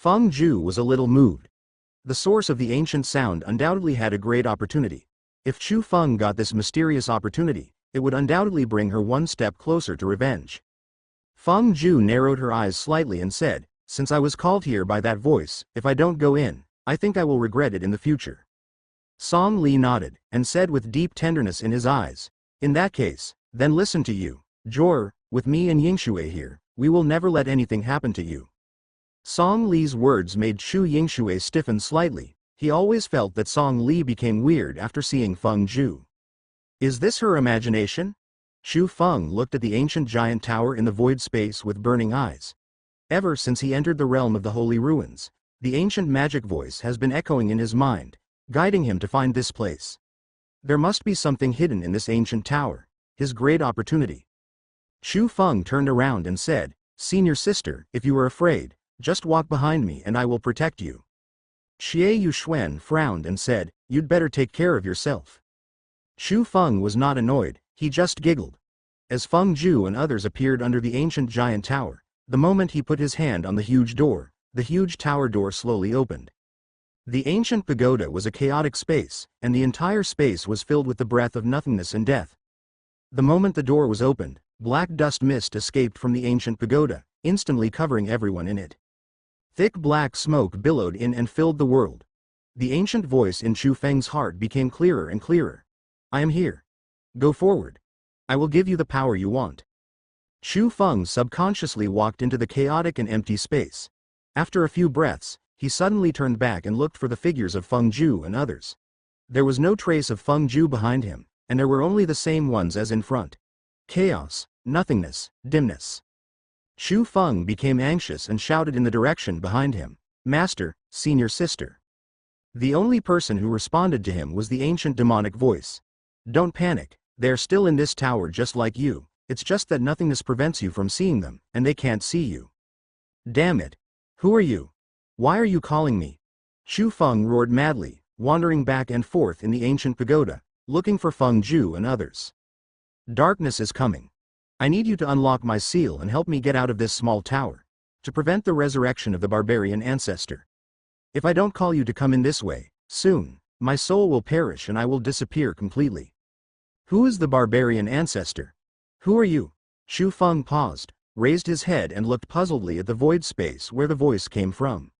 Funju was a little moved. The source of the ancient sound undoubtedly had a great opportunity. If Chu Feng got this mysterious opportunity, it would undoubtedly bring her one step closer to revenge. Funju narrowed her eyes slightly and said, "Since I was called here by that voice, if I don't go in, I think I will regret it in the future." Song Li nodded, and said with deep tenderness in his eyes, "In that case, then listen to you, Jor, with me and Yingshui here, we will never let anything happen to you." Song Li's words made Chu Yingshui stiffen slightly. He always felt that Song Li became weird after seeing Feng Ju. Is this her imagination? Chu Feng looked at the ancient giant tower in the void space with burning eyes. Ever since he entered the realm of the holy ruins, the ancient magic voice has been echoing in his mind, guiding him to find this place. There must be something hidden in this ancient tower, his great opportunity. Chu Feng turned around and said, "Senior sister, if you are afraid, just walk behind me and I will protect you." Xie Yuxuan frowned and said, "You'd better take care of yourself." Chu Feng was not annoyed, he just giggled. As Feng Ju and others appeared under the ancient giant tower, the moment he put his hand on the huge tower door slowly opened. The ancient pagoda was a chaotic space, and the entire space was filled with the breath of nothingness and death. The moment the door was opened, black dust mist escaped from the ancient pagoda, instantly covering everyone in it. Thick black smoke billowed in and filled the world. The ancient voice in Chu Feng's heart became clearer and clearer. "I am here. Go forward. I will give you the power you want." Chu Feng subconsciously walked into the chaotic and empty space. After a few breaths, he suddenly turned back and looked for the figures of Feng Ju and others. There was no trace of Feng Ju behind him, and there were only the same ones as in front. Chaos, nothingness, dimness. Chu Feng became anxious and shouted in the direction behind him, "Master, senior sister." The only person who responded to him was the ancient demonic voice. "Don't panic, they're still in this tower just like you, it's just that nothingness prevents you from seeing them, and they can't see you." "Damn it! Who are you? Why are you calling me?" Chu Feng roared madly, wandering back and forth in the ancient pagoda, looking for Feng Ju and others. "Darkness is coming. I need you to unlock my seal and help me get out of this small tower, to prevent the resurrection of the barbarian ancestor. If I don't call you to come in this way, soon, my soul will perish and I will disappear completely." "Who is the barbarian ancestor? Who are you?" Chu Feng paused, raised his head and looked puzzledly at the void space where the voice came from.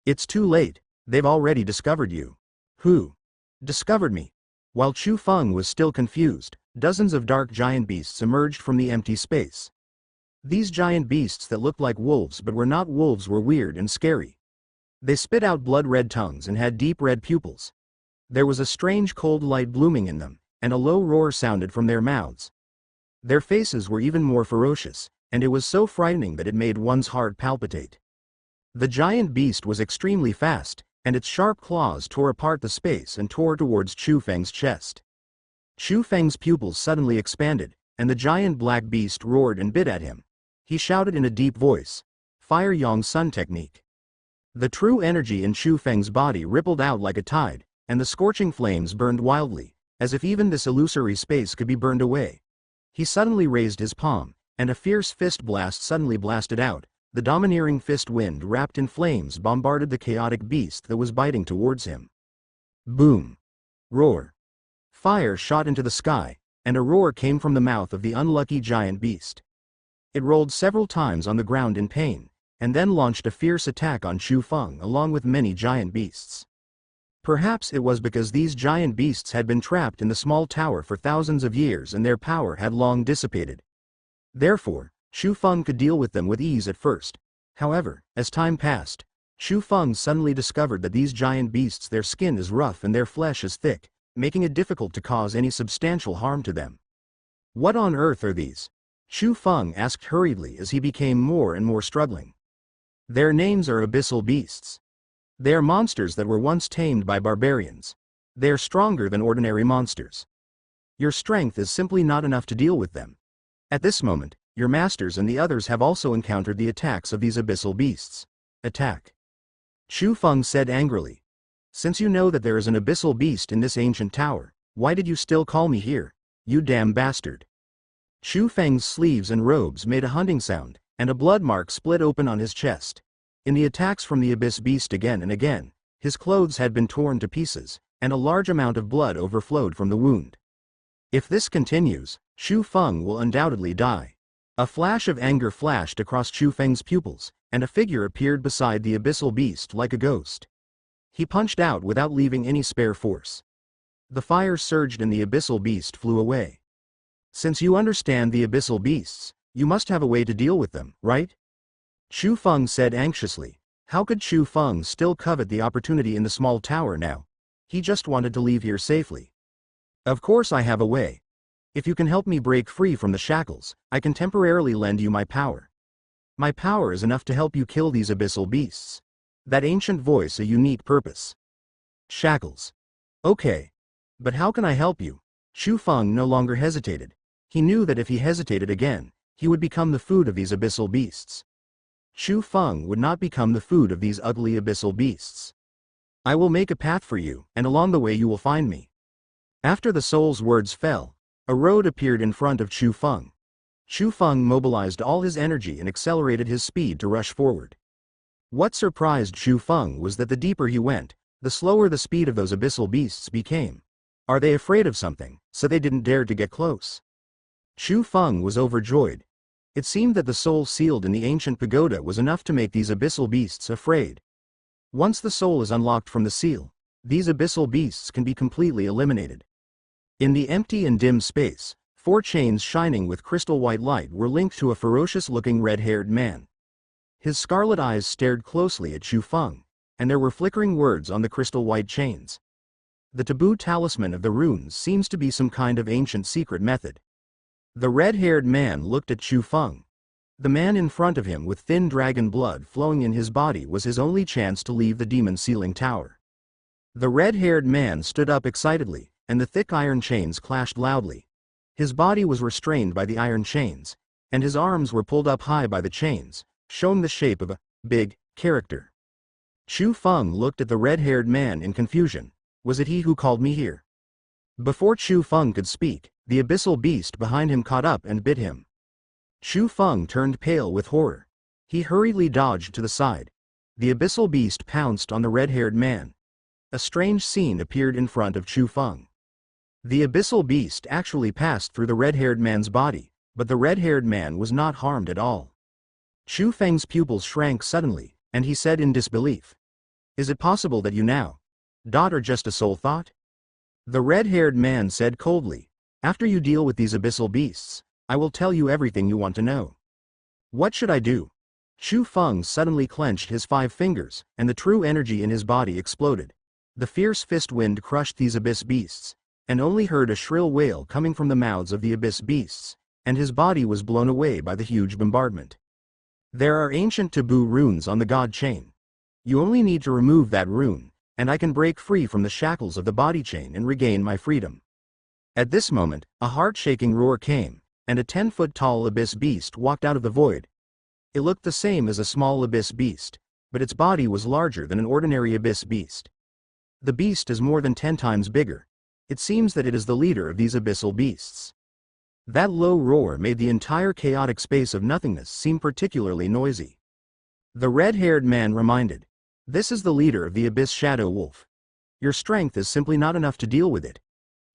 "It's too late, they've already discovered you." "Who? Discovered me?" While Chu Feng was still confused, dozens of dark giant beasts emerged from the empty space. These giant beasts that looked like wolves but were not wolves were weird and scary. They spit out blood-red tongues and had deep red pupils. There was a strange cold light blooming in them, and a low roar sounded from their mouths. Their faces were even more ferocious, and it was so frightening that it made one's heart palpitate. The giant beast was extremely fast, and its sharp claws tore apart the space and tore towards Chu Feng's chest. Chu Feng's pupils suddenly expanded, and the giant black beast roared and bit at him. He shouted in a deep voice, "Fire Yang Sun technique." The true energy in Chu Feng's body rippled out like a tide, and the scorching flames burned wildly, as if even this illusory space could be burned away. He suddenly raised his palm, and a fierce fist blast suddenly blasted out. The domineering fist wind wrapped in flames bombarded the chaotic beast that was biting towards him. Boom! Roar! Fire shot into the sky, and a roar came from the mouth of the unlucky giant beast. It rolled several times on the ground in pain, and then launched a fierce attack on Chu Feng along with many giant beasts. Perhaps it was because these giant beasts had been trapped in the small tower for thousands of years and their power had long dissipated. Therefore, Chu Feng could deal with them with ease at first. However, as time passed, Chu Feng suddenly discovered that these giant beasts, their skin is rough and their flesh is thick, making it difficult to cause any substantial harm to them. "What on earth are these?" Chu Feng asked hurriedly as he became more and more struggling. "Their names are abyssal beasts. They are monsters that were once tamed by barbarians. They are stronger than ordinary monsters. Your strength is simply not enough to deal with them. At this moment, your masters and the others have also encountered the attacks of these abyssal beasts. Attack." Chu Feng said angrily. "Since you know that there is an abyssal beast in this ancient tower, why did you still call me here, you damn bastard?" Chu Feng's sleeves and robes made a hunting sound, and a blood mark split open on his chest. In the attacks from the Abyss Beast again and again, his clothes had been torn to pieces, and a large amount of blood overflowed from the wound. If this continues, Chu Feng will undoubtedly die. A flash of anger flashed across Chu Feng's pupils, and a figure appeared beside the Abyssal Beast like a ghost. He punched out without leaving any spare force. The fire surged and the Abyssal Beast flew away. Since you understand the Abyssal Beasts, you must have a way to deal with them, right? Chu Feng said anxiously. How could Chu Feng still covet the opportunity in the small tower now? He just wanted to leave here safely. Of course I have a way. If you can help me break free from the shackles, I can temporarily lend you my power. My power is enough to help you kill these Abyssal Beasts. That ancient voice a unique purpose. Shackles. Okay. But how can I help you? Chu Feng no longer hesitated. He knew that if he hesitated again, he would become the food of these Abyssal Beasts. Chu Feng would not become the food of these ugly Abyssal Beasts. I will make a path for you, and along the way you will find me. After the soul's words fell, a road appeared in front of Chu Feng. Chu Feng mobilized all his energy and accelerated his speed to rush forward. What surprised Chu Feng was that the deeper he went, the slower the speed of those Abyssal Beasts became. Are they afraid of something, so they didn't dare to get close? Chu Feng was overjoyed. It seemed that the soul sealed in the ancient pagoda was enough to make these Abyssal Beasts afraid. Once the soul is unlocked from the seal, these Abyssal Beasts can be completely eliminated. In the empty and dim space, 4 chains shining with crystal white light were linked to a ferocious-looking red-haired man. His scarlet eyes stared closely at Chu Feng, and there were flickering words on the crystal white chains. The taboo talisman of the runes seems to be some kind of ancient secret method. The red-haired man looked at Chu Feng. The man in front of him with thin dragon blood flowing in his body was his only chance to leave the demon sealing tower. The red-haired man stood up excitedly, and the thick iron chains clashed loudly. His body was restrained by the iron chains, and his arms were pulled up high by the chains, showing the shape of a big character. Chu Feng looked at the red-haired man in confusion. Was it he who called me here? Before Chu Feng could speak, the Abyssal Beast behind him caught up and bit him. Chu Feng turned pale with horror. He hurriedly dodged to the side. The Abyssal Beast pounced on the red-haired man. A strange scene appeared in front of Chu Feng. The Abyssal Beast actually passed through the red-haired man's body, but the red-haired man was not harmed at all. Chu Feng's pupils shrank suddenly, and he said in disbelief. Is it possible that you now, are just a soul thought? The red-haired man said coldly. After you deal with these Abyssal Beasts, I will tell you everything you want to know. What should I do? Chu Feng suddenly clenched his 5 fingers, and the true energy in his body exploded. The fierce fist wind crushed these Abyss Beasts, and only heard a shrill wail coming from the mouths of the Abyss Beasts, and his body was blown away by the huge bombardment. There are ancient taboo runes on the god chain. You only need to remove that rune, and I can break free from the shackles of the body chain and regain my freedom. At this moment, a heart-shaking roar came, and a 10-foot-tall Abyss Beast walked out of the void. It looked the same as a small Abyss Beast, but its body was larger than an ordinary Abyss Beast. The beast is more than 10 times bigger. It seems that it is the leader of these Abyssal Beasts. That low roar made the entire chaotic space of nothingness seem particularly noisy. The red-haired man reminded. This is the leader of the Abyss Shadow Wolf. Your strength is simply not enough to deal with it.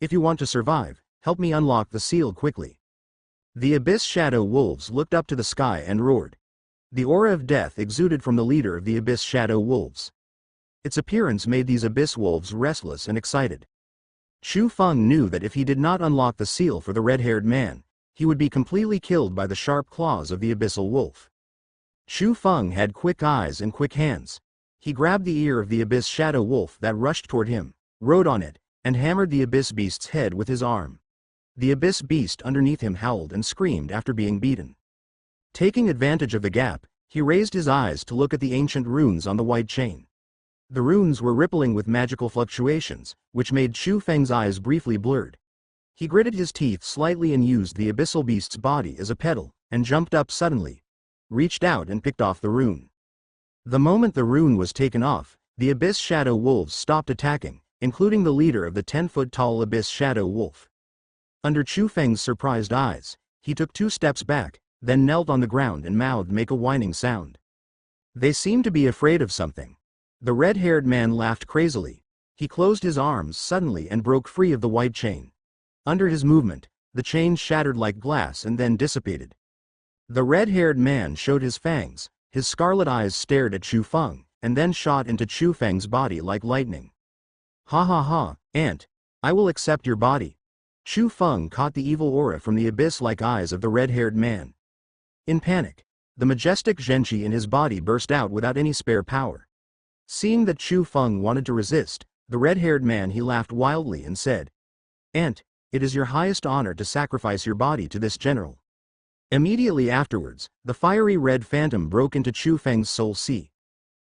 If you want to survive, help me unlock the seal quickly. The Abyss Shadow Wolves looked up to the sky and roared. The aura of death exuded from the leader of the Abyss Shadow Wolves. Its appearance made these Abyss Wolves restless and excited. Chu Feng knew that if he did not unlock the seal for the red-haired man, he would be completely killed by the sharp claws of the Abyssal Wolf. Chu Feng had quick eyes and quick hands. He grabbed the ear of the Abyss Shadow Wolf that rushed toward him, rode on it, and hammered the Abyss Beast's head with his arm. The Abyss Beast underneath him howled and screamed after being beaten. Taking advantage of the gap, he raised his eyes to look at the ancient runes on the white chain. The runes were rippling with magical fluctuations, which made Chu Feng's eyes briefly blurred. He gritted his teeth slightly and used the Abyssal Beast's body as a pedal, and jumped up suddenly, reached out and picked off the rune. The moment the rune was taken off, the Abyss Shadow Wolves stopped attacking, including the leader of the 10-foot-tall Abyss Shadow Wolf. Under Chu Feng's surprised eyes, he took 2 steps back, then knelt on the ground and mouthed make a whining sound. They seemed to be afraid of something. The red-haired man laughed crazily. He closed his arms suddenly and broke free of the white chain. Under his movement, the chain shattered like glass and then dissipated. The red-haired man showed his fangs, his scarlet eyes stared at Chu Feng, and then shot into Chu Feng's body like lightning. Ha ha ha, Ant. I will accept your body. Chu Feng caught the evil aura from the abyss-like eyes of the red-haired man. In panic, the majestic Zhenqi in his body burst out without any spare power. Seeing that Chu Feng wanted to resist, the red-haired man he laughed wildly and said, Ant, it is your highest honor to sacrifice your body to this general. Immediately afterwards, the fiery red phantom broke into Chu Feng's soul sea.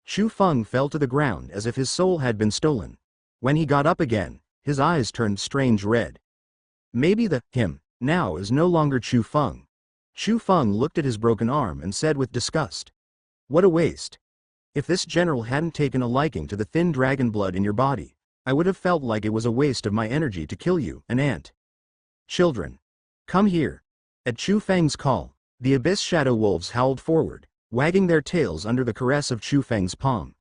Chu Feng fell to the ground as if his soul had been stolen. When he got up again, his eyes turned strange red. Maybe the him now is no longer Chu Feng. Chu Feng looked at his broken arm and said with disgust, What a waste. If this general hadn't taken a liking to the thin dragon blood in your body, I would have felt like it was a waste of my energy to kill you, an ant. Children, come here. At Chu Feng's call, the abyss shadow wolves howled forward, wagging their tails under the caress of Chu Feng's palm.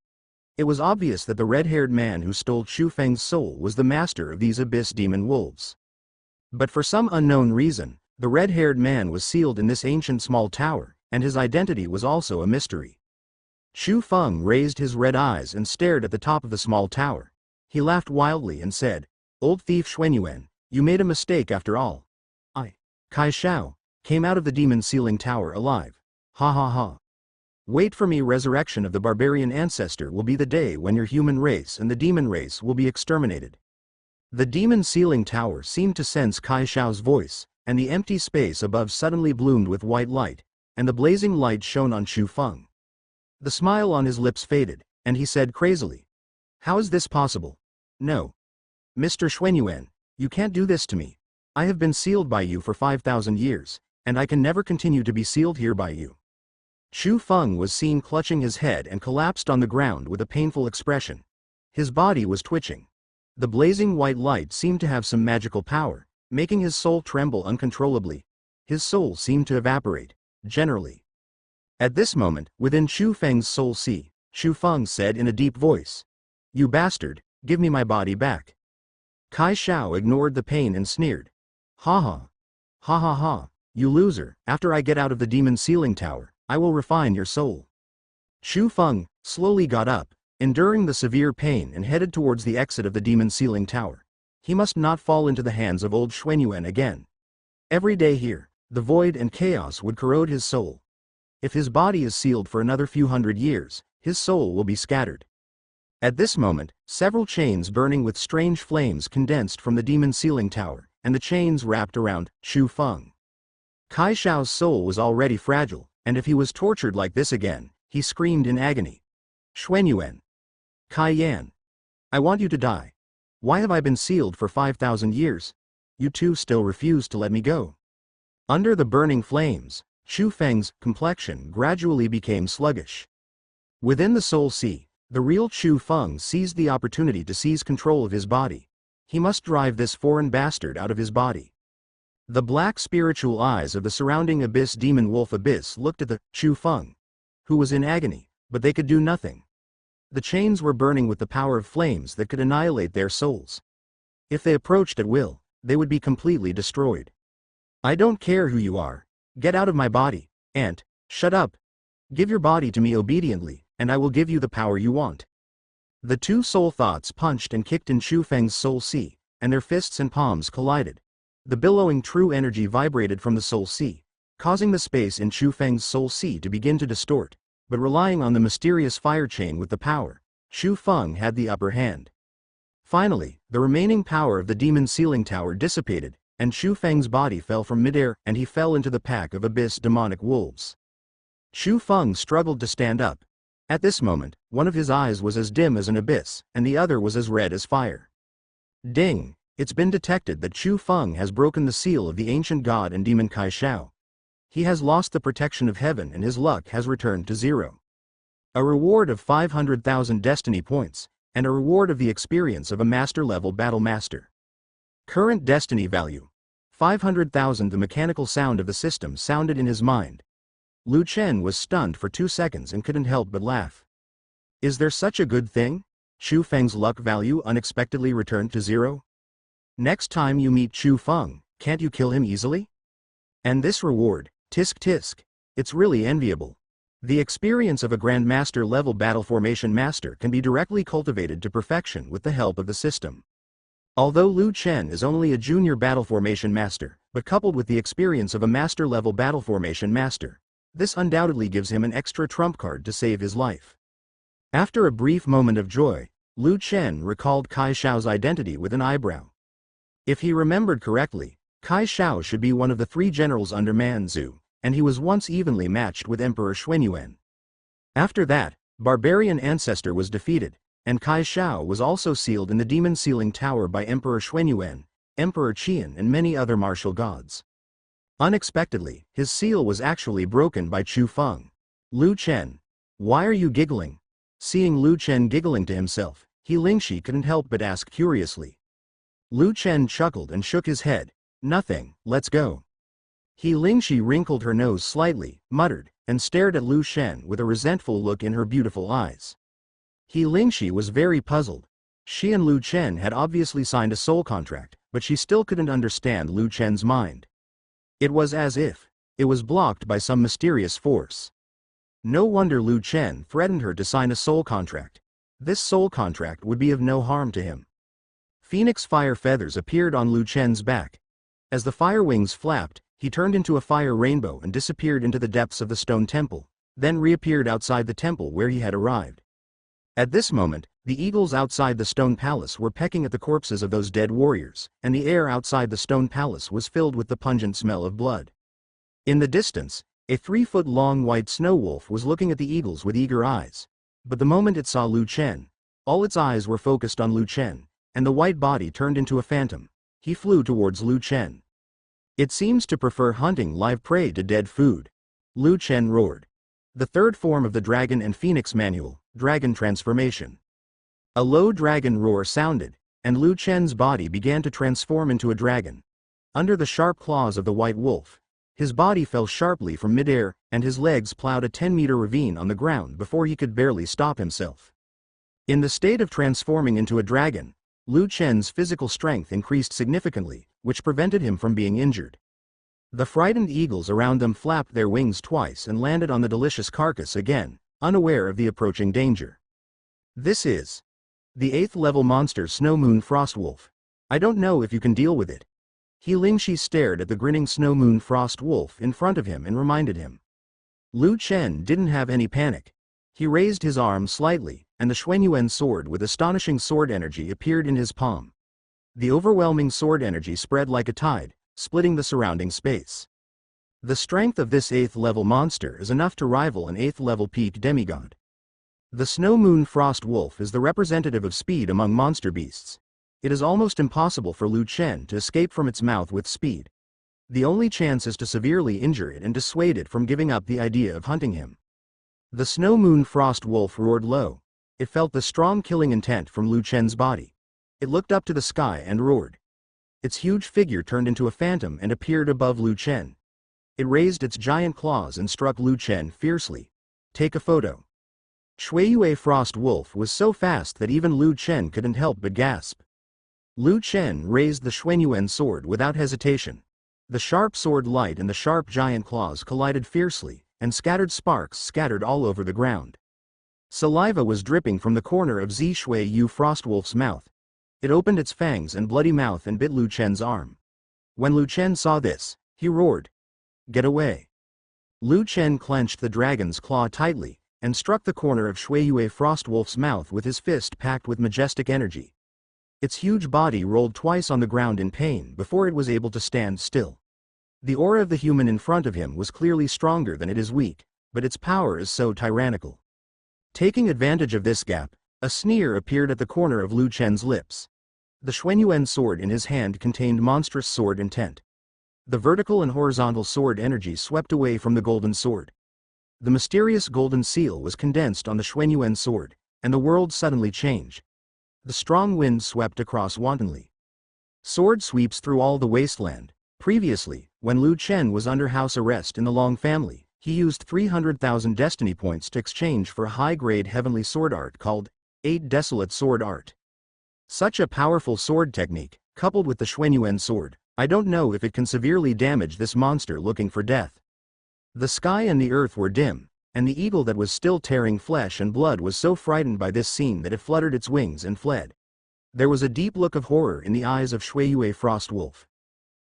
It was obvious that the red-haired man who stole Chu Feng's soul was the master of these abyss demon wolves. But for some unknown reason, the red-haired man was sealed in this ancient small tower, and his identity was also a mystery. Chu Feng raised his red eyes and stared at the top of the small tower. He laughed wildly and said, Old thief Xuanyuan, you made a mistake after all. Kai Shao came out of the demon sealing tower alive. Ha ha ha. Wait for me. Resurrection of the barbarian ancestor will be the day when your human race and the demon race will be exterminated. The demon sealing tower seemed to sense Kai Shao's voice, and the empty space above suddenly bloomed with white light, and the blazing light shone on Chu Feng. The smile on his lips faded, and he said crazily, How is this possible? No. Mr. Xuanyuan, you can't do this to me. I have been sealed by you for 5,000 years, and I can never continue to be sealed here by you. Chu Feng was seen clutching his head and collapsed on the ground with a painful expression. His body was twitching. The blazing white light seemed to have some magical power, making his soul tremble uncontrollably. His soul seemed to evaporate, generally. At this moment, within Chu Feng's soul sea, Chu Feng said in a deep voice, You bastard, give me my body back. Kai Shao ignored the pain and sneered. Ha ha. Ha ha ha, you loser. After I get out of the demon sealing tower, I will refine your soul. Chu Feng slowly got up, enduring the severe pain, and headed towards the exit of the demon sealing tower. He must not fall into the hands of old Xuanyuan again. Every day here, the void and chaos would corrode his soul. If his body is sealed for another few hundred years, his soul will be scattered. At this moment, several chains burning with strange flames condensed from the demon sealing tower, and the chains wrapped around Chu Feng. Kai Shao's soul was already fragile, and if he was tortured like this again, he screamed in agony. Xuanyuan. Kai Yan. I want you to die. Why have I been sealed for 5,000 years? You two still refuse to let me go. Under the burning flames, Chu Feng's complexion gradually became sluggish. Within the soul sea, the real Chu Feng seized the opportunity to seize control of his body. He must drive this foreign bastard out of his body. The black spiritual eyes of the surrounding abyss demon wolf abyss looked at the Chu Feng, who was in agony, but they could do nothing. The chains were burning with the power of flames that could annihilate their souls. If they approached at will, they would be completely destroyed. I don't care who you are. Get out of my body, Ant. Shut up. Give your body to me obediently, and I will give you the power you want. The two soul thoughts punched and kicked in Chu Feng's soul sea, and their fists and palms collided. The billowing true energy vibrated from the soul sea, causing the space in Chu Feng's soul sea to begin to distort, but relying on the mysterious fire chain with the power, Chu Feng had the upper hand. Finally, the remaining power of the demon sealing tower dissipated, and Chu Feng's body fell from midair, and he fell into the pack of abyss demonic wolves. Chu Feng struggled to stand up. At this moment, one of his eyes was as dim as an abyss, and the other was as red as fire. Ding! It's been detected that Chu Feng has broken the seal of the ancient god and demon Kai Shao. He has lost the protection of heaven and his luck has returned to 0. A reward of 500,000 destiny points, and a reward of the experience of a master-level battle master. Current destiny value. 500,000. The mechanical sound of the system sounded in his mind. Lu Chen was stunned for 2 seconds and couldn't help but laugh. Is there such a good thing? Chu Feng's luck value unexpectedly returned to 0? Next time you meet Chu Feng, can't you kill him easily? And this reward, tisk tisk. It's really enviable. The experience of a Grandmaster level battle formation master can be directly cultivated to perfection with the help of the system. Although Lu Chen is only a junior battle formation master, but coupled with the experience of a master level battle formation master, this undoubtedly gives him an extra trump card to save his life. After a brief moment of joy, Lu Chen recalled Kai Shao's identity with an eyebrow. If he remembered correctly, Kai Shao should be one of the 3 generals under Manzu, and he was once evenly matched with Emperor Xuanyuan. After that, Barbarian Ancestor was defeated, and Kai Shao was also sealed in the Demon Sealing Tower by Emperor Xuanyuan, Emperor Qian and many other martial gods. Unexpectedly, his seal was actually broken by Chu Feng. Lu Chen. Why are you giggling? Seeing Lu Chen giggling to himself, He Lingshi couldn't help but ask curiously. Lu Chen chuckled and shook his head. Nothing, let's go. He Lingshi wrinkled her nose slightly, muttered, and stared at Lu Chen with a resentful look in her beautiful eyes. He Lingshi was very puzzled. She and Lu Chen had obviously signed a soul contract, but she still couldn't understand Lu Chen's mind. It was as if it was blocked by some mysterious force. No wonder Lu Chen threatened her to sign a soul contract. This soul contract would be of no harm to him. Phoenix fire feathers appeared on Lu Chen's back. As the fire wings flapped, he turned into a fire rainbow and disappeared into the depths of the stone temple, then reappeared outside the temple where he had arrived. At this moment, the eagles outside the stone palace were pecking at the corpses of those dead warriors, and the air outside the stone palace was filled with the pungent smell of blood. In the distance, a 3-foot-long white snow wolf was looking at the eagles with eager eyes. But the moment it saw Lu Chen, all its eyes were focused on Lu Chen, and the white body turned into a phantom. He flew towards Lu Chen. It seems to prefer hunting live prey to dead food. Lu Chen roared. The third form of the Dragon and Phoenix Manual, Dragon Transformation. A low dragon roar sounded, and Lu Chen's body began to transform into a dragon. Under the sharp claws of the white wolf, his body fell sharply from midair, and his legs plowed a 10-meter ravine on the ground before he could barely stop himself. In the state of transforming into a dragon, Lu Chen's physical strength increased significantly, which prevented him from being injured. The frightened eagles around them flapped their wings twice and landed on the delicious carcass again, unaware of the approaching danger. This is the 8th-level monster Snow Moon Frost Wolf. I don't know if you can deal with it. He Lingshi stared at the grinning Snow Moon Frost Wolf in front of him and reminded him. Lu Chen didn't have any panic. He raised his arm slightly, and the Xuanyuan sword with astonishing sword energy appeared in his palm. The overwhelming sword energy spread like a tide, splitting the surrounding space. The strength of this 8th-level monster is enough to rival an 8th-level peak demigod. The Snow Moon Frost Wolf is the representative of speed among monster beasts. It is almost impossible for Lu Chen to escape from its mouth with speed. The only chance is to severely injure it and dissuade it from giving up the idea of hunting him. The Snow Moon Frost Wolf roared low. It felt the strong killing intent from Lu Chen's body. It looked up to the sky and roared. Its huge figure turned into a phantom and appeared above Lu Chen. It raised its giant claws and struck Lu Chen fiercely. Take a photo. Shuiyue Frost Wolf was so fast that even Lu Chen couldn't help but gasp. Lu Chen raised the Xuanyuan sword without hesitation. The sharp sword light and the sharp giant claws collided fiercely, and scattered sparks scattered all over the ground. Saliva was dripping from the corner of Shuiyu Frostwolf's mouth. It opened its fangs and bloody mouth and bit Lu Chen's arm. When Lu Chen saw this, he roared. Get away. Lu Chen clenched the dragon's claw tightly, and struck the corner of Shuiyue Frostwolf's mouth with his fist packed with majestic energy. Its huge body rolled twice on the ground in pain before it was able to stand still. The aura of the human in front of him was clearly stronger than it is weak, but its power is so tyrannical. Taking advantage of this gap, a sneer appeared at the corner of Lu Chen's lips. The Xuanyuan sword in his hand contained monstrous sword intent. The vertical and horizontal sword energy swept away from the golden sword. The mysterious golden seal was condensed on the Xuanyuan sword, and the world suddenly changed. The strong wind swept across wantonly. Sword sweeps through all the wasteland. Previously, when Lu Chen was under house arrest in the Long family, He used 300,000 destiny points to exchange for a high-grade heavenly sword art called 8 Desolate Sword Art. Such a powerful sword technique, coupled with the Xuanyuan sword, I don't know if it can severely damage this monster looking for death. The sky and the earth were dim, and the eagle that was still tearing flesh and blood was so frightened by this scene that it fluttered its wings and fled. There was a deep look of horror in the eyes of Xuanyue Frost Wolf.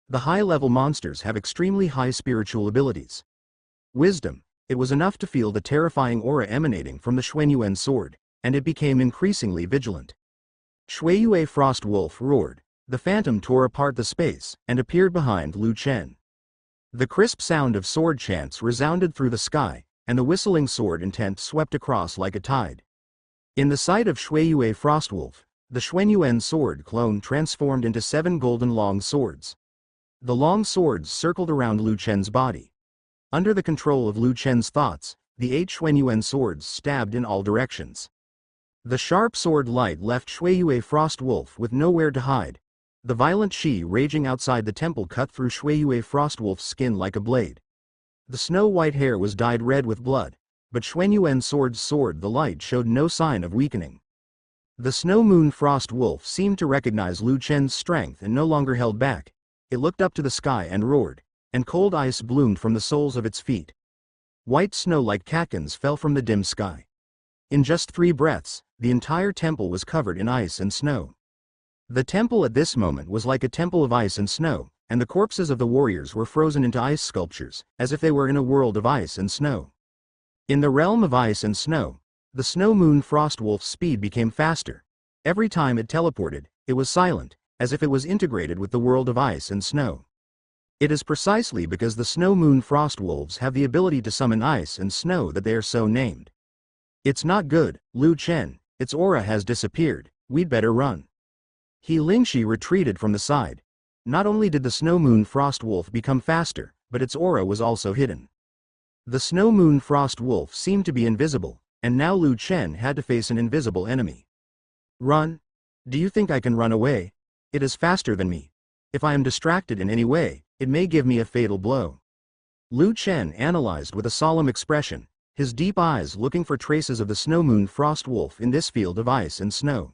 The high-level monsters have extremely high spiritual abilities. Wisdom. It was enough to feel the terrifying aura emanating from the Xuanyuan sword, and it became increasingly vigilant. Xuanyue Frost Wolf roared. The phantom tore apart the space, and appeared behind Lu Chen. The crisp sound of sword chants resounded through the sky, and the whistling sword intent swept across like a tide. In the sight of Xuanyue Frostwolf, the Xuanyuan sword clone transformed into 7 golden long swords. The long swords circled around Lu Chen's body. Under the control of Lu Chen's thoughts, the 8 Xuanyuan swords stabbed in all directions. The sharp sword light left Xuanyue Frostwolf with nowhere to hide. The violent Qi raging outside the temple cut through Xuanyue Frostwolf's skin like a blade. The snow-white hair was dyed red with blood, but Xuanyuan sword's sword the light showed no sign of weakening. The Snow Moon Frost Wolf seemed to recognize Lu Chen's strength and no longer held back. It looked up to the sky and roared, and cold ice bloomed from the soles of its feet. White snow like catkins fell from the dim sky. In just 3 breaths, the entire temple was covered in ice and snow. The temple at this moment was like a temple of ice and snow, and the corpses of the warriors were frozen into ice sculptures, as if they were in a world of ice and snow. In the realm of ice and snow, the Snow Moon Frostwolf's speed became faster. Every time it teleported, it was silent, as if it was integrated with the world of ice and snow. It is precisely because the Snow Moon Frostwolves have the ability to summon ice and snow that they are so named. It's not good, Lu Chen, its aura has disappeared, we'd better run. He Lingxi retreated from the side. Not only did the Snow Moon Frostwolf become faster, but its aura was also hidden. The Snow Moon Frostwolf seemed to be invisible, and now Lu Chen had to face an invisible enemy. Run? Do you think I can run away? It is faster than me. If I am distracted in any way, it may give me a fatal blow. Lu Chen analyzed with a solemn expression, his deep eyes looking for traces of the Snow Moon Frostwolf in this field of ice and snow.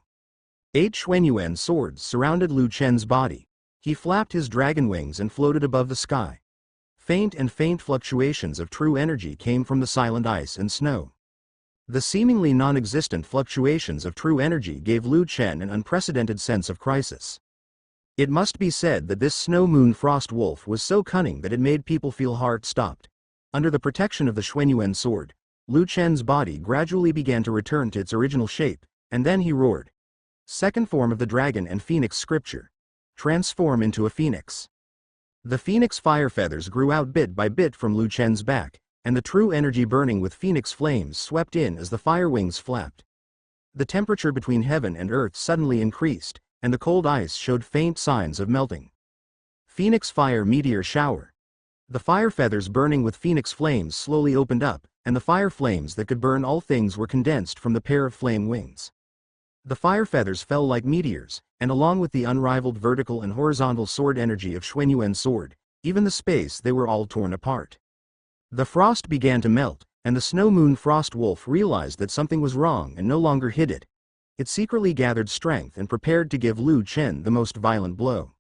8 Xuanyuan swords surrounded Lu Chen's body. He flapped his dragon wings and floated above the sky. Faint fluctuations of true energy came from the silent ice and snow. The seemingly non-existent fluctuations of true energy gave Lu Chen an unprecedented sense of crisis. It must be said that this Snow Moon Frost Wolf was so cunning that it made people feel heart-stopped. Under the protection of the Xuanyuan sword, Lu Chen's body gradually began to return to its original shape, and then he roared. Second form of the dragon and phoenix scripture. Transform into a phoenix. The phoenix fire feathers grew out bit by bit from Lu Chen's back, and the true energy burning with phoenix flames swept in as the fire wings flapped. The temperature between heaven and earth suddenly increased, and the cold ice showed faint signs of melting. Phoenix fire meteor shower. The fire feathers burning with phoenix flames slowly opened up, and the fire flames that could burn all things were condensed from the pair of flame wings. The fire feathers fell like meteors, and along with the unrivaled vertical and horizontal sword energy of Xuanyuan's sword, even the space they were all torn apart. The frost began to melt, and the Snow Moon Frost Wolf realized that something was wrong and no longer hid it. It secretly gathered strength and prepared to give Lu Chen the most violent blow.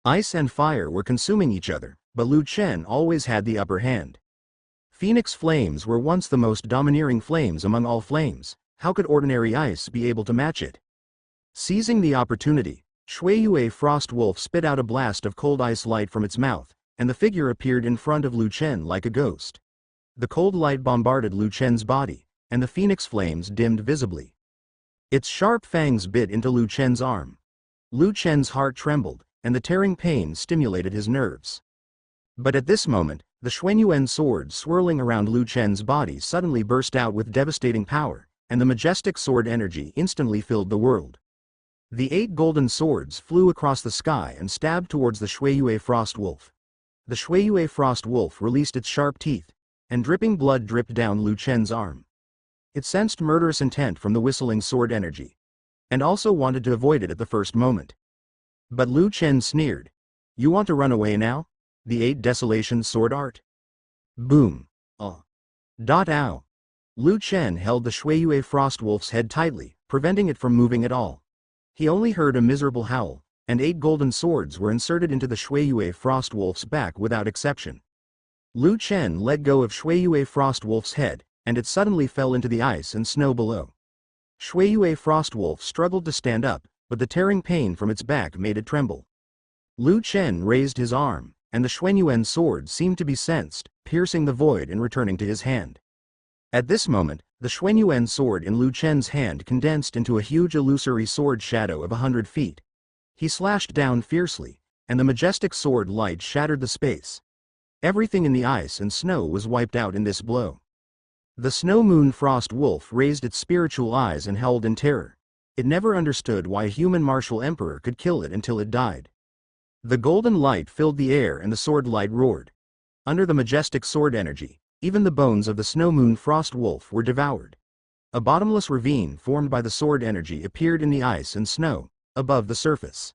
Ice and fire were consuming each other, but Lu Chen always had the upper hand. Phoenix flames were once the most domineering flames among all flames. How could ordinary ice be able to match it? Seizing the opportunity, Xuanyue Frost Wolf spit out a blast of cold ice light from its mouth, and the figure appeared in front of Lu Chen like a ghost. The cold light bombarded Lu Chen's body, and the phoenix flames dimmed visibly. Its sharp fangs bit into Lu Chen's arm. Lu Chen's heart trembled, and the tearing pain stimulated his nerves. But at this moment, the Xuanyuan sword swirling around Lu Chen's body suddenly burst out with devastating power, and the majestic sword energy instantly filled the world. The 8 golden swords flew across the sky and stabbed towards the Xuanyue Frost Wolf. The Xuanyue Frost Wolf released its sharp teeth, and dripping blood dripped down Lu Chen's arm. It sensed murderous intent from the whistling sword energy, and also wanted to avoid it at the first moment. But Lu Chen sneered. You want to run away now? The 8 Desolation sword art? Boom. Oh. Ow. Lu Chen held the Shuiyue Frostwolf's head tightly, preventing it from moving at all. He only heard a miserable howl, and 8 golden swords were inserted into the Shuiyue Frostwolf's back without exception. Lu Chen let go of Shuiyue Frostwolf's head, and it suddenly fell into the ice and snow below. Shuiyue Frostwolf struggled to stand up, but the tearing pain from its back made it tremble. Lu Chen raised his arm, and the Xuanyuan sword seemed to be sensed, piercing the void and returning to his hand. At this moment, the Xuanyuan sword in Lu Chen's hand condensed into a huge illusory sword shadow of 100 feet. He slashed down fiercely, and the majestic sword light shattered the space. Everything in the ice and snow was wiped out in this blow. The Snow Moon Frost Wolf raised its spiritual eyes and howled in terror. It never understood why a human martial emperor could kill it until it died. The golden light filled the air and the sword light roared. Under the majestic sword energy, even the bones of the Snow Moon Frost Wolf were devoured. A bottomless ravine formed by the sword energy appeared in the ice and snow, above the surface.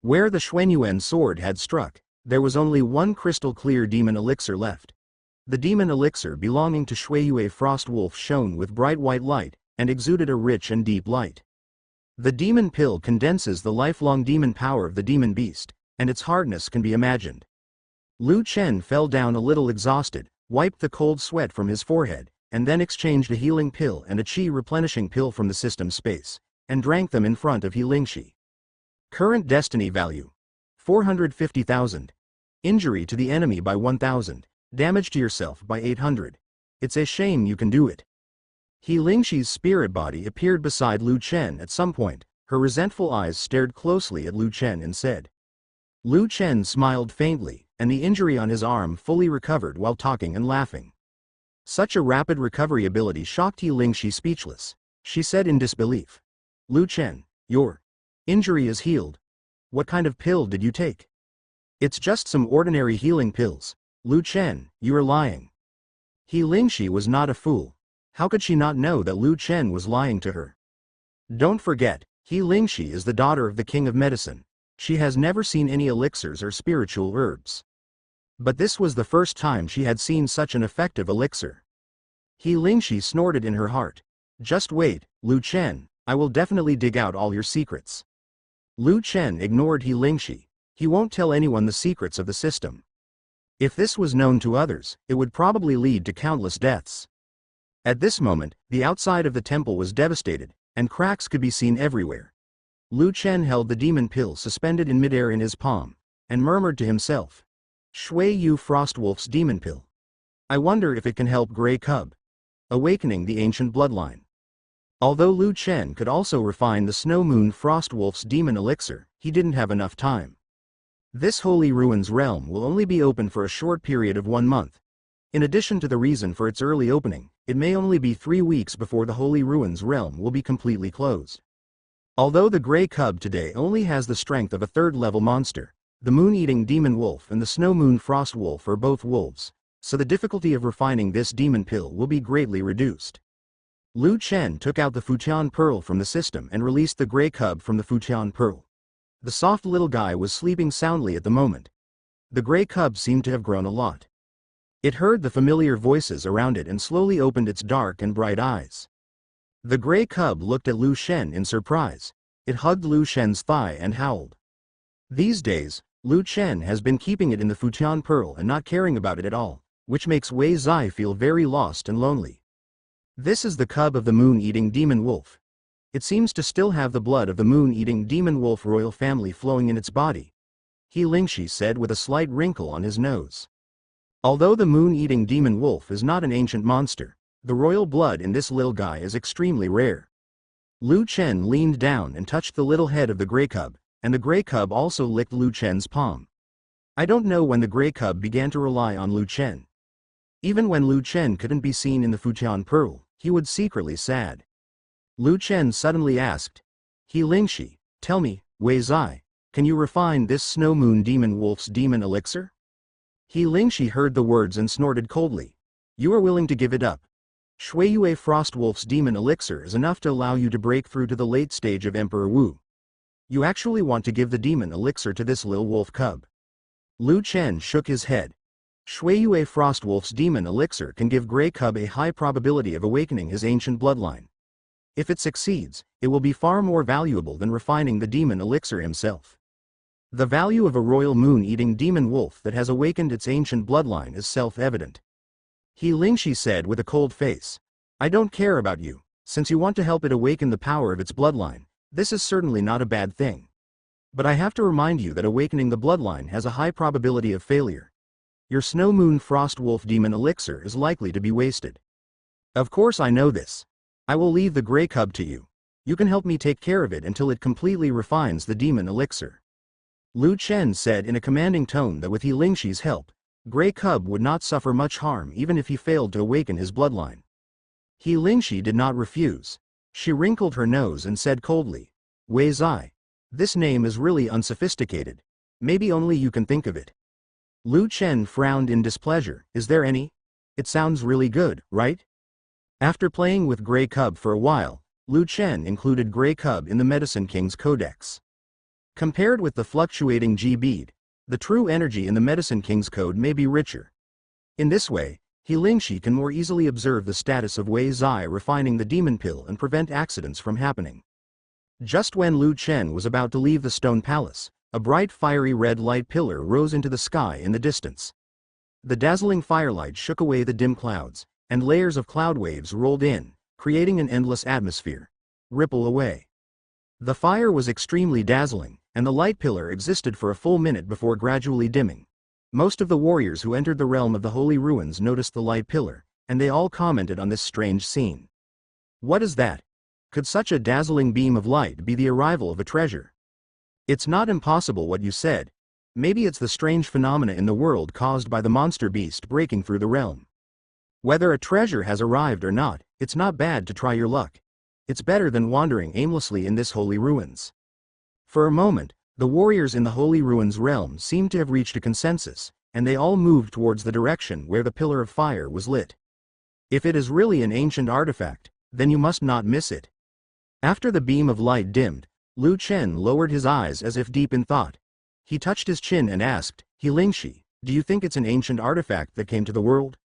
Where the Xuanyuan sword had struck, there was only one crystal-clear demon elixir left. The demon elixir belonging to Shuiyue Frostwolf shone with bright white light, and exuded a rich and deep light. The demon pill condenses the lifelong demon power of the demon beast, and its hardness can be imagined. Lu Chen fell down a little exhausted, wiped the cold sweat from his forehead, and then exchanged a healing pill and a qi replenishing pill from the system space, and drank them in front of He Lingxi. Current destiny value: 450,000. Injury to the enemy by 1,000. Damage to yourself by 800. It's a shame you can do it. He Lingxi's spirit body appeared beside Lu Chen at some point. Her resentful eyes stared closely at Lu Chen and said. Lu Chen smiled faintly, and the injury on his arm fully recovered while talking and laughing. Such a rapid recovery ability shocked He Lingxi speechless. She said in disbelief. Lu Chen, your injury is healed. What kind of pill did you take? It's just some ordinary healing pills. Lu Chen, you are lying. He Lingxi was not a fool. How could she not know that Lu Chen was lying to her? Don't forget, He Lingxi is the daughter of the King of Medicine. She has never seen any elixirs or spiritual herbs. But this was the first time she had seen such an effective elixir. He Lingxi snorted in her heart. Just wait, Lu Chen, I will definitely dig out all your secrets. Lu Chen ignored He Lingxi. He won't tell anyone the secrets of the system. If this was known to others, it would probably lead to countless deaths. At this moment, the outside of the temple was devastated, and cracks could be seen everywhere. Lu Chen held the demon pill suspended in midair in his palm, and murmured to himself. Shuiyue Frostwolf's demon pill. I wonder if it can help Grey Cub. Awakening the ancient bloodline. Although Lu Chen could also refine the Snow Moon Frostwolf's demon elixir, he didn't have enough time. This Holy Ruins realm will only be open for a short period of 1 month. In addition to the reason for its early opening, it may only be 3 weeks before the Holy Ruins realm will be completely closed. Although the Grey Cub today only has the strength of a 3rd-level monster, the Moon-Eating Demon Wolf and the Snow Moon Frost Wolf are both wolves, so the difficulty of refining this demon pill will be greatly reduced. Lu Chen took out the Futian Pearl from the system and released the Grey Cub from the Futian Pearl. The soft little guy was sleeping soundly at the moment. The Grey Cub seemed to have grown a lot. It heard the familiar voices around it and slowly opened its dark and bright eyes. The Grey Cub looked at Lu Chen in surprise. It hugged Lu Chen's thigh and howled. These days, Lu Chen has been keeping it in the Futian Pearl and not caring about it at all, which makes Wei Zai feel very lost and lonely. This is the cub of the Moon-Eating Demon Wolf. It seems to still have the blood of the Moon-Eating Demon Wolf royal family flowing in its body. He Lingxi said with a slight wrinkle on his nose. Although the Moon-Eating Demon Wolf is not an ancient monster, the royal blood in this little guy is extremely rare. Lu Chen leaned down and touched the little head of the Grey Cub, and the Grey Cub also licked Lu Chen's palm. I don't know when the Grey Cub began to rely on Lu Chen. Even when Lu Chen couldn't be seen in the Futian Pearl, he would secretly sad. Lu Chen suddenly asked, He Lingxi, tell me, Wei Zai, can you refine this Snow Moon Demon Wolf's demon elixir? He Lingxi heard the words and snorted coldly. You are willing to give it up. Shuiyue Frostwolf's demon elixir is enough to allow you to break through to the late stage of Emperor Wu. You actually want to give the demon elixir to this little wolf cub? Lu Chen shook his head. Shuiyue Frostwolf's demon elixir can give Grey Cub a high probability of awakening his ancient bloodline. If it succeeds, it will be far more valuable than refining the demon elixir himself. The value of a royal moon-eating demon wolf that has awakened its ancient bloodline is self-evident. He Lingxi said with a cold face. I don't care about you, since you want to help it awaken the power of its bloodline. This is certainly not a bad thing. But I have to remind you that awakening the bloodline has a high probability of failure. Your Snow Moon Frost Wolf Demon Elixir is likely to be wasted. Of course I know this. I will leave the Grey Cub to you. You can help me take care of it until it completely refines the Demon Elixir. Lu Chen said in a commanding tone that with He Lingxi's help, Grey Cub would not suffer much harm even if he failed to awaken his bloodline. He Lingxi did not refuse. She wrinkled her nose and said coldly, Wei Zai. This name is really unsophisticated. Maybe only you can think of it. Lu Chen frowned in displeasure. Is there any? It sounds really good, right? After playing with Grey Cub for a while, Lu Chen included Grey Cub in the Medicine King's Codex. Compared with the fluctuating G bead, the true energy in the Medicine King's code may be richer. In this way, He Lingxi can more easily observe the status of Wei Zai refining the demon pill and prevent accidents from happening. Just when Lu Chen was about to leave the stone palace, a bright fiery red light pillar rose into the sky in the distance. The dazzling firelight shook away the dim clouds, and layers of cloud waves rolled in, creating an endless atmosphere. Ripple away. The fire was extremely dazzling, and the light pillar existed for a full minute before gradually dimming. Most of the warriors who entered the realm of the Holy Ruins noticed the light pillar, and they all commented on this strange scene. What is that? Could such a dazzling beam of light be the arrival of a treasure? It's not impossible what you said. Maybe it's the strange phenomena in the world caused by the monster beast breaking through the realm. Whether a treasure has arrived or not, it's not bad to try your luck. It's better than wandering aimlessly in this Holy Ruins. For a moment, the warriors in the Holy Ruins realm seemed to have reached a consensus, and they all moved towards the direction where the pillar of fire was lit. If it is really an ancient artifact, then you must not miss it. After the beam of light dimmed, Lu Chen lowered his eyes as if deep in thought. He touched his chin and asked, He Lingxi, do you think it's an ancient artifact that came to the world?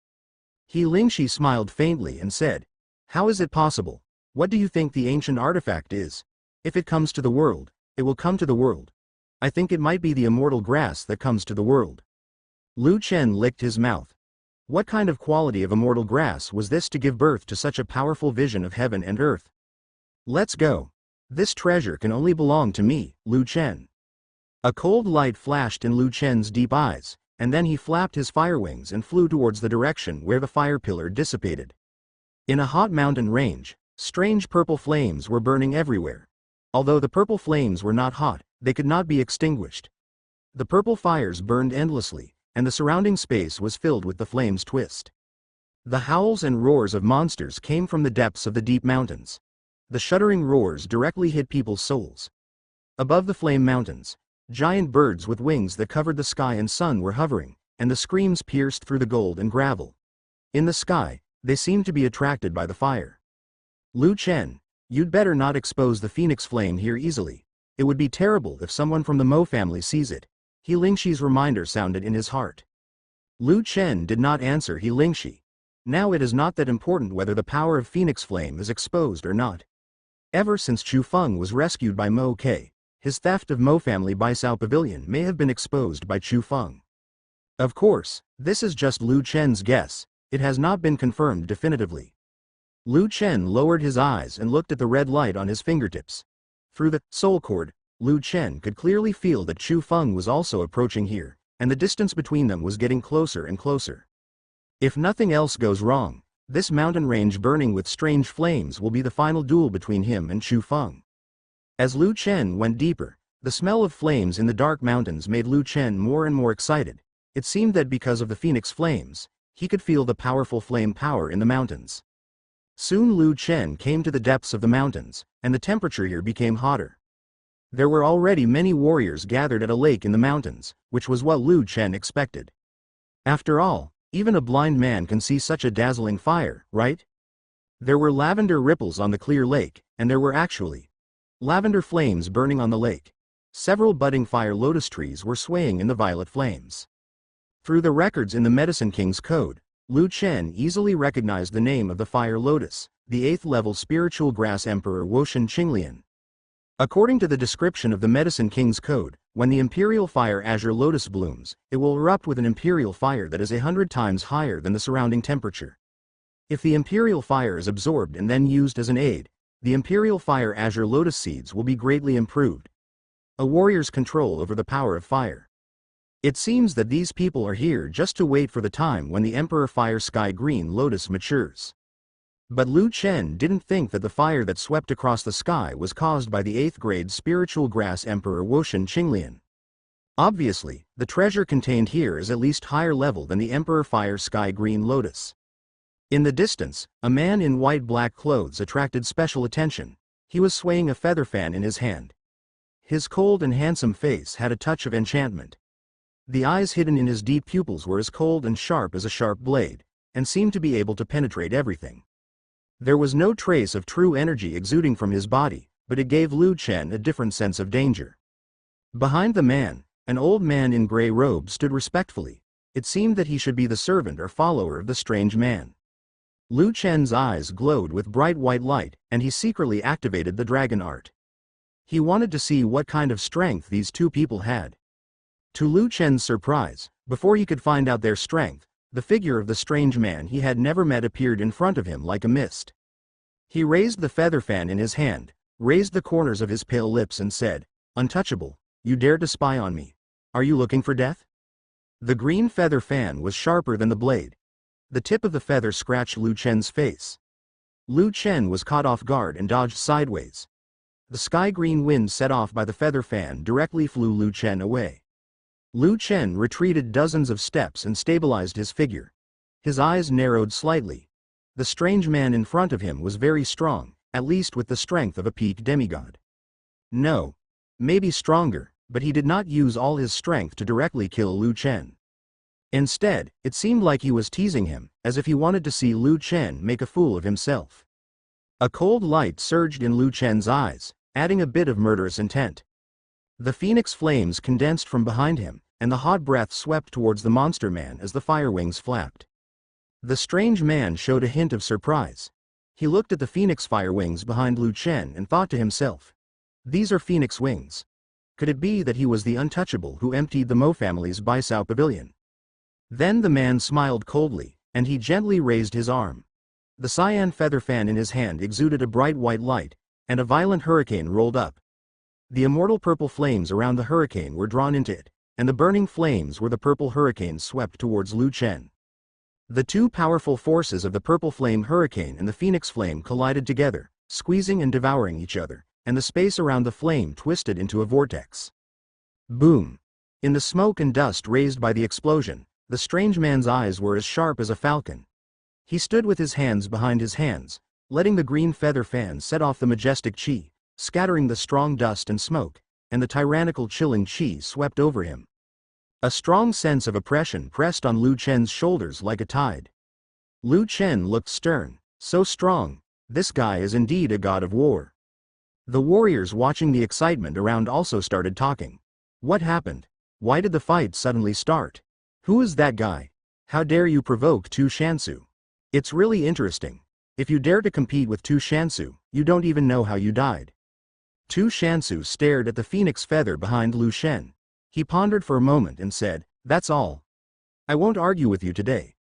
He Lingxi smiled faintly and said, How is it possible? What do you think the ancient artifact is? If it comes to the world, it will come to the world. I think it might be the immortal grass that comes to the world. Lu Chen licked his mouth. What kind of quality of immortal grass was this to give birth to such a powerful vision of heaven and earth? Let's go. This treasure can only belong to me, Lu Chen. A cold light flashed in Lu Chen's deep eyes, and then he flapped his fire wings and flew towards the direction where the fire pillar dissipated. In a hot mountain range, strange purple flames were burning everywhere. Although the purple flames were not hot, they could not be extinguished. The purple fires burned endlessly, and the surrounding space was filled with the flames' twist. The howls and roars of monsters came from the depths of the deep mountains. The shuddering roars directly hit people's souls. Above the flame mountains, giant birds with wings that covered the sky and sun were hovering, and the screams pierced through the gold and gravel. In the sky, they seemed to be attracted by the fire. Lu Chen, you'd better not expose the phoenix flame here easily. It would be terrible if someone from the Mo family sees it. He Lingxi's reminder sounded in his heart. Lu Chen did not answer He Lingxi. Now it is not that important whether the power of phoenix flame is exposed or not. Ever since Chu Feng was rescued by Mo Ke, his theft of Mo family Baisao Pavilion may have been exposed by Chu Feng. Of course, this is just Lu Chen's guess. It has not been confirmed definitively. Lu Chen lowered his eyes and looked at the red light on his fingertips. Through the soul cord, Lu Chen could clearly feel that Chu Feng was also approaching here, and the distance between them was getting closer and closer. If nothing else goes wrong, this mountain range burning with strange flames will be the final duel between him and Chu Feng. As Lu Chen went deeper, the smell of flames in the dark mountains made Lu Chen more and more excited. It seemed that because of the phoenix flames, he could feel the powerful flame power in the mountains. Soon Lu Chen came to the depths of the mountains, and the temperature here became hotter. There were already many warriors gathered at a lake in the mountains, which was what Lu Chen expected. After all, even a blind man can see such a dazzling fire, right? There were lavender ripples on the clear lake, and there were actually lavender flames burning on the lake. Several budding fire lotus trees were swaying in the violet flames. Through the records in the Medicine King's Code, Lu Chen easily recognized the name of the Fire Lotus, the 8th-level spiritual grass emperor Woshan Qinglian. According to the description of the Medicine King's Code, when the imperial fire azure lotus blooms, it will erupt with an imperial fire that is 100 times higher than the surrounding temperature. If the imperial fire is absorbed and then used as an aid, the imperial fire azure lotus seeds will be greatly improved. A warrior's control over the power of fire. It seems that these people are here just to wait for the time when the Emperor Fire Sky Green Lotus matures. But Lu Chen didn't think that the fire that swept across the sky was caused by the 8th-grade spiritual grass emperor Woshan Qinglian. Obviously, the treasure contained here is at least higher level than the Emperor Fire Sky Green Lotus. In the distance, a man in white-black clothes attracted special attention. He was swaying a feather fan in his hand. His cold and handsome face had a touch of enchantment. The eyes hidden in his deep pupils were as cold and sharp as a sharp blade, and seemed to be able to penetrate everything. There was no trace of true energy exuding from his body, but it gave Lu Chen a different sense of danger. Behind the man, an old man in gray robes stood respectfully. It seemed that he should be the servant or follower of the strange man. Lu Chen's eyes glowed with bright white light, and he secretly activated the dragon art. He wanted to see what kind of strength these two people had. To Lu Chen's surprise, before he could find out their strength, the figure of the strange man he had never met appeared in front of him like a mist. He raised the feather fan in his hand, raised the corners of his pale lips and said, "Untouchable, you dare to spy on me. Are you looking for death?" The green feather fan was sharper than the blade. The tip of the feather scratched Lu Chen's face. Lu Chen was caught off guard and dodged sideways. The sky-green wind set off by the feather fan directly flew Lu Chen away. Lu Chen retreated dozens of steps and stabilized his figure. His eyes narrowed slightly. The strange man in front of him was very strong, at least with the strength of a peak demigod. No. Maybe stronger, but he did not use all his strength to directly kill Lu Chen. Instead, it seemed like he was teasing him, as if he wanted to see Lu Chen make a fool of himself. A cold light surged in Lu Chen's eyes, adding a bit of murderous intent. The phoenix flames condensed from behind him, and the hot breath swept towards the monster man as the fire wings flapped. The strange man showed a hint of surprise. He looked at the phoenix fire wings behind Lu Chen and thought to himself, "These are phoenix wings. Could it be that he was the untouchable who emptied the Mo family's Abyssal pavilion?" Then the man smiled coldly, and he gently raised his arm. The cyan feather fan in his hand exuded a bright white light, and a violent hurricane rolled up. The immortal purple flames around the hurricane were drawn into it, and the burning flames where the purple hurricane swept towards Lu Chen. The two powerful forces of the purple flame hurricane and the phoenix flame collided together, squeezing and devouring each other, and the space around the flame twisted into a vortex. Boom! In the smoke and dust raised by the explosion, the strange man's eyes were as sharp as a falcon. He stood with his hands behind his hands, letting the green feather fan set off the majestic chi, scattering the strong dust and smoke, and the tyrannical chilling chi swept over him. A strong sense of oppression pressed on Lu Chen's shoulders like a tide. Lu Chen looked stern. So strong, this guy is indeed a god of war. The warriors watching the excitement around also started talking. What happened? Why did the fight suddenly start? Who is that guy? How dare you provoke Tu Shanu? It's really interesting. If you dare to compete with Tu Shanu, you don't even know how you died. Tu Shanu stared at the phoenix feather behind Lu Chen. He pondered for a moment and said, "That's all. I won't argue with you today.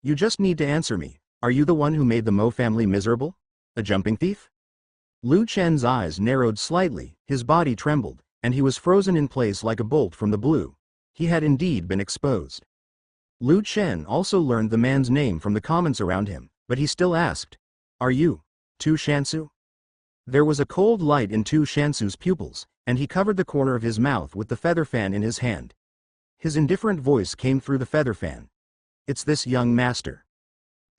You just need to answer me. Are you the one who made the Mo family miserable? A jumping thief?" Lu Chen's eyes narrowed slightly, his body trembled, and he was frozen in place like a bolt from the blue. He had indeed been exposed. Lu Chen also learned the man's name from the comments around him, but he still asked, "Are you Tu Shanu?" There was a cold light in Tu Shanu's pupils, and he covered the corner of his mouth with the feather fan in his hand. His indifferent voice came through the feather fan. "It's this young master."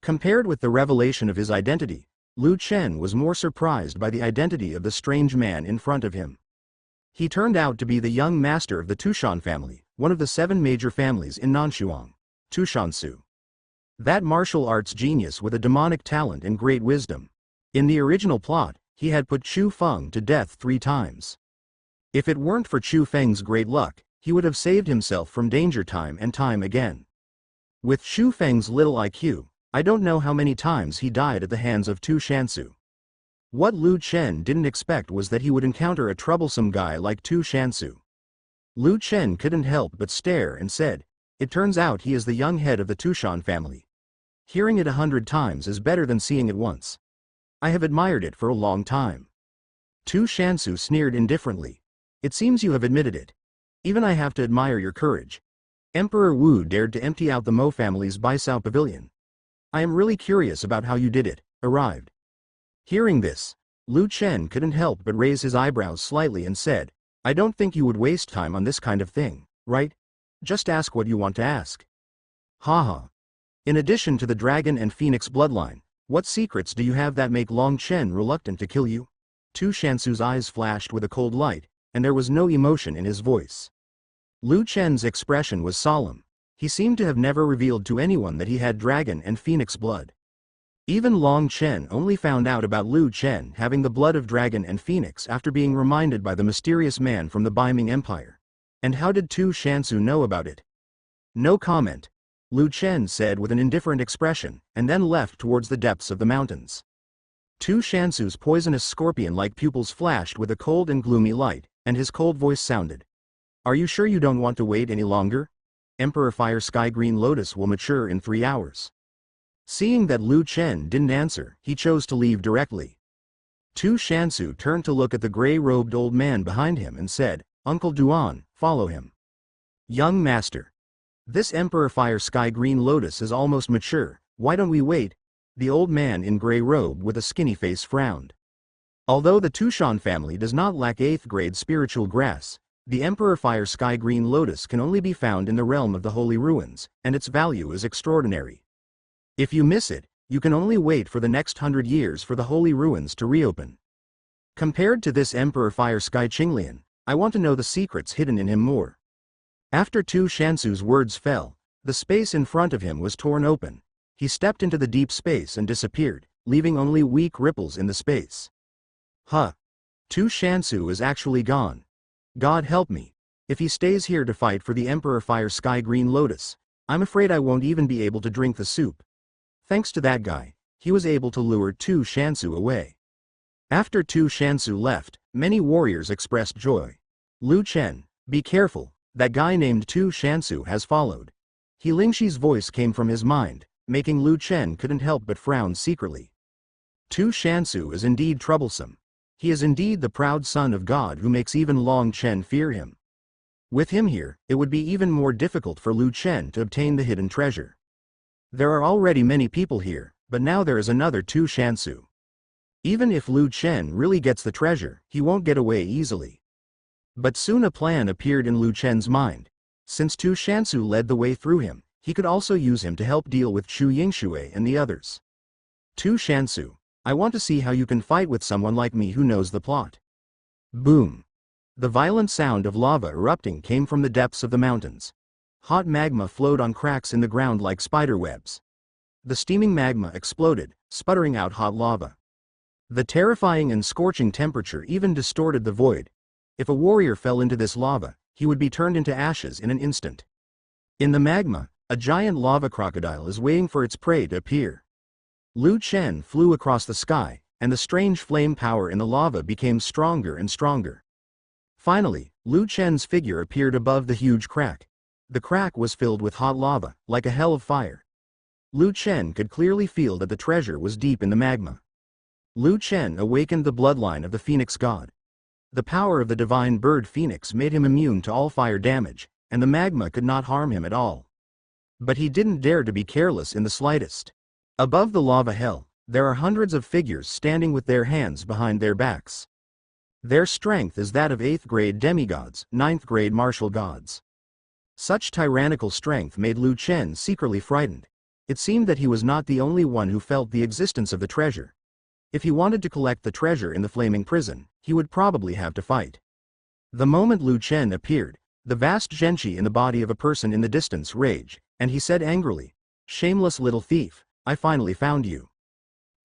Compared with the revelation of his identity, Lu Chen was more surprised by the identity of the strange man in front of him. He turned out to be the young master of the Tushan family, one of the 7 major families in Nanshuang, Tu Shanu. That martial arts genius with a demonic talent and great wisdom. In the original plot, he had put Chu Feng to death 3 times. If it weren't for Chu Feng's great luck, he would have saved himself from danger time and time again. With Xu Feng's little IQ, I don't know how many times he died at the hands of Tu Shansu. What Lu Chen didn't expect was that he would encounter a troublesome guy like Tu Shansu. Lu Chen couldn't help but stare and said, "It turns out he is the young head of the Tushan family. Hearing it 100 times is better than seeing it once. I have admired it for a long time." Tu Shansu sneered indifferently. "It seems you have admitted it. Even I have to admire your courage." Emperor Wu dared to empty out the Mo family's Baisao pavilion. "I am really curious about how you did it." Arrived. Hearing this, Lu Chen couldn't help but raise his eyebrows slightly and said, "I don't think you would waste time on this kind of thing, right? Just ask what you want to ask." Haha. In addition to the dragon and phoenix bloodline, what secrets do you have that make Long Chen reluctant to kill you? Tu Shansu's eyes flashed with a cold light, and there was no emotion in his voice. Lu Chen's expression was solemn. He seemed to have never revealed to anyone that he had dragon and phoenix blood. Even Long Chen only found out about Lu Chen having the blood of dragon and phoenix after being reminded by the mysterious man from the Baiming Empire. And how did Tu Shansu know about it? "No comment," Lu Chen said with an indifferent expression, and then left towards the depths of the mountains. Tu Shansu's poisonous scorpion-like pupils flashed with a cold and gloomy light, and his cold voice sounded. "Are you sure you don't want to wait any longer? Emperor Fire Sky Green Lotus will mature in 3 hours. Seeing that Lu Chen didn't answer, he chose to leave directly. Tu Shansu turned to look at the gray-robed old man behind him and said, "Uncle Duan, follow him." "Young master. This Emperor Fire Sky Green Lotus is almost mature, why don't we wait?" The old man in gray robe with a skinny face frowned. Although the Tushan family does not lack 8th grade spiritual grass, the Emperor Fire Sky Green Lotus can only be found in the realm of the Holy Ruins, and its value is extraordinary. If you miss it, you can only wait for the next 100 years for the Holy Ruins to reopen. Compared to this Emperor Fire Sky Qinglian, I want to know the secrets hidden in him more. After Tu Shansu's words fell, the space in front of him was torn open. He stepped into the deep space and disappeared, leaving only weak ripples in the space. Huh. Tu Shansu is actually gone. God help me. If he stays here to fight for the Emperor Fire Sky Green Lotus, I'm afraid I won't even be able to drink the soup. Thanks to that guy, he was able to lure Tu Shansu away. After Tu Shansu left, many warriors expressed joy. "Lu Chen, be careful, that guy named Tu Shansu has followed." He Lingxi's voice came from his mind, making Lu Chen couldn't help but frown secretly. Tu Shansu is indeed troublesome. He is indeed the proud son of God who makes even Long Chen fear him. With him here, it would be even more difficult for Lu Chen to obtain the hidden treasure. There are already many people here, but now there is another Tu Shansu. Even if Lu Chen really gets the treasure, he won't get away easily. But soon a plan appeared in Lu Chen's mind. Since Tu Shansu led the way through him, he could also use him to help deal with Chu Yingshui and the others. "Tu Shansu, I want to see how you can fight with someone like me who knows the plot." Boom. The violent sound of lava erupting came from the depths of the mountains. Hot magma flowed on cracks in the ground like spider webs. The steaming magma exploded, sputtering out hot lava. The terrifying and scorching temperature even distorted the void. If a warrior fell into this lava, he would be turned into ashes in an instant. In the magma, a giant lava crocodile is waiting for its prey to appear. Lu Chen flew across the sky, and the strange flame power in the lava became stronger and stronger. Finally, Lu Chen's figure appeared above the huge crack. The crack was filled with hot lava, like a hell of fire. Lu Chen could clearly feel that the treasure was deep in the magma. Lu Chen awakened the bloodline of the Phoenix God. The power of the divine bird Phoenix made him immune to all fire damage, and the magma could not harm him at all. But he didn't dare to be careless in the slightest. Above the lava hell, there are hundreds of figures standing with their hands behind their backs. Their strength is that of 8th grade demigods, 9th grade martial gods. Such tyrannical strength made Lu Chen secretly frightened. It seemed that he was not the only one who felt the existence of the treasure. If he wanted to collect the treasure in the flaming prison, he would probably have to fight. The moment Lu Chen appeared, the vast zhenqi in the body of a person in the distance raged, and he said angrily, "Shameless little thief, I finally found you."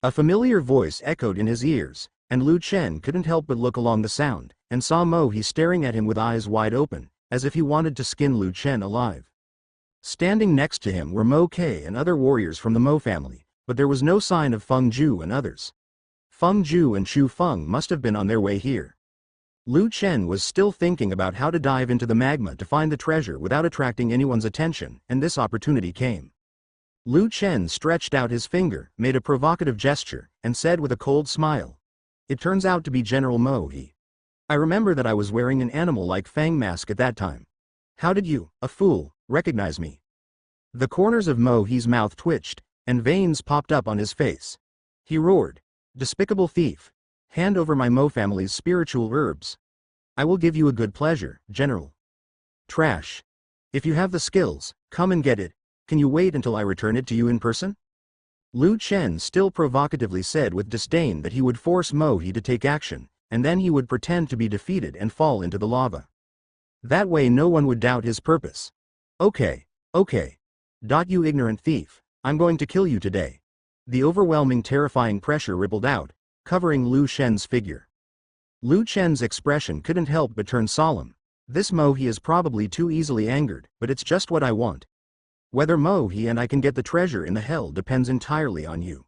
A familiar voice echoed in his ears, and Lu Chen couldn't help but look along the sound, and saw Mo He staring at him with eyes wide open, as if he wanted to skin Lu Chen alive. Standing next to him were Mo Ke and other warriors from the Mo family, but there was no sign of Feng Ju and others. Feng Ju and Chu Feng must have been on their way here. Lu Chen was still thinking about how to dive into the magma to find the treasure without attracting anyone's attention, and this opportunity came. Lu Chen stretched out his finger, made a provocative gesture, and said with a cold smile, "It turns out to be General Mo He. I remember that I was wearing an animal-like fang mask at that time. How did you, a fool, recognize me?" The corners of Mo He's mouth twitched, and veins popped up on his face. He roared, "Despicable thief! Hand over my Mo family's spiritual herbs. I will give you a good pleasure, General. Trash. If you have the skills, come and get it. Can you wait until I return it to you in person?" Lu Chen still provocatively said with disdain that he would force Mo He to take action, and then he would pretend to be defeated and fall into the lava. That way no one would doubt his purpose. Okay. You ignorant thief, I'm going to kill you today." The overwhelming terrifying pressure rippled out, covering Lu Chen's figure. Lu Chen's expression couldn't help but turn solemn. This Mo He is probably too easily angered, but it's just what I want. Whether Mo He and I can get the treasure in the hell depends entirely on you.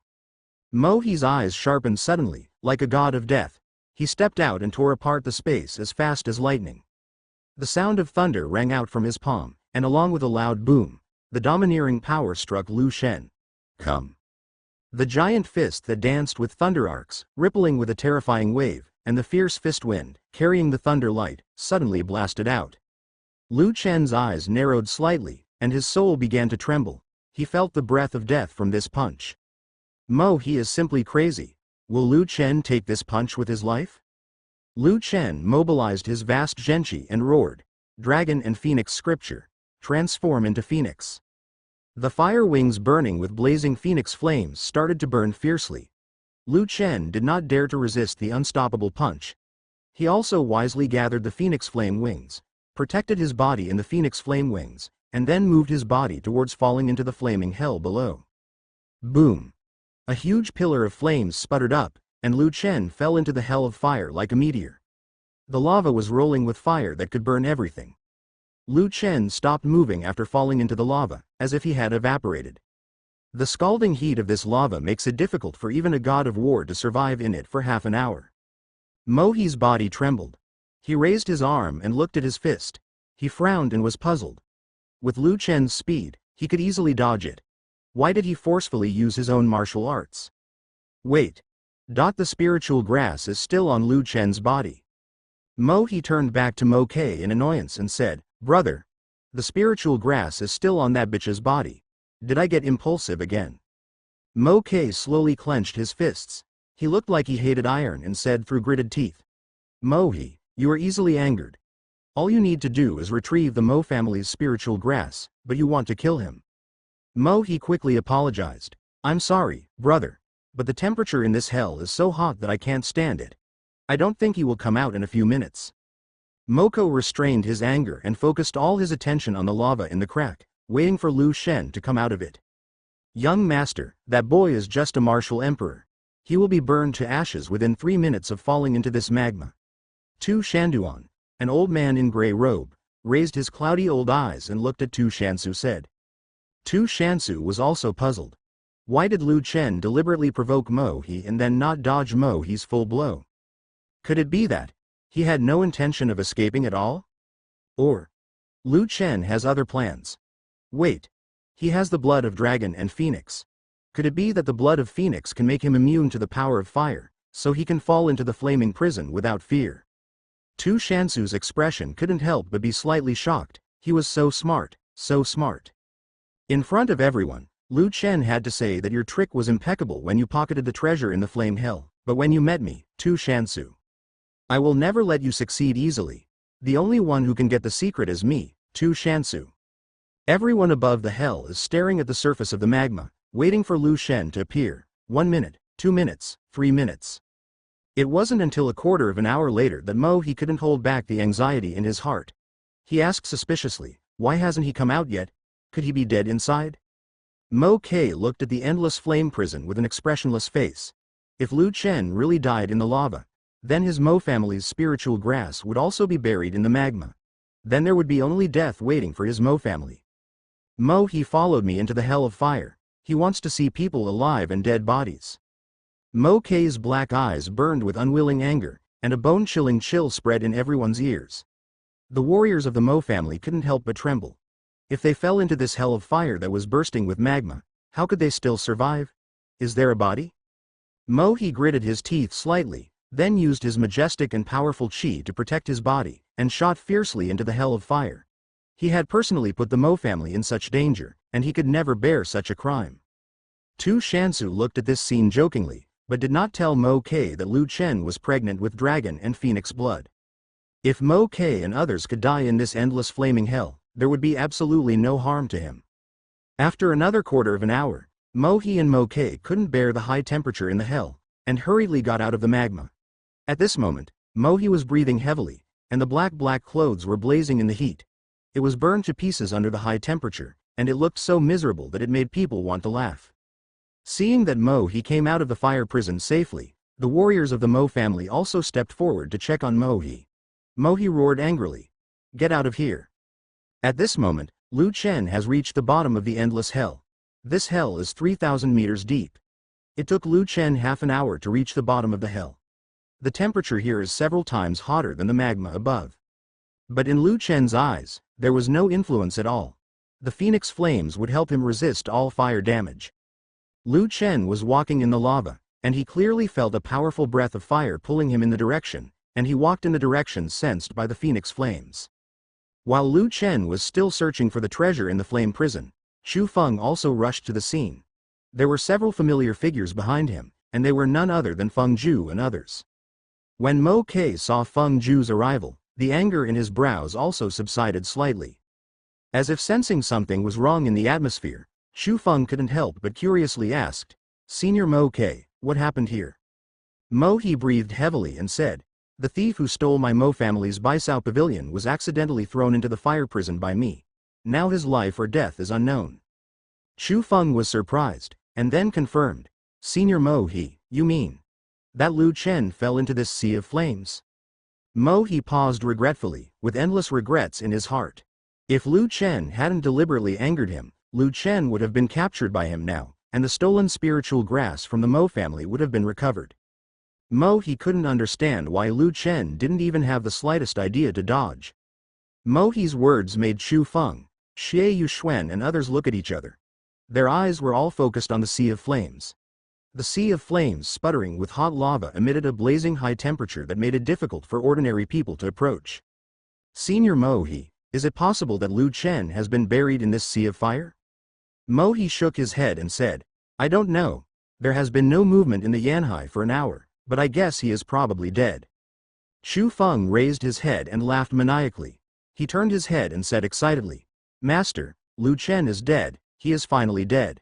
Mo He's eyes sharpened suddenly, like a god of death. He stepped out and tore apart the space as fast as lightning. The sound of thunder rang out from his palm, and along with a loud boom, the domineering power struck Lu Chen. Come. The giant fist that danced with thunder arcs, rippling with a terrifying wave, and the fierce fist wind, carrying the thunder light, suddenly blasted out. Lu Chen's eyes narrowed slightly, and his soul began to tremble. He felt the breath of death from this punch. Mo He is simply crazy. Will Lu Chen take this punch with his life? Lu Chen mobilized his vast Zhenqi and roared, "Dragon and Phoenix Scripture. Transform into Phoenix." The fire wings burning with blazing phoenix flames started to burn fiercely. Lu Chen did not dare to resist the unstoppable punch. He also wisely gathered the phoenix flame wings, protected his body in the phoenix flame wings, and then moved his body towards falling into the flaming hell below. Boom! A huge pillar of flames sputtered up, and Lu Chen fell into the hell of fire like a meteor. The lava was rolling with fire that could burn everything. Lu Chen stopped moving after falling into the lava, as if he had evaporated. The scalding heat of this lava makes it difficult for even a god of war to survive in it for half an hour. Mo He's body trembled. He raised his arm and looked at his fist. He frowned and was puzzled. With Lu Chen's speed, he could easily dodge it. Why did he forcefully use his own martial arts? Wait. The spiritual grass is still on Lu Chen's body. Mo He turned back to Mo Ke in annoyance and said, "Brother, the spiritual grass is still on that bitch's body. Did I get impulsive again?" Mo Ke slowly clenched his fists. He looked like he hated iron and said through gritted teeth, "Mo He, you are easily angered. All you need to do is retrieve the Mo family's spiritual grass, but you want to kill him." Mo He quickly apologized. "I'm sorry, brother, but the temperature in this hell is so hot that I can't stand it. I don't think he will come out in a few minutes." Moko restrained his anger and focused all his attention on the lava in the crack, waiting for Lu Chen to come out of it. "Young master, that boy is just a martial emperor. He will be burned to ashes within 3 minutes of falling into this magma." Tu Shanduan, an old man in gray robe, raised his cloudy old eyes and looked at Tu Shansu said. Tu Shansu was also puzzled. Why did Lu Chen deliberately provoke Mo He and then not dodge Mo He's full blow? Could it be that he had no intention of escaping at all? Or Lu Chen has other plans. Wait. He has the blood of dragon and phoenix. Could it be that the blood of phoenix can make him immune to the power of fire, so he can fall into the flaming prison without fear? Tu Shansu's expression couldn't help but be slightly shocked. He was so smart, so smart. In front of everyone, Lu Chen had to say that your trick was impeccable when you pocketed the treasure in the flame hell, but when you met me, Tu Shansu, I will never let you succeed easily. The only one who can get the secret is me, Tu Shansu. Everyone above the hell is staring at the surface of the magma, waiting for Lu Chen to appear. 1 minute, 2 minutes, 3 minutes. It wasn't until a quarter of an hour later that Mo He couldn't hold back the anxiety in his heart. He asked suspiciously, why hasn't he come out yet? Could he be dead inside? Mo Ke looked at the endless flame prison with an expressionless face. If Lu Chen really died in the lava, then his Mo family's spiritual grass would also be buried in the magma. Then there would be only death waiting for his Mo family. Mo he followed me into the hell of fire. He wants to see people alive and dead bodies. Mo K's black eyes burned with unwilling anger, and a bone-chilling chill spread in everyone's ears. The warriors of the Mo family couldn't help but tremble. If they fell into this hell of fire that was bursting with magma, how could they still survive? Is there a body? Mo he gritted his teeth slightly, then used his majestic and powerful chi to protect his body, and shot fiercely into the hell of fire. He had personally put the Mo family in such danger, and he could never bear such a crime. Tu Shansu looked at this scene jokingly, but did not tell Mo K that Lu Chen was pregnant with dragon and phoenix blood. If Mo K and others could die in this endless flaming hell, there would be absolutely no harm to him. After another quarter of an hour, Mo He and Mo K couldn't bear the high temperature in the hell, and hurriedly got out of the magma. At this moment, Mo He was breathing heavily, and the black clothes were blazing in the heat. It was burned to pieces under the high temperature, and it looked so miserable that it made people want to laugh. Seeing that Mo He came out of the fire prison safely, the warriors of the Mo family also stepped forward to check on Mo He. Mo He roared angrily, "Get out of here." At this moment, Lu Chen has reached the bottom of the endless hell. This hell is 3,000 meters deep. It took Lu Chen half an hour to reach the bottom of the hell. The temperature here is several times hotter than the magma above. But in Lu Chen's eyes, there was no influence at all. The phoenix flames would help him resist all fire damage. Lu Chen was walking in the lava, and he clearly felt a powerful breath of fire pulling him in the direction, and he walked in the direction sensed by the phoenix flames. While Lu Chen was still searching for the treasure in the flame prison, Xu Feng also rushed to the scene. There were several familiar figures behind him, and they were none other than Fengju and others. When Mo K saw Fengju's arrival, the anger in his brows also subsided slightly. As if sensing something was wrong in the atmosphere, Xu Feng couldn't help but curiously asked, "Senior Mo K, what happened here?" Mo He breathed heavily and said, "The thief who stole my Mo family's Baisao pavilion was accidentally thrown into the fire prison by me. Now his life or death is unknown." Xu Feng was surprised, and then confirmed, "Senior Mo He, you mean that Lu Chen fell into this sea of flames?" Mo He paused regretfully, with endless regrets in his heart. If Lu Chen hadn't deliberately angered him, Lu Chen would have been captured by him now, and the stolen spiritual grass from the Mo family would have been recovered. Mo He couldn't understand why Lu Chen didn't even have the slightest idea to dodge. Mo He's words made Xu Feng, Xie Yuxuan and others look at each other. Their eyes were all focused on the sea of flames. The sea of flames sputtering with hot lava emitted a blazing high temperature that made it difficult for ordinary people to approach. "Senior Mo He, is it possible that Lu Chen has been buried in this sea of fire?" Mo He shook his head and said, "I don't know. There has been no movement in the Yanhai for an hour, but I guess he is probably dead." Xu Feng raised his head and laughed maniacally. He turned his head and said excitedly, "Master, Lu Chen is dead, he is finally dead.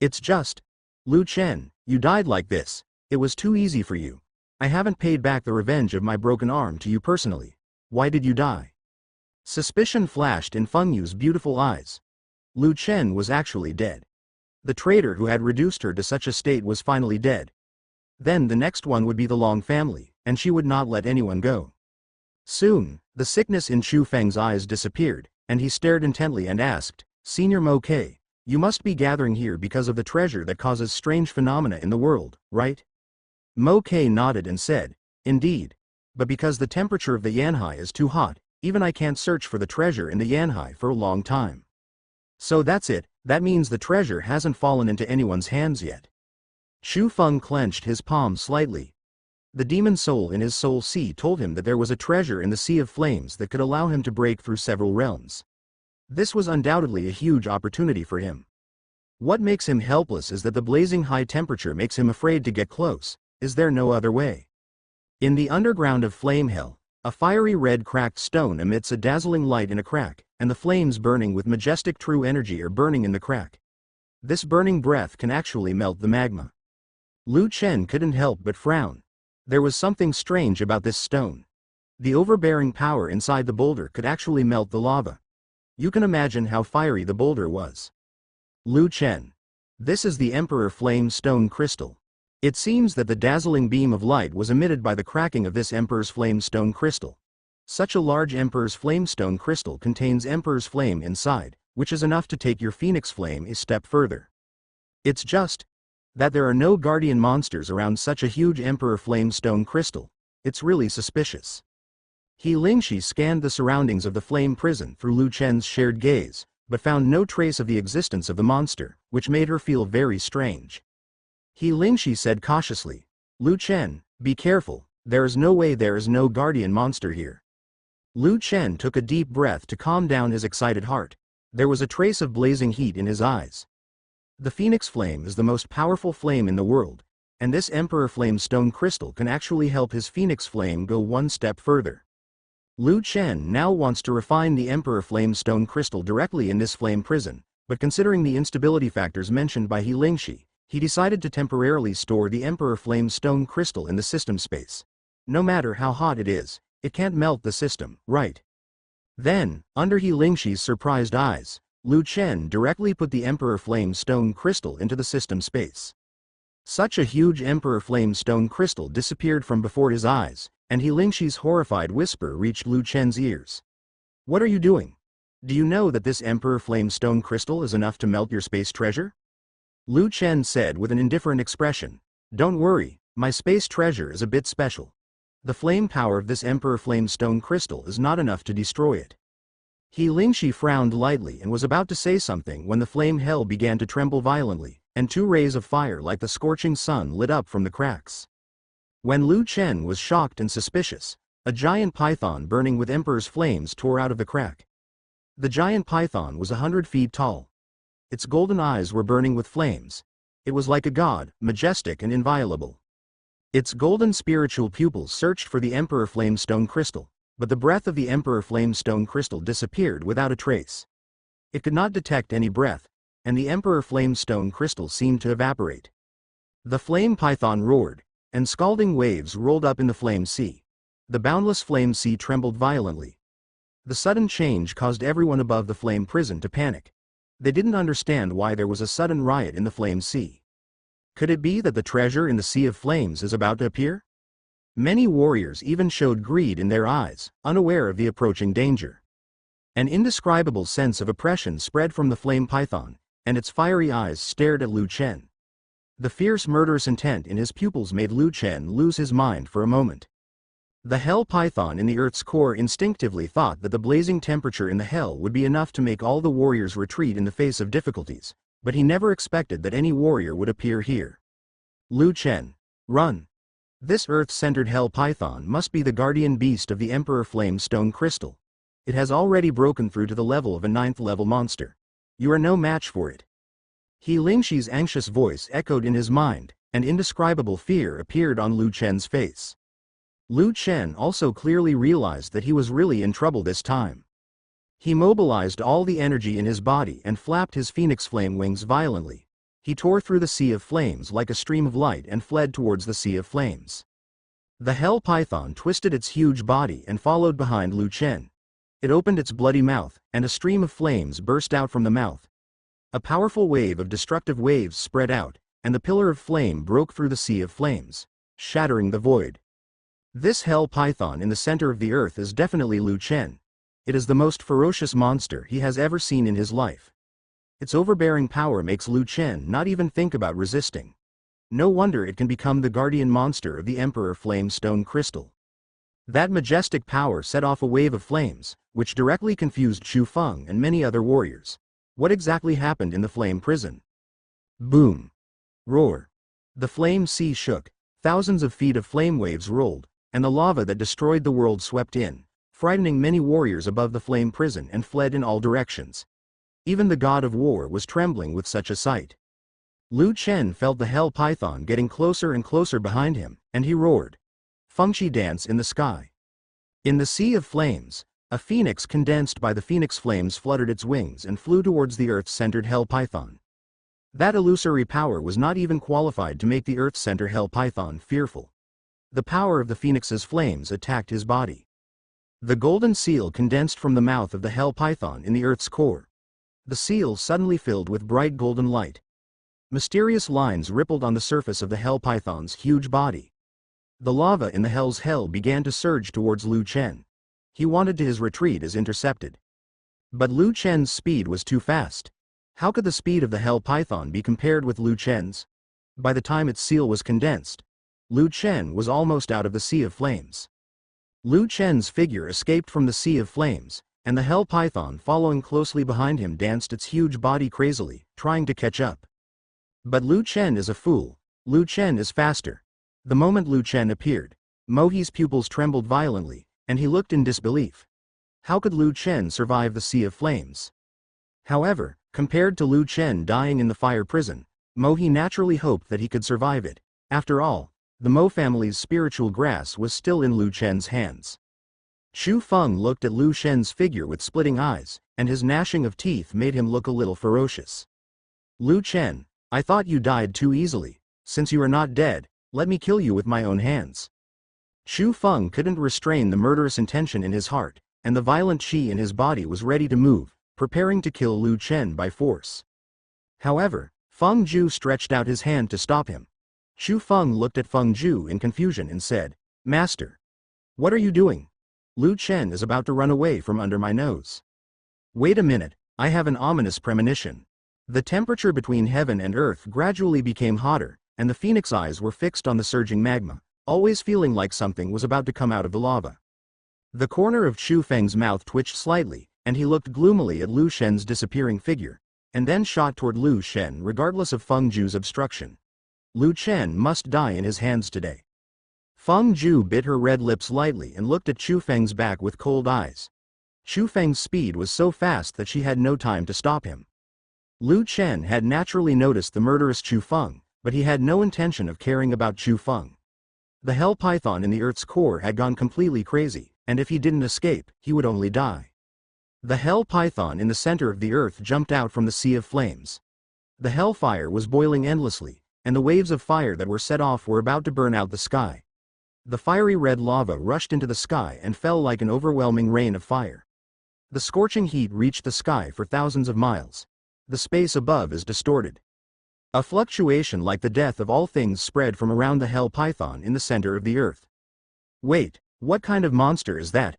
It's just, Lu Chen, you died like this, it was too easy for you. I haven't paid back the revenge of my broken arm to you personally. Why did you die?" Suspicion flashed in Fengyu's beautiful eyes. Lu Chen was actually dead. The traitor who had reduced her to such a state was finally dead. Then the next one would be the Long family, and she would not let anyone go. Soon, the sickness in Xu Feng's eyes disappeared, and he stared intently and asked, "Senior Mo K, you must be gathering here because of the treasure that causes strange phenomena in the world, right?" Mo K nodded and said, "Indeed. But because the temperature of the Yanhai is too hot, even I can't search for the treasure in the Yanhai for a long time." "So that's it, that means the treasure hasn't fallen into anyone's hands yet." Xu Feng clenched his palm slightly. The demon soul in his soul sea told him that there was a treasure in the sea of flames that could allow him to break through several realms. This was undoubtedly a huge opportunity for him. What makes him helpless is that the blazing high temperature makes him afraid to get close. Is there no other way? In the underground of Flame Hell, a fiery red cracked stone emits a dazzling light in a crack, and the flames burning with majestic true energy are burning in the crack. This burning breath can actually melt the magma. Lu Chen couldn't help but frown. There was something strange about this stone. The overbearing power inside the boulder could actually melt the lava. You can imagine how fiery the boulder was. Lu Chen. This is the Emperor Flame Stone Crystal. It seems that the dazzling beam of light was emitted by the cracking of this Emperor's Flame Stone Crystal. Such a large Emperor's Flame stone crystal contains Emperor's Flame inside, which is enough to take your Phoenix Flame a step further. It's just that there are no guardian monsters around such a huge Emperor Flame stone crystal. It's really suspicious. He Lingxi scanned the surroundings of the flame prison through Lu Chen's shared gaze, but found no trace of the existence of the monster, which made her feel very strange. He Lingxi said cautiously, "Lu Chen, be careful, there is no way there is no guardian monster here." Lu Chen took a deep breath to calm down his excited heart. There was a trace of blazing heat in his eyes. The Phoenix Flame is the most powerful flame in the world, and this Emperor Flame stone crystal can actually help his Phoenix Flame go one step further. Lu Chen now wants to refine the Emperor Flame stone crystal directly in this flame prison, but considering the instability factors mentioned by He Lingxi, he decided to temporarily store the Emperor Flame stone crystal in the system space. No matter how hot it is, it can't melt the system, right? Then, under He Lingxi's surprised eyes, Lu Chen directly put the Emperor Flame stone crystal into the system space. Such a huge Emperor Flame stone crystal disappeared from before his eyes, and He Lingxi's horrified whisper reached Lu Chen's ears. "What are you doing? Do you know that this Emperor Flame stone crystal is enough to melt your space treasure?" Lu Chen said with an indifferent expression, "Don't worry, my space treasure is a bit special. The flame power of this Emperor Flame stone crystal is not enough to destroy it." He Lingxi frowned lightly and was about to say something when the flame hell began to tremble violently, and two rays of fire like the scorching sun lit up from the cracks. When Lu Chen was shocked and suspicious, a giant python burning with Emperor's flames tore out of the crack. The giant python was 100 feet tall. Its golden eyes were burning with flames. It was like a god, majestic and inviolable. Its golden spiritual pupils searched for the Emperor Flame stone crystal, but the breath of the Emperor Flame stone crystal disappeared without a trace. It could not detect any breath, and the Emperor Flame stone crystal seemed to evaporate. The flame python roared, and scalding waves rolled up in the flame sea. The boundless flame sea trembled violently. The sudden change caused everyone above the flame prison to panic. They didn't understand why there was a sudden riot in the flame sea. Could it be that the treasure in the Sea of Flames is about to appear? Many warriors even showed greed in their eyes, unaware of the approaching danger. An indescribable sense of oppression spread from the flame python, and its fiery eyes stared at Lu Chen. The fierce murderous intent in his pupils made Lu Chen lose his mind for a moment. The hell python in the earth's core instinctively thought that the blazing temperature in the hell would be enough to make all the warriors retreat in the face of difficulties, but he never expected that any warrior would appear here. "Lu Chen, run! This earth-centered hell python must be the guardian beast of the Emperor Flame stone crystal. It has already broken through to the level of a 9th level monster. You are no match for it." He Lingxi's anxious voice echoed in his mind, and indescribable fear appeared on Lu Chen's face. Lu Chen also clearly realized that he was really in trouble this time. He mobilized all the energy in his body and flapped his phoenix flame wings violently. He tore through the Sea of Flames like a stream of light and fled towards the Sea of Flames. The hell python twisted its huge body and followed behind Lu Chen. It opened its bloody mouth, and a stream of flames burst out from the mouth. A powerful wave of destructive waves spread out, and the pillar of flame broke through the Sea of Flames, shattering the void. This hell python in the center of the earth is definitely Lu Chen. It is the most ferocious monster he has ever seen in his life. Its overbearing power makes Lu Chen not even think about resisting. No wonder it can become the guardian monster of the Emperor Flame stone crystal. That majestic power set off a wave of flames, which directly confused Xu Feng and many other warriors. What exactly happened in the flame prison? Boom! Roar! The flame sea shook, thousands of feet of flame waves rolled, and the lava that destroyed the world swept in, frightening many warriors above the flame prison and fled in all directions. Even the god of war was trembling with such a sight. Lu Chen felt the hell python getting closer and closer behind him, and he roared. Fengqi dance in the sky. In the Sea of Flames, a phoenix condensed by the phoenix flames fluttered its wings and flew towards the earth-centered hell python. That illusory power was not even qualified to make the earth-centered hell python fearful. The power of the phoenix's flames attacked his body. The golden seal condensed from the mouth of the hell python in the earth's core. The seal suddenly filled with bright golden light. Mysterious lines rippled on the surface of the hell python's huge body. The lava in the hell's hell began to surge towards Lu Chen. He wanted to his retreat is intercepted. But Lu Chen's speed was too fast. How could the speed of the hell python be compared with Lu Chen's? By the time its seal was condensed, Lu Chen was almost out of the sea of flames. Lu Chen's figure escaped from the sea of flames, and the hell python following closely behind him danced its huge body crazily, trying to catch up. But Lu Chen is a fool. Lu Chen is faster. The moment Lu Chen appeared, Mohi's pupils trembled violently, and he looked in disbelief. How could Lu Chen survive the sea of flames? However, compared to Lu Chen dying in the fire prison, Mohi naturally hoped that he could survive it. After all, the Mo family's spiritual grass was still in Lu Chen's hands. Chu Feng looked at Lu Chen's figure with splitting eyes, and his gnashing of teeth made him look a little ferocious. Lu Chen, I thought you died too easily. Since you are not dead, let me kill you with my own hands. Chu Feng couldn't restrain the murderous intention in his heart, and the violent qi in his body was ready to move, preparing to kill Lu Chen by force. However, Feng Ju stretched out his hand to stop him. Chu Feng looked at Feng Ju in confusion and said, Master, what are you doing? Lu Chen is about to run away from under my nose. Wait a minute, I have an ominous premonition. The temperature between heaven and earth gradually became hotter, and the phoenix eyes were fixed on the surging magma, always feeling like something was about to come out of the lava. The corner of Chu Feng's mouth twitched slightly, and he looked gloomily at Lu Shen's disappearing figure, and then shot toward Lu Shen regardless of Feng Ju's obstruction. Lu Chen must die in his hands today. Feng Ju bit her red lips lightly and looked at Chu Feng's back with cold eyes. Chu Feng's speed was so fast that she had no time to stop him. Lu Chen had naturally noticed the murderous Chu Feng, but he had no intention of caring about Chu Feng. The hell python in the earth's core had gone completely crazy, and if he didn't escape, he would only die. The hell python in the center of the earth jumped out from the sea of flames. The hellfire was boiling endlessly, and the waves of fire that were set off were about to burn out the sky. The fiery red lava rushed into the sky and fell like an overwhelming rain of fire. The scorching heat reached the sky for thousands of miles. The space above is distorted. A fluctuation like the death of all things spread from around the hell python in the center of the earth. Wait, what kind of monster is that?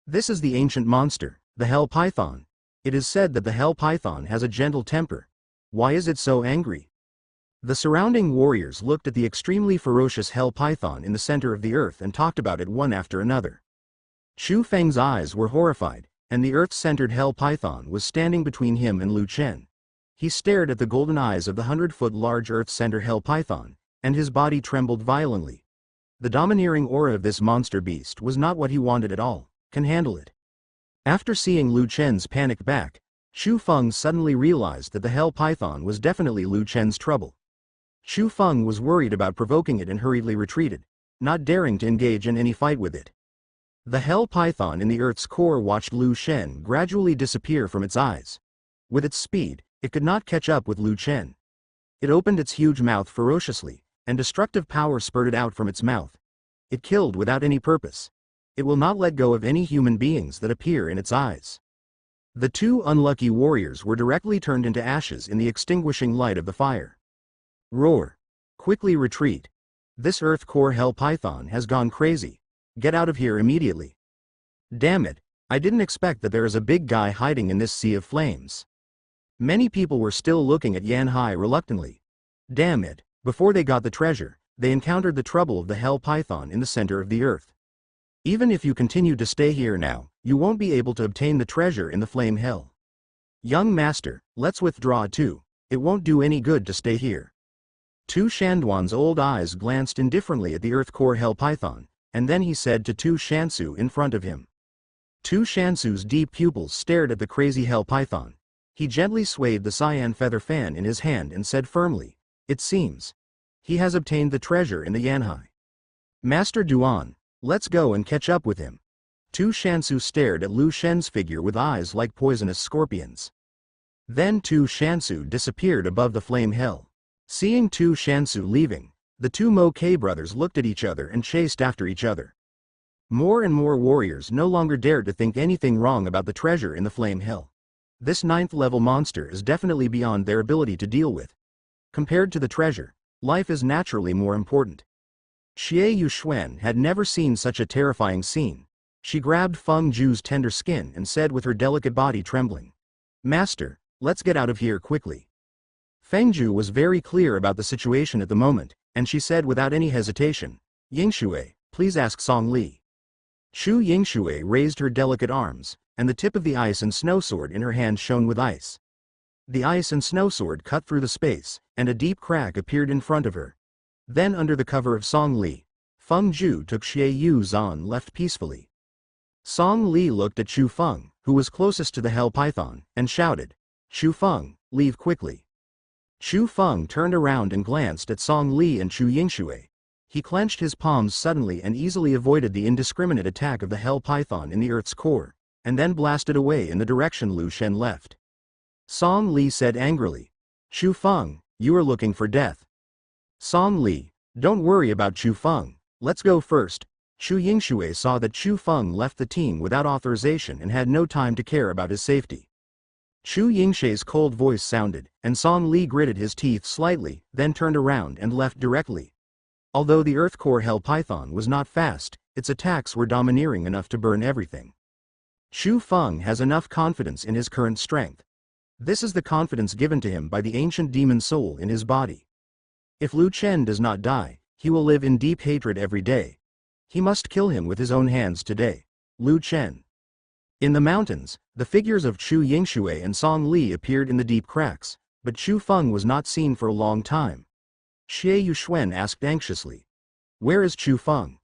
This is the ancient monster, the hell python. It is said that the hell python has a gentle temper. Why is it so angry? The surrounding warriors looked at the extremely ferocious hell python in the center of the earth and talked about it one after another. Chu Feng's eyes were horrified, and the earth-centered hell python was standing between him and Lu Chen. He stared at the golden eyes of the 100-foot large earth-center hell python, and his body trembled violently. The domineering aura of this monster beast was not what he wanted at all. Can handle it. After seeing Lu Chen's panicked back, Chu Feng suddenly realized that the hell python was definitely Lu Chen's trouble. Chu Feng was worried about provoking it and hurriedly retreated, not daring to engage in any fight with it. The hell python in the earth's core watched Lu Chen gradually disappear from its eyes. With its speed, it could not catch up with Lu Chen. It opened its huge mouth ferociously, and destructive power spurted out from its mouth. It killed without any purpose. It will not let go of any human beings that appear in its eyes. The two unlucky warriors were directly turned into ashes in the extinguishing light of the fire. Roar. Quickly retreat. This earth core hell python has gone crazy. Get out of here immediately. Damn it, I didn't expect that there is a big guy hiding in this sea of flames. Many people were still looking at Yan Hai reluctantly. Damn it, before they got the treasure, they encountered the trouble of the hell python in the center of the earth. Even if you continue to stay here now, you won't be able to obtain the treasure in the flame hell. Young master, let's withdraw too. It won't do any good to stay here. Tu Shanduan's old eyes glanced indifferently at the earth core hell python, and then he said to Tu Shansu in front of him. Tu Shansu's deep pupils stared at the crazy hell python. He gently swayed the cyan feather fan in his hand and said firmly, it seems. He has obtained the treasure in the Yanhai. Master Duan, let's go and catch up with him. Tu Shansu stared at Lu Shen's figure with eyes like poisonous scorpions. Then Tu Shansu disappeared above the flame hell. Seeing Tu Shansu leaving, the two Mo K brothers looked at each other and chased after each other. More and more warriors no longer dared to think anything wrong about the treasure in the flame hell. This 9th-level monster is definitely beyond their ability to deal with. Compared to the treasure, life is naturally more important. Xie Yuxuan had never seen such a terrifying scene. She grabbed Feng Ju's tender skin and said with her delicate body trembling, "Master, let's get out of here quickly." Feng Ju was very clear about the situation at the moment, and she said without any hesitation, "Yingshui, please ask Song Li." Chu Yingshui raised her delicate arms, and the tip of the ice and snow sword in her hand shone with ice. The ice and snow sword cut through the space, and a deep crack appeared in front of her. Then under the cover of Song Li, Feng Ju took Xie Yu Zan left peacefully. Song Li looked at Chu Feng, who was closest to the Hell Python, and shouted, "Chu Feng, leave quickly." Chu Feng turned around and glanced at Song Li and Chu Yingshui. He clenched his palms suddenly and easily avoided the indiscriminate attack of the Hell Python in the Earth's core, and then blasted away in the direction Lu Shen left. Song Li said angrily, "Chu Feng, you are looking for death." Song Li, "Don't worry about Chu Feng, let's go first." Chu Yingshui saw that Chu Feng left the team without authorization and had no time to care about his safety. Chu Yingshui's cold voice sounded, and Song Li gritted his teeth slightly, then turned around and left directly. Although the Earth Core Hell Python was not fast, its attacks were domineering enough to burn everything. Chu Feng has enough confidence in his current strength. This is the confidence given to him by the ancient demon soul in his body. If Lu Chen does not die, he will live in deep hatred every day. He must kill him with his own hands today. Lu Chen. In the mountains, the figures of Chu Yingshui and Song Li appeared in the deep cracks, but Chu Feng was not seen for a long time. Xie Yuxuan asked anxiously, "Where is Chu Feng?"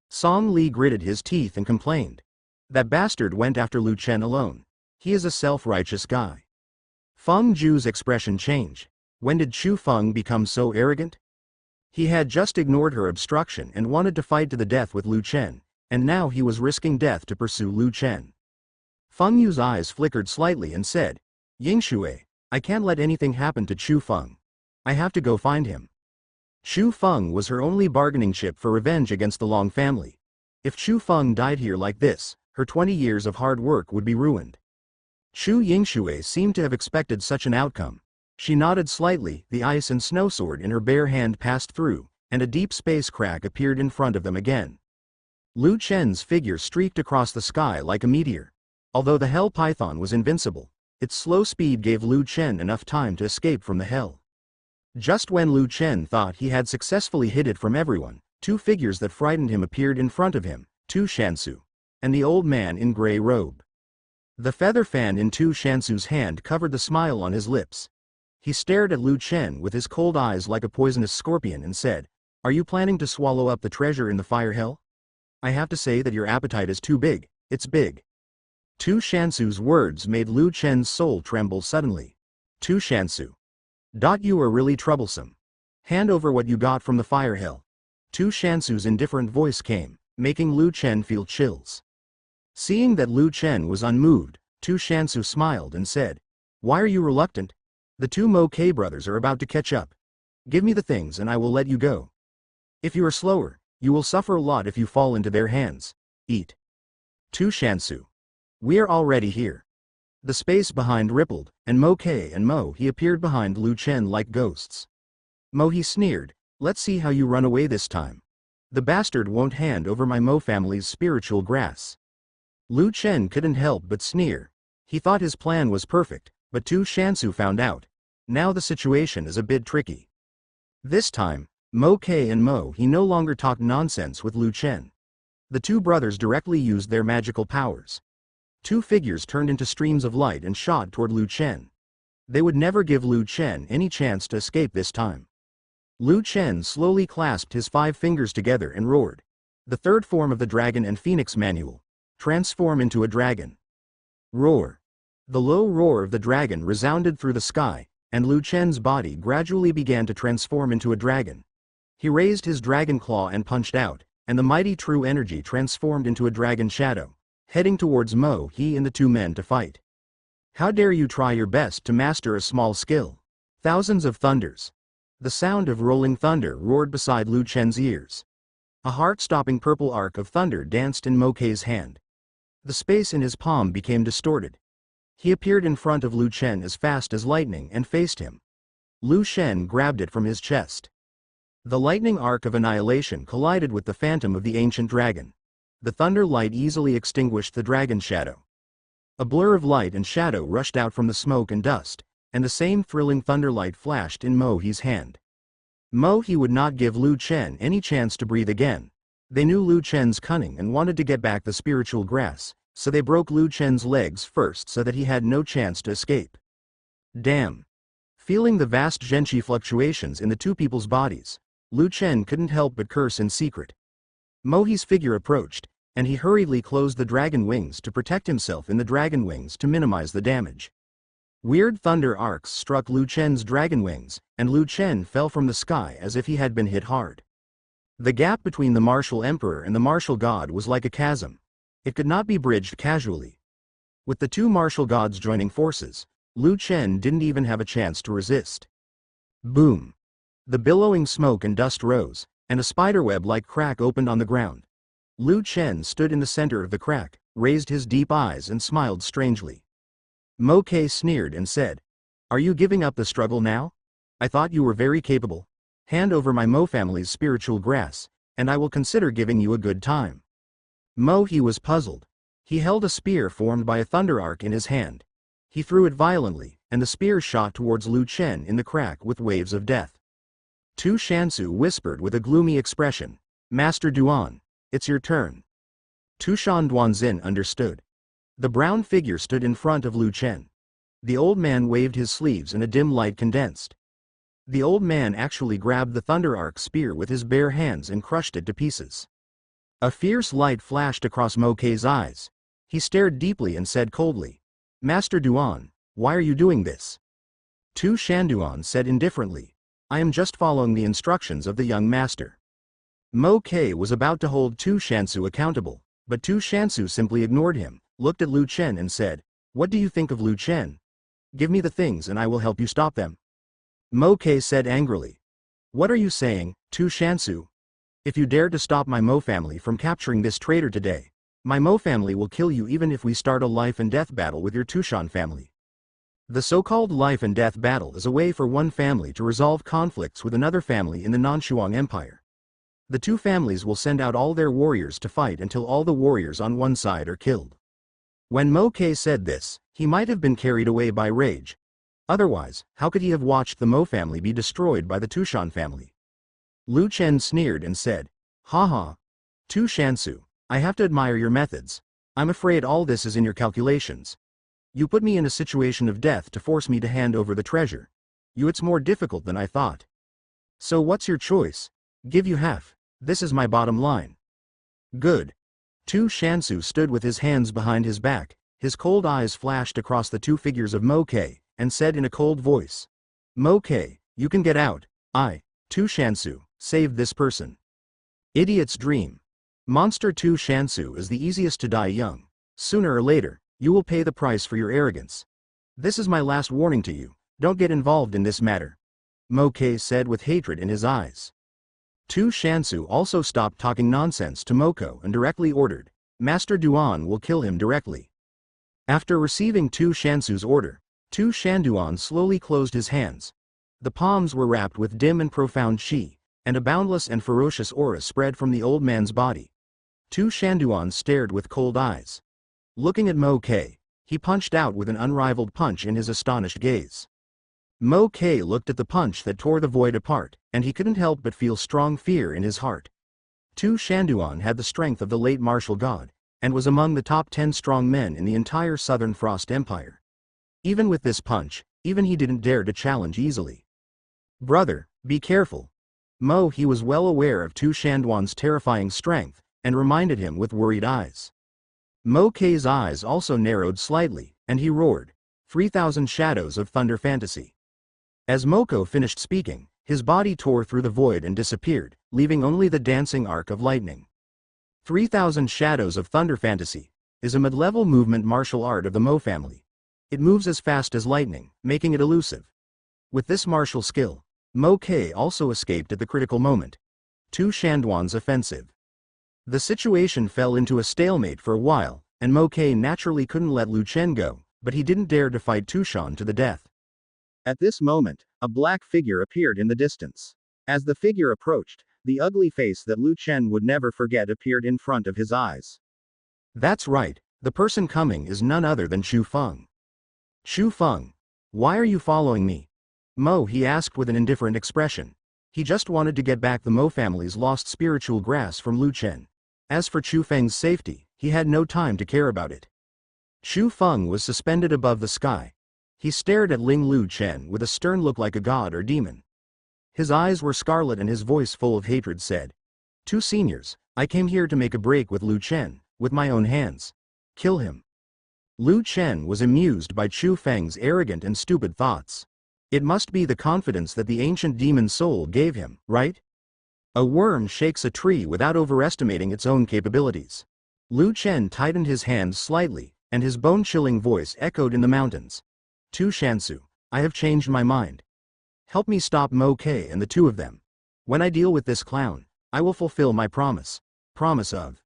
Song Li gritted his teeth and complained, "That bastard went after Lu Chen alone. He is a self-righteous guy." Feng Ju's expression changed. When did Chu Feng become so arrogant? He had just ignored her obstruction and wanted to fight to the death with Lu Chen, and now he was risking death to pursue Lu Chen. Feng Yu's eyes flickered slightly and said, "Yingshui, I can't let anything happen to Chu Feng. I have to go find him." Chu Feng was her only bargaining chip for revenge against the Long family. If Chu Feng died here like this, her 20 years of hard work would be ruined. Chu Yingshui seemed to have expected such an outcome. She nodded slightly, the ice and snow sword in her bare hand passed through, and a deep space crack appeared in front of them again. Lu Chen's figure streaked across the sky like a meteor. Although the Hell Python was invincible, its slow speed gave Lu Chen enough time to escape from the hell. Just when Lu Chen thought he had successfully hid it from everyone, two figures that frightened him appeared in front of him, Tu Shansu, and the old man in gray robe. The feather fan in Tu Shansu's hand covered the smile on his lips. He stared at Lu Chen with his cold eyes like a poisonous scorpion and said, "Are you planning to swallow up the treasure in the fire hell? I have to say that your appetite is too big, it's big." Tu Shansu's words made Lu Chen's soul tremble suddenly. Tu Shansu. You are really troublesome. Hand over what you got from the fire hell. Tu Shansu's indifferent voice came, making Lu Chen feel chills. Seeing that Lu Chen was unmoved, Tu Shansu smiled and said, "Why are you reluctant? The two Mo K brothers are about to catch up. Give me the things and I will let you go. If you are slower, you will suffer a lot if you fall into their hands. Eat." Tu Shansu. "We are already here." The space behind rippled, and Mo K and Mo He appeared behind Lu Chen like ghosts. Mo He sneered, "Let's see how you run away this time. The bastard won't hand over my Mo family's spiritual grass." Lu Chen couldn't help but sneer. He thought his plan was perfect, but Tu Shansu found out. Now the situation is a bit tricky. This time, Mo K and Mo He no longer talked nonsense with Lu Chen. The two brothers directly used their magical powers. Two figures turned into streams of light and shot toward Lu Chen. They would never give Lu Chen any chance to escape this time. Lu Chen slowly clasped his 5 fingers together and roared. The third form of the Dragon and Phoenix Manual. Transform into a dragon. Roar. The low roar of the dragon resounded through the sky, and Lu Chen's body gradually began to transform into a dragon. He raised his dragon claw and punched out, and the mighty true energy transformed into a dragon shadow, heading towards Mo He and the two men to fight. How dare you try your best to master a small skill? Thousands of thunders. The sound of rolling thunder roared beside Lu Chen's ears. A heart-stopping purple arc of thunder danced in Mo K's hand. The space in his palm became distorted. He appeared in front of Lu Chen as fast as lightning and faced him. Lu Chen grabbed it from his chest. The lightning arc of annihilation collided with the phantom of the ancient dragon. The thunder light easily extinguished the dragon's shadow. A blur of light and shadow rushed out from the smoke and dust, and the same thrilling thunderlight flashed in Mo He's hand. Mo He would not give Lu Chen any chance to breathe again. They knew Lu Chen's cunning and wanted to get back the spiritual grass, so they broke Lu Chen's legs first so that he had no chance to escape. Damn. Feeling the vast Zhenqi fluctuations in the two people's bodies, Lu Chen couldn't help but curse in secret. Mo He's figure approached, and he hurriedly closed the dragon wings to protect himself in the dragon wings to minimize the damage. Weird thunder arcs struck Lu Chen's dragon wings, and Lu Chen fell from the sky as if he had been hit hard. The gap between the martial emperor and the martial god was like a chasm. It could not be bridged casually. With the two martial gods joining forces, Lu Chen didn't even have a chance to resist. Boom! The billowing smoke and dust rose, and a spiderweb-like crack opened on the ground. Lu Chen stood in the center of the crack, raised his deep eyes and smiled strangely. Mo Ke sneered and said, "Are you giving up the struggle now? I thought you were very capable. Hand over my Mo family's spiritual grass, and I will consider giving you a good time." Mo He was puzzled. He held a spear formed by a thunder arc in his hand. He threw it violently, and the spear shot towards Lu Chen in the crack with waves of death. Tu Shansu whispered with a gloomy expression, "Master Duan, it's your turn." Tu Shan Duanzin understood. The brown figure stood in front of Lu Chen. The old man waved his sleeves and a dim light condensed. The old man actually grabbed the thunder arc spear with his bare hands and crushed it to pieces. A fierce light flashed across Mo Ke's eyes. He stared deeply and said coldly, "Master Duan, why are you doing this?" Tu Shanduan said indifferently, "I am just following the instructions of the young master." Mo Ke was about to hold Tu Shansu accountable, but Tu Shansu simply ignored him, looked at Lu Chen and said, "What do you think of Lu Chen? Give me the things and I will help you stop them." Mo Ke said angrily, "What are you saying, Tu Shansu? If you dare to stop my Mo family from capturing this traitor today, my Mo family will kill you even if we start a life and death battle with your Tushan family." The so-called life and death battle is a way for one family to resolve conflicts with another family in the Nanshuang Empire. The two families will send out all their warriors to fight until all the warriors on one side are killed. When Mo Ke said this, he might have been carried away by rage. Otherwise, how could he have watched the Mo family be destroyed by the Tushan family? Lu Chen sneered and said, "Ha ha. Tu Shansu, I have to admire your methods. I'm afraid all this is in your calculations. You put me in a situation of death to force me to hand over the treasure. It's more difficult than I thought. So what's your choice? Give you half. This is my bottom line." Good. Tu Shansu stood with his hands behind his back, his cold eyes flashed across the two figures of Mo Ke, and said in a cold voice, "Mo Ke, you can get out. I, Tu Shansu, saved this person." Idiot's dream. Monster Tu Shansu is the easiest to die young. Sooner or later, you will pay the price for your arrogance. This is my last warning to you, don't get involved in this matter. Mo Ke said with hatred in his eyes. Tu Shansu also stopped talking nonsense to Moko and directly ordered, "Master Duan will kill him directly." After receiving Tu Shansu's order, Tu Shanduan slowly closed his hands. The palms were wrapped with dim and profound qi, and a boundless and ferocious aura spread from the old man's body. Tu Shanduan stared with cold eyes. Looking at Mo Ke, he punched out with an unrivaled punch in his astonished gaze. Mo Ke looked at the punch that tore the void apart, and he couldn't help but feel strong fear in his heart. Tu Shanduan had the strength of the late martial god, and was among the top 10 strong men in the entire Southern Frost Empire. Even with this punch, even he didn't dare to challenge easily. "Brother, be careful." He was well aware of Tu Shanduan's terrifying strength, and reminded him with worried eyes. Mo Ke's eyes also narrowed slightly, and he roared, 3,000 shadows of thunder fantasy. As Moko finished speaking, his body tore through the void and disappeared, leaving only the dancing arc of lightning. 3,000 shadows of thunder fantasy is a mid-level movement martial art of the Mo family. It moves as fast as lightning, making it elusive. With this martial skill, Mo Ke also escaped at the critical moment. Tu Shanduan's offensive. The situation fell into a stalemate for a while, and Mo Ke naturally couldn't let Lu Chen go, but he didn't dare to fight Tu Shan to the death. At this moment, a black figure appeared in the distance. As the figure approached, The ugly face that Lu Chen would never forget appeared in front of his eyes. That's right, the person coming is none other than Chu Feng. Chu Feng, why are you following me? Mo, he asked with an indifferent expression. He just wanted to get back the Mo family's lost spiritual grass from Lu Chen. As for Chu Feng's safety, he had no time to care about it. Chu Feng was suspended above the sky. He stared at Ling Lu Chen with a stern look like a god or demon. His eyes were scarlet and his voice full of hatred said, "Two seniors, I came here to make a break with Lu Chen, with my own hands. Kill him." Lu Chen was amused by Chu Feng's arrogant and stupid thoughts. It must be the confidence that the ancient demon soul gave him, right? A worm shakes a tree without overestimating its own capabilities. Lu Chen tightened his hands slightly, and his bone-chilling voice echoed in the mountains. Tu Shansu, I have changed my mind. Help me stop Mo K and the two of them. When I deal with this clown, I will fulfill my promise. Promise of.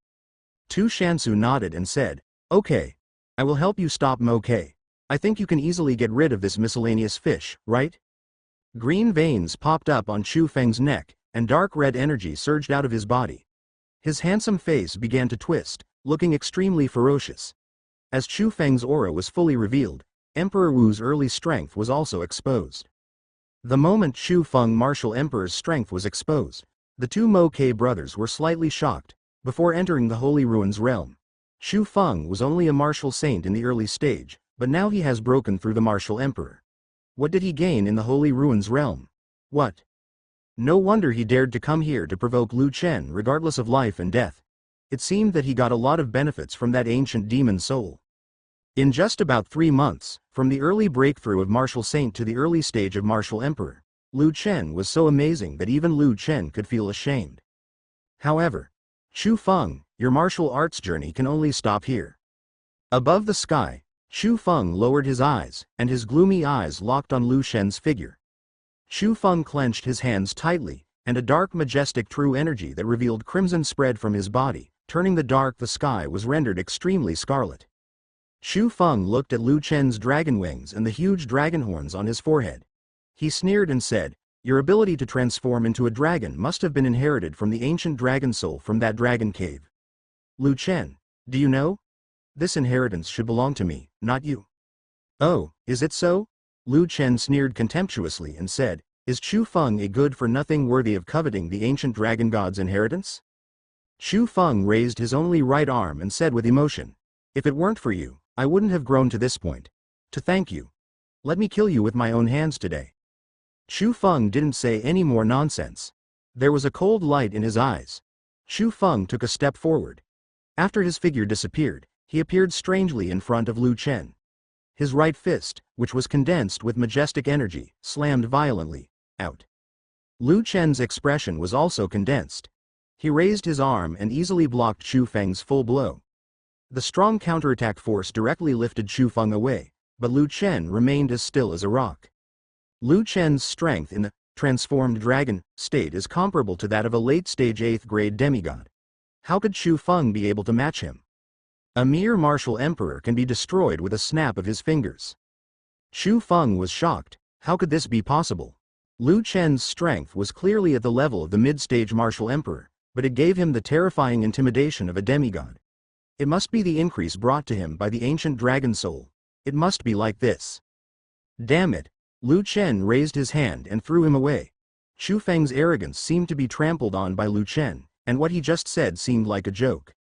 Tu Shansu nodded and said, Okay. I will help you stop Mo K. I think you can easily get rid of this miscellaneous fish, right? Green veins popped up on Chu Feng's neck, and dark red energy surged out of his body. His handsome face began to twist, looking extremely ferocious. As Chu Feng's aura was fully revealed, Emperor Wu's early strength was also exposed. The moment Chu Feng Martial Emperor's strength was exposed, the two Mo K brothers were slightly shocked. Before entering the Holy Ruins realm, Chu Feng was only a martial saint in the early stage, but now he has broken through the Martial Emperor. What did he gain in the Holy Ruins realm? What? No wonder he dared to come here to provoke Lu Chen regardless of life and death. It seemed that he got a lot of benefits from that ancient demon soul. In just about 3 months, from the early breakthrough of Martial Saint to the early stage of Martial Emperor, Lu Chen was so amazing that even Lu Chen could feel ashamed. However, Chu Feng, your martial arts journey can only stop here. Above the sky, Chu Feng lowered his eyes, and his gloomy eyes locked on Lu Chen's figure. Chu Feng clenched his hands tightly, and a dark majestic true energy that revealed crimson spread from his body, turning the sky was rendered extremely scarlet. Chu Feng looked at Lu Chen's dragon wings and the huge dragon horns on his forehead. He sneered and said, Your ability to transform into a dragon must have been inherited from the ancient dragon soul from that dragon cave. Lu Chen, do you know? This inheritance should belong to me, not you. Oh, is it so? Lu Chen sneered contemptuously and said, Is Chu Feng a good-for-nothing worthy of coveting the ancient dragon god's inheritance? Chu Feng raised his only right arm and said with emotion, If it weren't for you, I wouldn't have grown to this point. To thank you. Let me kill you with my own hands today. Chu Feng didn't say any more nonsense. There was a cold light in his eyes. Chu Feng took a step forward. After his figure disappeared, he appeared strangely in front of Lu Chen. His right fist, which was condensed with majestic energy, slammed violently, out. Lu Chen's expression was also condensed. He raised his arm and easily blocked Chu Feng's full blow. The strong counterattack force directly lifted Chu Feng away, but Lu Chen remained as still as a rock. Lu Chen's strength in the transformed dragon state is comparable to that of a late-stage 8th-grade demigod. How could Chu Feng be able to match him? A mere martial emperor can be destroyed with a snap of his fingers. Chu Feng was shocked. How could this be possible? Lu Chen's strength was clearly at the level of the mid-stage martial emperor, but it gave him the terrifying intimidation of a demigod. It must be the increase brought to him by the ancient dragon soul. It must be like this. Damn it! Lu Chen raised his hand and threw him away. Chu Feng's arrogance seemed to be trampled on by Lu Chen, and what he just said seemed like a joke.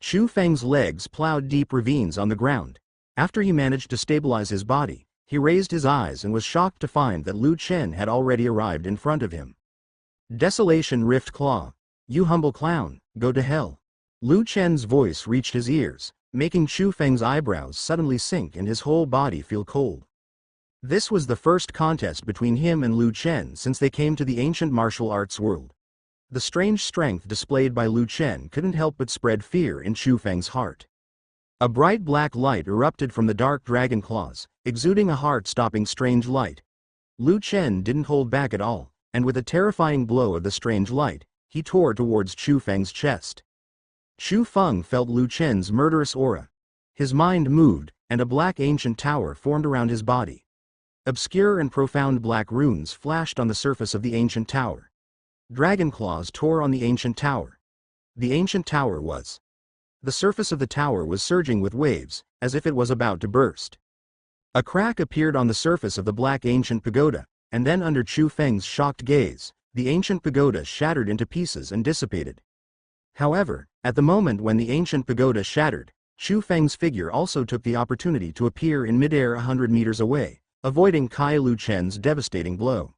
Chu Feng's legs plowed deep ravines on the ground. After he managed to stabilize his body, he raised his eyes and was shocked to find that Lu Chen had already arrived in front of him. Desolation Rift Claw. You humble clown, go to hell. Lu Chen's voice reached his ears, making Chu Feng's eyebrows suddenly sink and his whole body feel cold. This was the first contest between him and Lu Chen since they came to the ancient martial arts world. The strange strength displayed by Lu Chen couldn't help but spread fear in Chu Feng's heart. A bright black light erupted from the dark dragon claws, exuding a heart-stopping strange light. Lu Chen didn't hold back at all, and with a terrifying blow of the strange light, he tore towards Chu Feng's chest. Chu Feng felt Lu Chen's murderous aura. His mind moved, and a black ancient tower formed around his body. Obscure and profound black runes flashed on the surface of the ancient tower. Dragon claws tore on the ancient tower. The ancient tower was. The surface of the tower was surging with waves, as if it was about to burst. A crack appeared on the surface of the black ancient pagoda, and then under Chu Feng's shocked gaze, the ancient pagoda shattered into pieces and dissipated. However, at the moment when the ancient pagoda shattered, Chu Feng's figure also took the opportunity to appear in midair 100 meters away, avoiding Kai Lu Chen's devastating blow.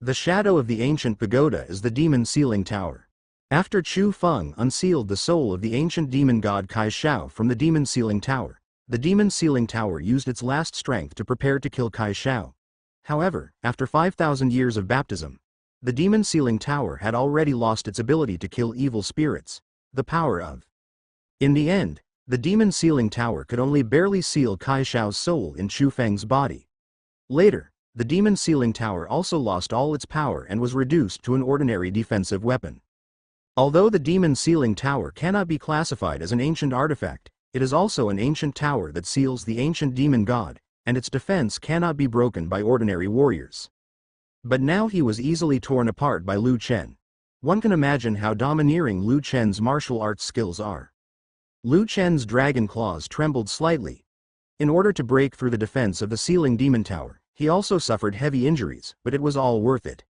The shadow of the ancient pagoda is the demon sealing tower. After Chu Feng unsealed the soul of the ancient demon god Kai Shao from the demon sealing tower, the demon sealing tower used its last strength to prepare to kill Kai Shao. However, after 5,000 years of baptism, the demon sealing tower had already lost its ability to kill evil spirits, the power of. In the end, the demon sealing tower could only barely seal Kai Shao's soul in Chu Feng's body. Later, the demon sealing tower also lost all its power and was reduced to an ordinary defensive weapon. Although the demon sealing tower cannot be classified as an ancient artifact, it is also an ancient tower that seals the ancient demon god, and its defense cannot be broken by ordinary warriors. But now he was easily torn apart by Lu Chen. One can imagine how domineering Lu Chen's martial arts skills are. Lu Chen's dragon claws trembled slightly. In order to break through the defense of the sealing demon tower, he also suffered heavy injuries, but it was all worth it.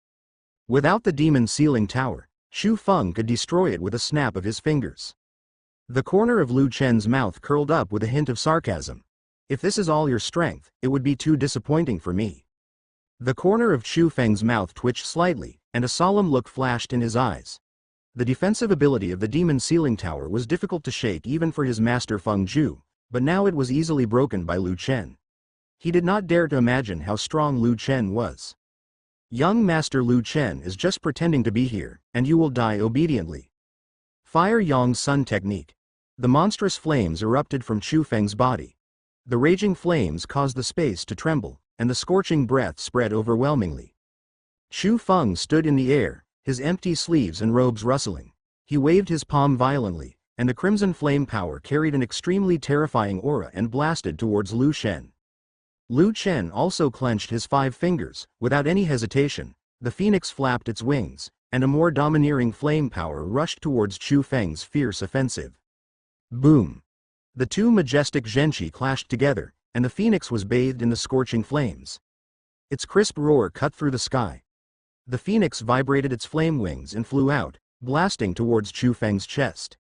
Without the demon sealing tower, Chu Feng could destroy it with a snap of his fingers. The corner of Lu Chen's mouth curled up with a hint of sarcasm. If this is all your strength, it would be too disappointing for me. The corner of Chu Feng's mouth twitched slightly, and a solemn look flashed in his eyes. The defensive ability of the demon sealing tower was difficult to shake even for his master Feng Zhu, but now it was easily broken by Lu Chen. He did not dare to imagine how strong Lu Chen was. Young Master Lu Chen is just pretending to be here, and you will die obediently. Fire Yang Sun Technique. The monstrous flames erupted from Chu Feng's body. The raging flames caused the space to tremble, and the scorching breath spread overwhelmingly. Chu Feng stood in the air, his empty sleeves and robes rustling. He waved his palm violently, and the crimson flame power carried an extremely terrifying aura and blasted towards Lu Chen. Lu Chen also clenched his 5 fingers. Without any hesitation, the phoenix flapped its wings, and a more domineering flame power rushed towards Chu Feng's fierce offensive. Boom! The two majestic zhenqi clashed together, and the phoenix was bathed in the scorching flames. Its crisp roar cut through the sky. The phoenix vibrated its flame wings and flew out, blasting towards Chu Feng's chest.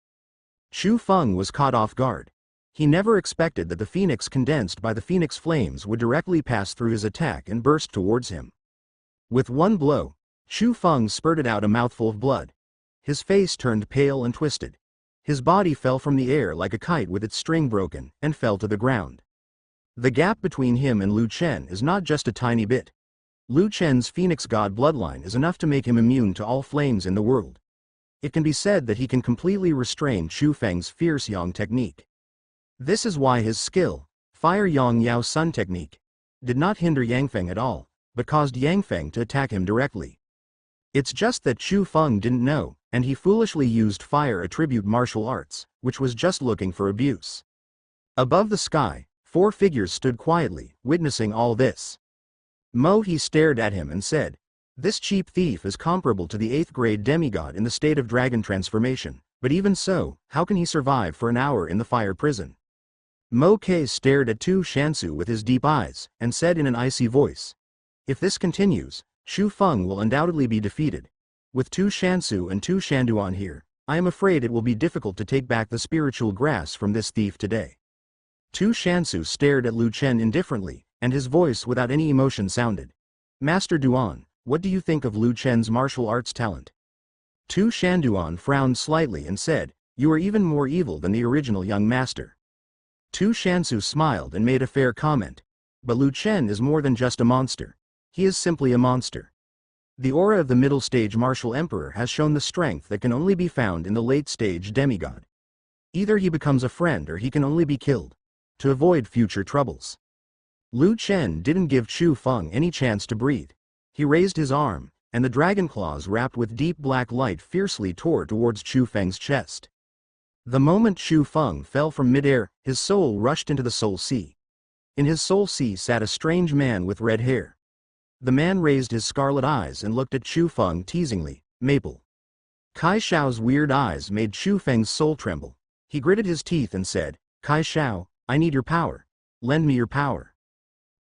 Chu Feng was caught off guard. He never expected that the phoenix condensed by the phoenix flames would directly pass through his attack and burst towards him. With one blow, Chu Feng spurted out a mouthful of blood. His face turned pale and twisted. His body fell from the air like a kite with its string broken, and fell to the ground. The gap between him and Lu Chen is not just a tiny bit. Lu Chen's phoenix god bloodline is enough to make him immune to all flames in the world. It can be said that he can completely restrain Chu Feng's fierce Yang technique. This is why his skill, Fire Yang Yao Sun technique, did not hinder Yang Feng at all, but caused Yang Feng to attack him directly. It's just that Chu Feng didn't know, and he foolishly used fire attribute martial arts, which was just looking for abuse. Above the sky, 4 figures stood quietly, witnessing all this. Mo He stared at him and said, "This cheap thief is comparable to the 8th grade demigod in the state of dragon transformation, but even so, how can he survive for an hour in the fire prison?" Mo Ke stared at Tu Shansu with his deep eyes, and said in an icy voice, "If this continues, Chu Feng will undoubtedly be defeated. With Tu Shansu and Tu Shanduan here, I am afraid it will be difficult to take back the spiritual grass from this thief today." Tu Shansu stared at Lu Chen indifferently, and his voice without any emotion sounded, "Master Duan, what do you think of Lu Chen's martial arts talent?" Tu Shanduan frowned slightly and said, "You are even more evil than the original young master." Tu Shansu smiled and made a fair comment. "But Lu Chen is more than just a monster. He is simply a monster. The aura of the middle stage martial emperor has shown the strength that can only be found in the late stage demigod. Either he becomes a friend or he can only be killed, to avoid future troubles." Lu Chen didn't give Chu Feng any chance to breathe. He raised his arm, and the dragon claws wrapped with deep black light fiercely tore towards Chu Feng's chest. The moment Chu Feng fell from midair, his soul rushed into the soul sea. In his soul sea sat a strange man with red hair. The man raised his scarlet eyes and looked at Chu Feng teasingly, Maple. Kai Xiao's weird eyes made Chu Feng's soul tremble. He gritted his teeth and said, Kai Xiao, I need your power. Lend me your power.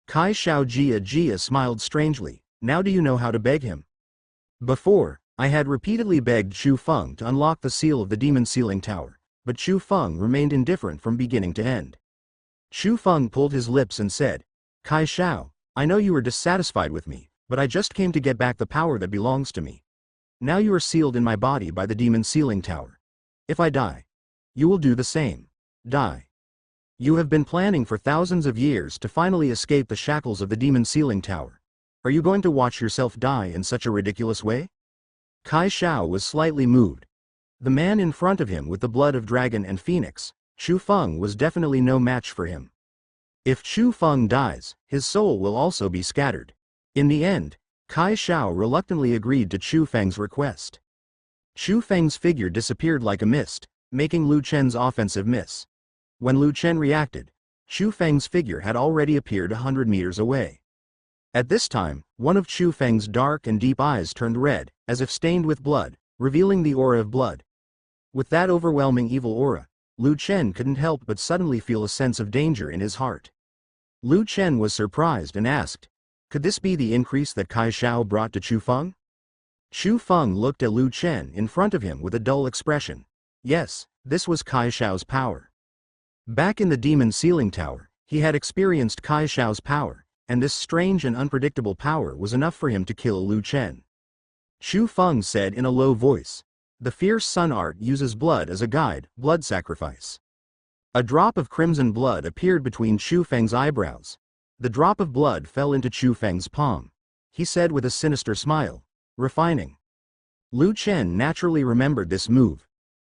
Kai Xiao Jia smiled strangely. Now do you know how to beg him? Before, I had repeatedly begged Chu Feng to unlock the seal of the demon sealing tower, but Chu Feng remained indifferent from beginning to end. Chu Feng pulled his lips and said, Kai Xiao, I know you are dissatisfied with me, but I just came to get back the power that belongs to me. Now you are sealed in my body by the demon sealing tower. If I die, you will do the same. Die. You have been planning for thousands of years to finally escape the shackles of the demon sealing tower. Are you going to watch yourself die in such a ridiculous way? Kai Xiao was slightly moved. The man in front of him with the blood of dragon and phoenix, Chu Feng, was definitely no match for him. If Chu Feng dies, his soul will also be scattered. In the end, Kai Xiao reluctantly agreed to Chu Feng's request. Chu Feng's figure disappeared like a mist, making Lu Chen's offensive miss. When Lu Chen reacted, Chu Feng's figure had already appeared 100 meters away. At this time, one of Chu Feng's dark and deep eyes turned red, as if stained with blood, revealing the aura of blood. With that overwhelming evil aura, Lu Chen couldn't help but suddenly feel a sense of danger in his heart. Lu Chen was surprised and asked, could this be the increase that Kai Xiao brought to Chu Feng? Chu Feng looked at Lu Chen in front of him with a dull expression. Yes, this was Kai Xiao's power. Back in the demon sealing tower, he had experienced Kai Xiao's power, and this strange and unpredictable power was enough for him to kill Lu Chen. Chu Feng said in a low voice, the fierce sun art uses blood as a guide, blood sacrifice. A drop of crimson blood appeared between Chu Feng's eyebrows. The drop of blood fell into Chu Feng's palm. He said with a sinister smile, refining. Lu Chen naturally remembered this move.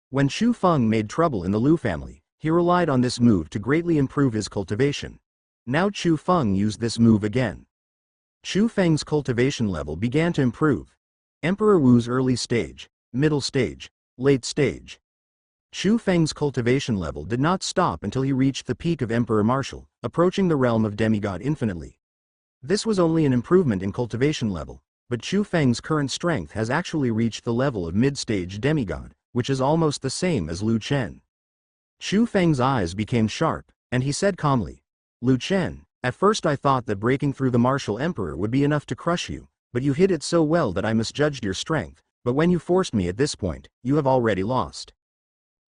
When Chu Feng made trouble in the Lu family, he relied on this move to greatly improve his cultivation. Now Chu Feng used this move again. Chu Feng's cultivation level began to improve. Emperor Wu's early stage, middle stage, late stage. Chu Feng's cultivation level did not stop until he reached the peak of Emperor Martial, approaching the realm of demigod infinitely. This was only an improvement in cultivation level, but Chu Feng's current strength has actually reached the level of mid-stage demigod, which is almost the same as Lu Chen. Chu Feng's eyes became sharp, and he said calmly, Lu Chen, at first I thought that breaking through the Martial Emperor would be enough to crush you, but you hid it so well that I misjudged your strength, but when you forced me at this point, you have already lost.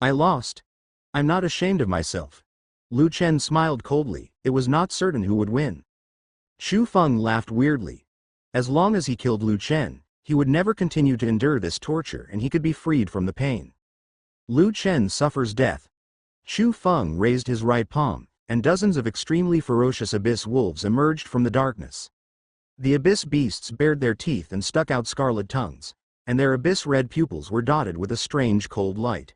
I lost? I'm not ashamed of myself. Lu Chen smiled coldly. It was not certain who would win. Chu Feng laughed weirdly. As long as he killed Lu Chen, he would never continue to endure this torture and he could be freed from the pain. Lu Chen suffers death. Chu Feng raised his right palm, and dozens of extremely ferocious abyss wolves emerged from the darkness. The abyss beasts bared their teeth and stuck out scarlet tongues, and their abyss-red pupils were dotted with a strange cold light.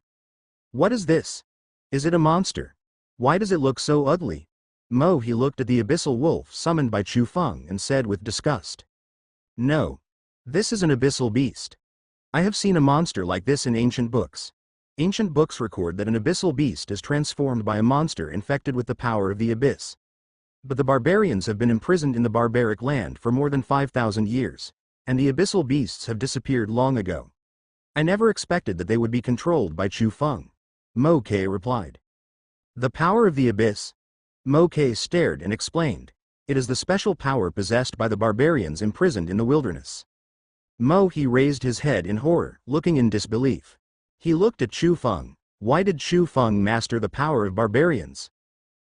What is this? Is it a monster? Why does it look so ugly? He looked at the abyssal wolf summoned by Chu Feng and said with disgust. No. This is an abyssal beast. I have seen a monster like this in ancient books. Ancient books record that an abyssal beast is transformed by a monster infected with the power of the abyss. But the barbarians have been imprisoned in the barbaric land for more than 5,000 years, and the abyssal beasts have disappeared long ago. I never expected that they would be controlled by Chu Feng. Mo Ke replied. The power of the abyss? Mo Ke stared and explained. It is the special power possessed by the barbarians imprisoned in the wilderness. He raised his head in horror, looking in disbelief. He looked at Chu Feng. Why did Chu Feng master the power of barbarians?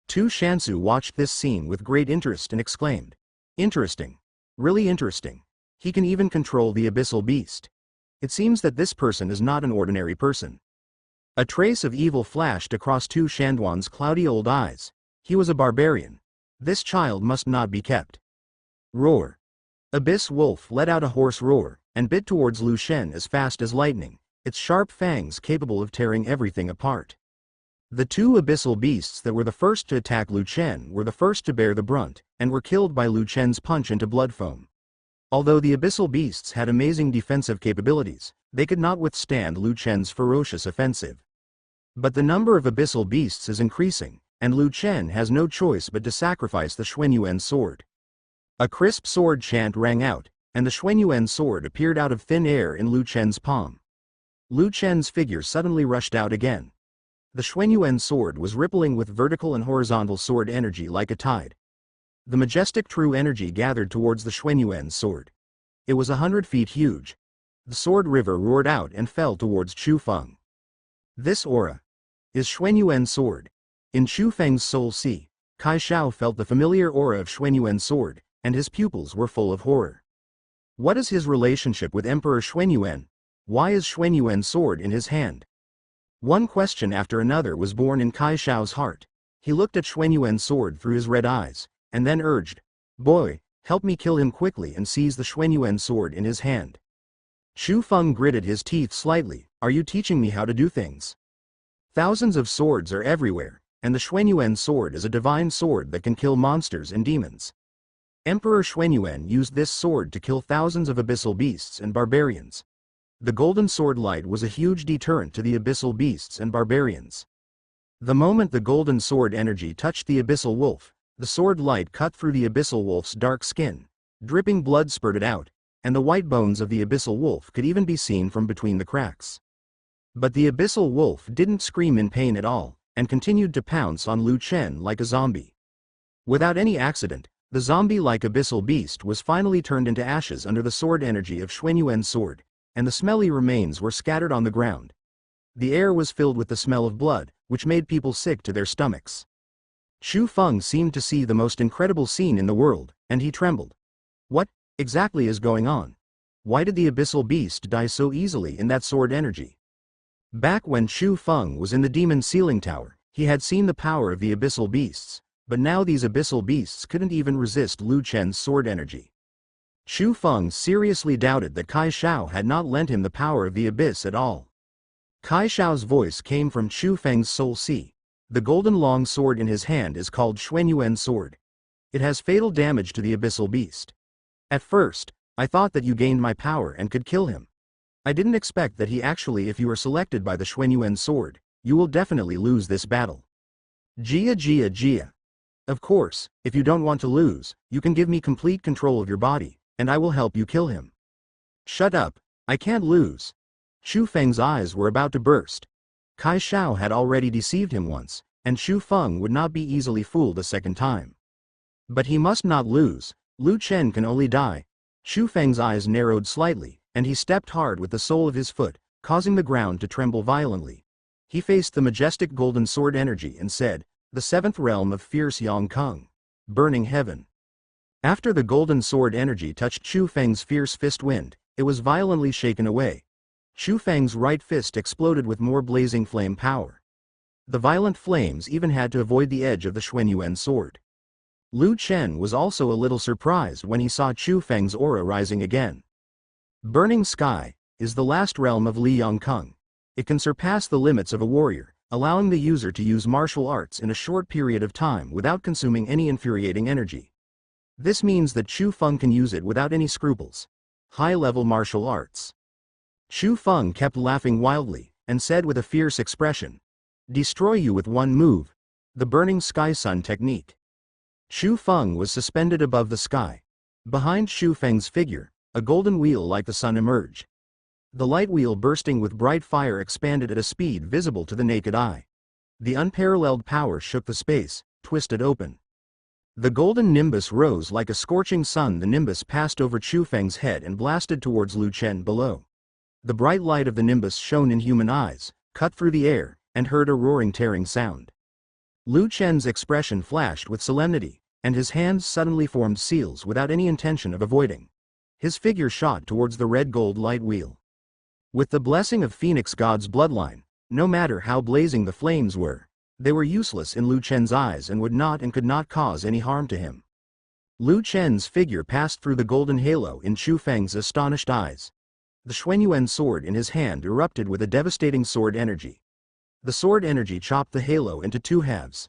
Tu Shansu watched this scene with great interest and exclaimed. Interesting. Really interesting. He can even control the abyssal beast. It seems that this person is not an ordinary person. A trace of evil flashed across Tu Shanduan's cloudy old eyes. He was a barbarian. This child must not be kept. Roar. Abyss Wolf let out a hoarse roar, and bit towards Lu Shen as fast as lightning, its sharp fangs capable of tearing everything apart. The two abyssal beasts that were the first to attack Lu Chen were the first to bear the brunt, and were killed by Lu Chen's punch into blood foam. Although the abyssal beasts had amazing defensive capabilities, they could not withstand Lu Chen's ferocious offensive. But the number of abyssal beasts is increasing, and Lu Chen has no choice but to sacrifice the Xuanyuan sword. A crisp sword chant rang out, and the Xuanyuan sword appeared out of thin air in Lu Chen's palm. Lu Chen's figure suddenly rushed out again. The Xuanyuan sword was rippling with vertical and horizontal sword energy like a tide. The majestic true energy gathered towards the Xuanyuan sword. It was 100 feet huge. The sword river roared out and fell towards Chu Feng. This aura is Xuanyuan sword. In Chu Feng's soul sea, Kai Shao felt the familiar aura of Xuanyuan sword, and his pupils were full of horror. What is his relationship with Emperor Xuanyuan? Why is Xuanyuan sword in his hand? One question after another was born in Kai Shao's heart. He looked at Xuanyuan sword through his red eyes, and then urged, "Boy, help me kill him quickly," and seize the Xuanyuan sword in his hand. Chu Feng gritted his teeth slightly. "Are you teaching me how to do things? Thousands of swords are everywhere, and the Xuanyuan sword is a divine sword that can kill monsters and demons. Emperor Xuanyuan used this sword to kill thousands of abyssal beasts and barbarians. The golden sword light was a huge deterrent to the abyssal beasts and barbarians. The moment the golden sword energy touched the abyssal wolf, the sword light cut through the abyssal wolf's dark skin. Dripping blood spurted out, and the white bones of the abyssal wolf could even be seen from between the cracks. But the abyssal wolf didn't scream in pain at all, and continued to pounce on Lu Chen like a zombie. Without any accident, the zombie-like abyssal beast was finally turned into ashes under the sword energy of Xuanyuan's sword, and the smelly remains were scattered on the ground. The air was filled with the smell of blood, which made people sick to their stomachs. Chu Feng seemed to see the most incredible scene in the world, and he trembled. What exactly is going on? Why did the abyssal beast die so easily in that sword energy? Back when Chu Feng was in the demon ceiling tower, he had seen the power of the abyssal beasts, but now these abyssal beasts couldn't even resist Lu Chen's sword energy. Chu Feng seriously doubted that Kai Shao had not lent him the power of the abyss at all. Kai Shao's voice came from Chu Feng's soul sea. The golden long sword in his hand is called Xuanyuan sword. It has fatal damage to the abyssal beast. At first, I thought that you gained my power and could kill him. I didn't expect that he actually, if you are selected by the Xuanyuan sword, you will definitely lose this battle. Jia. Of course, if you don't want to lose, you can give me complete control of your body, and I will help you kill him. Shut up, I can't lose. Chu Feng's eyes were about to burst. Kai Shao had already deceived him once, and Chu Feng would not be easily fooled a second time. But he must not lose. Lu Chen can only die. Chu Feng's eyes narrowed slightly, and he stepped hard with the sole of his foot, causing the ground to tremble violently. He faced the majestic golden sword energy and said, "The seventh realm of fierce Yang Kung. Burning heaven." After the golden sword energy touched Chu Feng's fierce fist wind, it was violently shaken away. Chu Feng's right fist exploded with more blazing flame power. The violent flames even had to avoid the edge of the Xuanyuan sword. Lu Chen was also a little surprised when he saw Chu Feng's aura rising again. Burning Sky is the last realm of Li Yangkung. It can surpass the limits of a warrior, allowing the user to use martial arts in a short period of time without consuming any infuriating energy. This means that Chu Feng can use it without any scruples. High-level martial arts. Chu Feng kept laughing wildly, and said with a fierce expression, "Destroy you with one move. The Burning Sky Sun technique." Chu Feng was suspended above the sky. Behind Chu Feng's figure, a golden wheel like the sun emerged. The light wheel bursting with bright fire expanded at a speed visible to the naked eye. The unparalleled power shook the space, twisted open. The golden nimbus rose like a scorching sun. The nimbus passed over Chu Feng's head and blasted towards Lu Chen below. The bright light of the nimbus shone in human eyes, cut through the air, and heard a roaring tearing sound. Lu Chen's expression flashed with solemnity, and his hands suddenly formed seals without any intention of avoiding. His figure shot towards the red gold light wheel. With the blessing of Phoenix God's bloodline, no matter how blazing the flames were, they were useless in Lu Chen's eyes and would not and could not cause any harm to him. Lu Chen's figure passed through the golden halo in Chu Feng's astonished eyes. The Xuanyuan sword in his hand erupted with a devastating sword energy. The sword energy chopped the halo into two halves.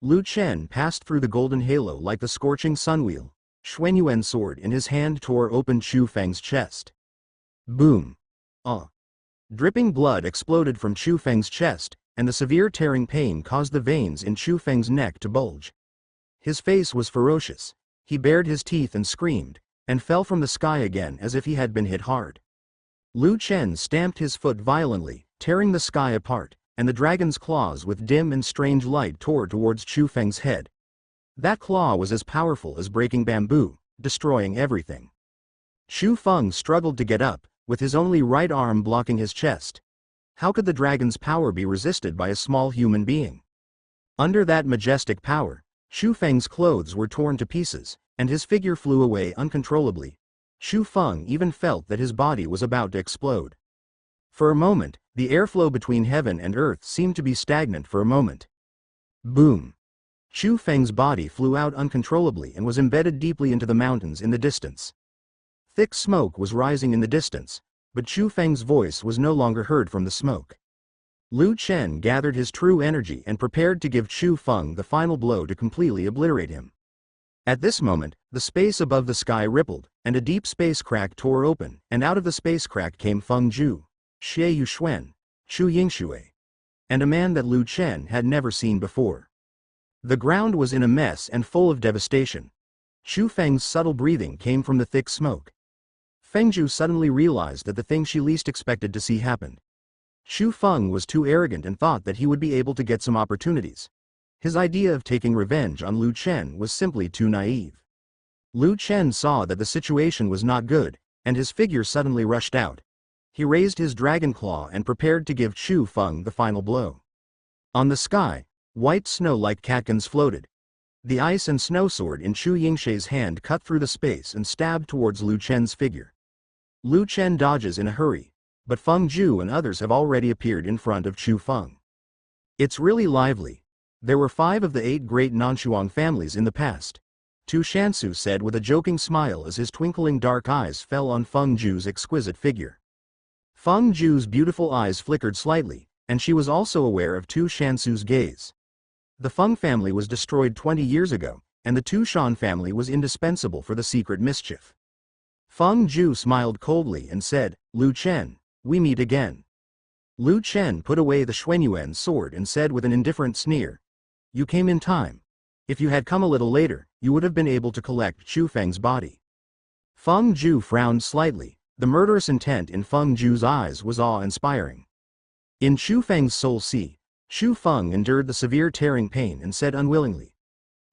Lu Chen passed through the golden halo like the scorching sunwheel. Xuanyuan sword in his hand tore open Chu Feng's chest. Boom! Dripping blood exploded from Chu Feng's chest, and the severe tearing pain caused the veins in Chu Feng's neck to bulge. His face was ferocious. He bared his teeth and screamed, and fell from the sky again as if he had been hit hard. Lu Chen stamped his foot violently, tearing the sky apart, and the dragon's claws with dim and strange light tore towards Chu Feng's head. That claw was as powerful as breaking bamboo, destroying everything. Chu Feng struggled to get up, with his only right arm blocking his chest. How could the dragon's power be resisted by a small human being? Under that majestic power, Chu Feng's clothes were torn to pieces, and his figure flew away uncontrollably. Chu Feng even felt that his body was about to explode. For a moment, the airflow between heaven and earth seemed to be stagnant for a moment. Boom! Chu Feng's body flew out uncontrollably and was embedded deeply into the mountains in the distance. Thick smoke was rising in the distance, but Chu Feng's voice was no longer heard from the smoke. Lu Chen gathered his true energy and prepared to give Chu Feng the final blow to completely obliterate him. At this moment, the space above the sky rippled, and a deep space crack tore open, and out of the space crack came Feng Ju, Xie Yuxuan, Chu Yingxue, and a man that Lu Chen had never seen before. The ground was in a mess and full of devastation. Chu Feng's subtle breathing came from the thick smoke. Feng Ju suddenly realized that the thing she least expected to see happened. Chu Feng was too arrogant and thought that he would be able to get some opportunities. His idea of taking revenge on Lu Chen was simply too naive. Lu Chen saw that the situation was not good, and his figure suddenly rushed out. He raised his dragon claw and prepared to give Chu Feng the final blow. On the sky, white snow like catkins floated. The ice and snow sword in Chu Yingxue's hand cut through the space and stabbed towards Lu Chen's figure. Lu Chen dodges in a hurry, but Feng Ju and others have already appeared in front of Chu Feng. It's really lively. There were 5 of the 8 great Nanshuang families in the past, Tu Shanu said with a joking smile as his twinkling dark eyes fell on Feng Ju's exquisite figure. Feng Ju's beautiful eyes flickered slightly, and she was also aware of Tu Shanu's gaze. The Feng family was destroyed 20 years ago, and the Tu Shan family was indispensable for the secret mischief. Feng Ju smiled coldly and said, "Lu Chen, we meet again." Lu Chen put away the Xuanyuan sword and said with an indifferent sneer, "You came in time. If you had come a little later, you would have been able to collect Chu Feng's body." Feng Ju frowned slightly. The murderous intent in Feng Ju's eyes was awe-inspiring. In Chu Feng's soul sea, Chu Feng endured the severe tearing pain and said unwillingly,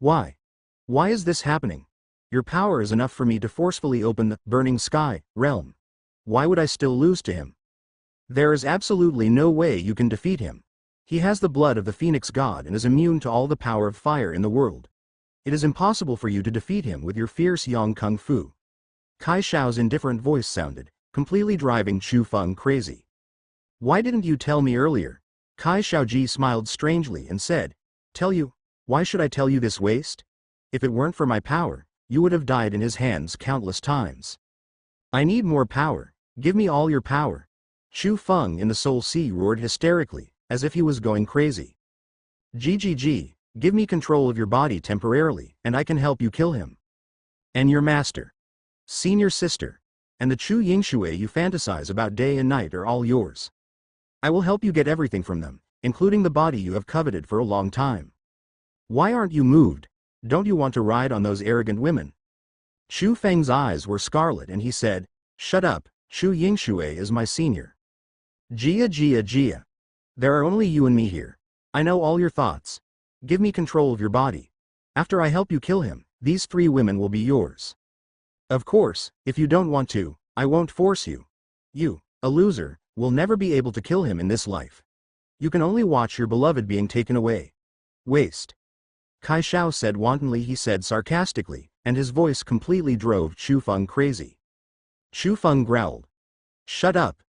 "Why? Why is this happening? Your power is enough for me to forcefully open the burning sky realm. Why would I still lose to him? There is absolutely no way you can defeat him. He has the blood of the Phoenix God and is immune to all the power of fire in the world. It is impossible for you to defeat him with your fierce Yang Kung Fu." Kai Xiao's indifferent voice sounded, completely driving Chu Feng crazy. "Why didn't you tell me earlier?" Kai Xiaoji smiled strangely and said, "Tell you? Why should I tell you this waste? If it weren't for my power, you would have died in his hands countless times. I need more power. Give me all your power." Chu Feng in the Soul Sea roared hysterically, as if he was going crazy. "GGG, give me control of your body temporarily, and I can help you kill him. And your master, senior sister, and the Chu Yingxue you fantasize about day and night are all yours. I will help you get everything from them, including the body you have coveted for a long time. Why aren't you moved? Don't you want to ride on those arrogant women?" Chu Feng's eyes were scarlet and he said, "Shut up, Chu Yingxue is my senior. Jia Jia Jia. There are only you and me here. I know all your thoughts. Give me control of your body. After I help you kill him, these 3 women will be yours. Of course, if you don't want to, I won't force you. You, a loser, will never be able to kill him in this life. You can only watch your beloved being taken away. Waste." Kai Xiao said wantonly, he said sarcastically, and his voice completely drove Chu Feng crazy. Chu Feng growled, "Shut up.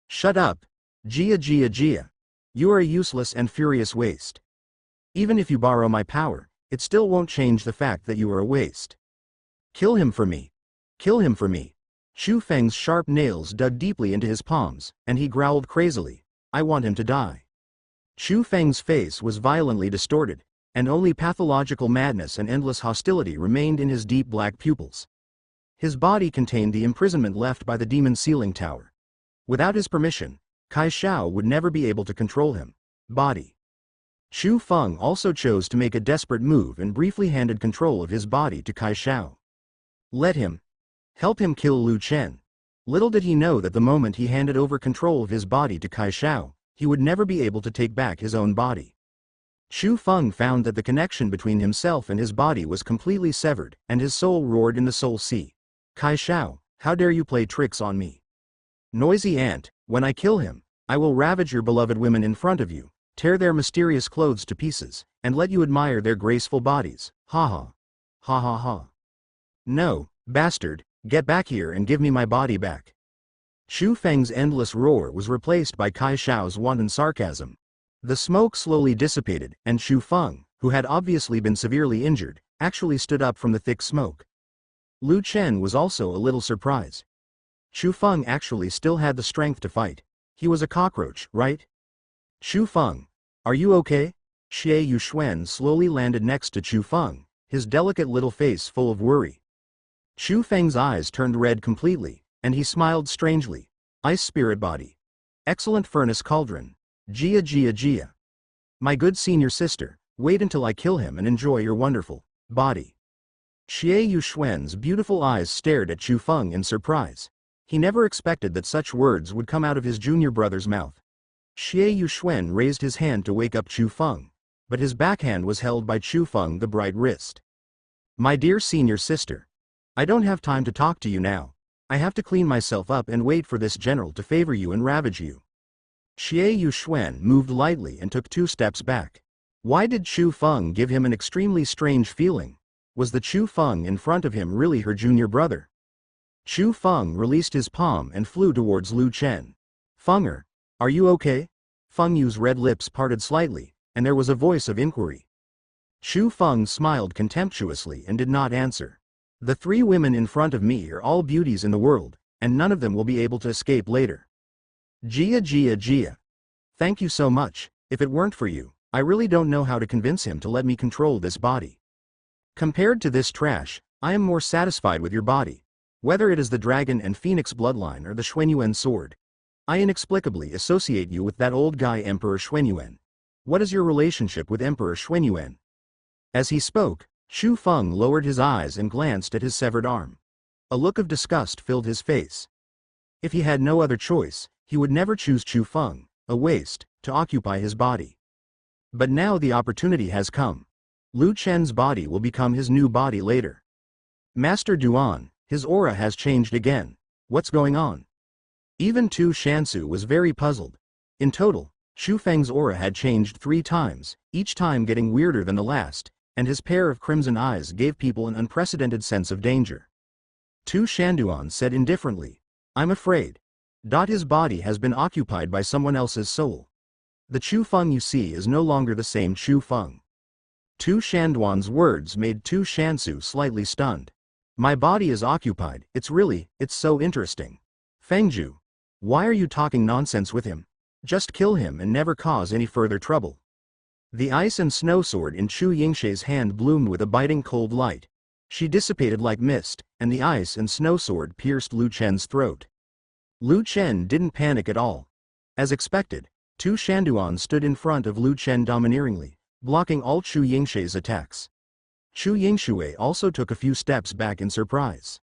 Shut up, Jia Jia Jia. You are a useless and furious waste. Even if you borrow my power, it still won't change the fact that you are a waste. Kill him for me. Kill him for me." Chu Feng's sharp nails dug deeply into his palms, and he growled crazily, "I want him to die." Chu Feng's face was violently distorted, and only pathological madness and endless hostility remained in his deep black pupils. His body contained the imprisonment left by the demon sealing tower. Without his permission, Kai Xiao would never be able to control him. Body. Chu Feng also chose to make a desperate move and briefly handed control of his body to Kai Xiao. "Let him. Help him kill Lu Chen. Little did he know that the moment he handed over control of his body to Kai Shao, he would never be able to take back his own body. Chu Feng found that the connection between himself and his body was completely severed, and his soul roared in the soul sea. Kai Shao, how dare you play tricks on me? Noisy ant, when I kill him, I will ravage your beloved women in front of you, tear their mysterious clothes to pieces, and let you admire their graceful bodies. Ha ha. Ha ha ha. No, bastard, get back here and give me my body back. Chu Feng's endless roar was replaced by Kai Shao's wanton sarcasm. The smoke slowly dissipated, and Chu Feng, who had obviously been severely injured, actually stood up from the thick smoke. Lu Chen was also a little surprised. Chu Feng actually still had the strength to fight. He was a cockroach, right? Chu Feng, are you okay? Xie Yuxuan slowly landed next to Chu Feng, his delicate little face full of worry. Chu Feng's eyes turned red completely, and he smiled strangely. Ice spirit body. Excellent furnace cauldron. Jia Jia Jia. My good senior sister, wait until I kill him and enjoy your wonderful body. Xie Yuxuan's beautiful eyes stared at Chu Feng in surprise. He never expected that such words would come out of his junior brother's mouth. Xie Yuxuan raised his hand to wake up Chu Feng, but his backhand was held by Chu Feng the bright wrist. My dear senior sister, I don't have time to talk to you now. I have to clean myself up and wait for this general to favor you and ravage you. Xie Yuxuan moved lightly and took 2 steps back. Why did Chu Feng give him an extremely strange feeling? Was the Chu Feng in front of him really her junior brother? Chu Feng released his palm and flew towards Lu Chen. Fenger, are you okay? Feng Yu's red lips parted slightly, and there was a voice of inquiry. Chu Feng smiled contemptuously and did not answer. The 3 women in front of me are all beauties in the world, and none of them will be able to escape later. Jia Jia Jia. Thank you so much. If it weren't for you, I really don't know how to convince him to let me control this body. Compared to this trash, I am more satisfied with your body. Whether it is the dragon and phoenix bloodline or the Xuanyuan sword. I inexplicably associate you with that old guy Emperor Xuanyuan. What is your relationship with Emperor Xuanyuan? As he spoke, Chu Feng lowered his eyes and glanced at his severed arm. A look of disgust filled his face. If he had no other choice, he would never choose Chu Feng, a waste, to occupy his body. But now the opportunity has come. Lu Chen's body will become his new body later. Master Duan, his aura has changed again. What's going on? Even Tu Shansu was very puzzled. In total, Chu Feng's aura had changed 3 times, each time getting weirder than the last, and his pair of crimson eyes gave people an unprecedented sense of danger. Tu Shanduan said indifferently, I'm afraid. His body has been occupied by someone else's soul. The Chu Feng you see is no longer the same Chu Feng. Tu Shanduan's words made Tu Shansu slightly stunned. My body is occupied, it's so interesting. Fengju, why are you talking nonsense with him? Just kill him and never cause any further trouble. The ice and snow sword in Chu Yingshe's hand bloomed with a biting cold light. She dissipated like mist, and the ice and snow sword pierced Lu Chen's throat. Lu Chen didn't panic at all. As expected, Tu Shanduan stood in front of Lu Chen domineeringly, blocking all Chu Yingshe's attacks. Chu Yingxue also took a few steps back in surprise.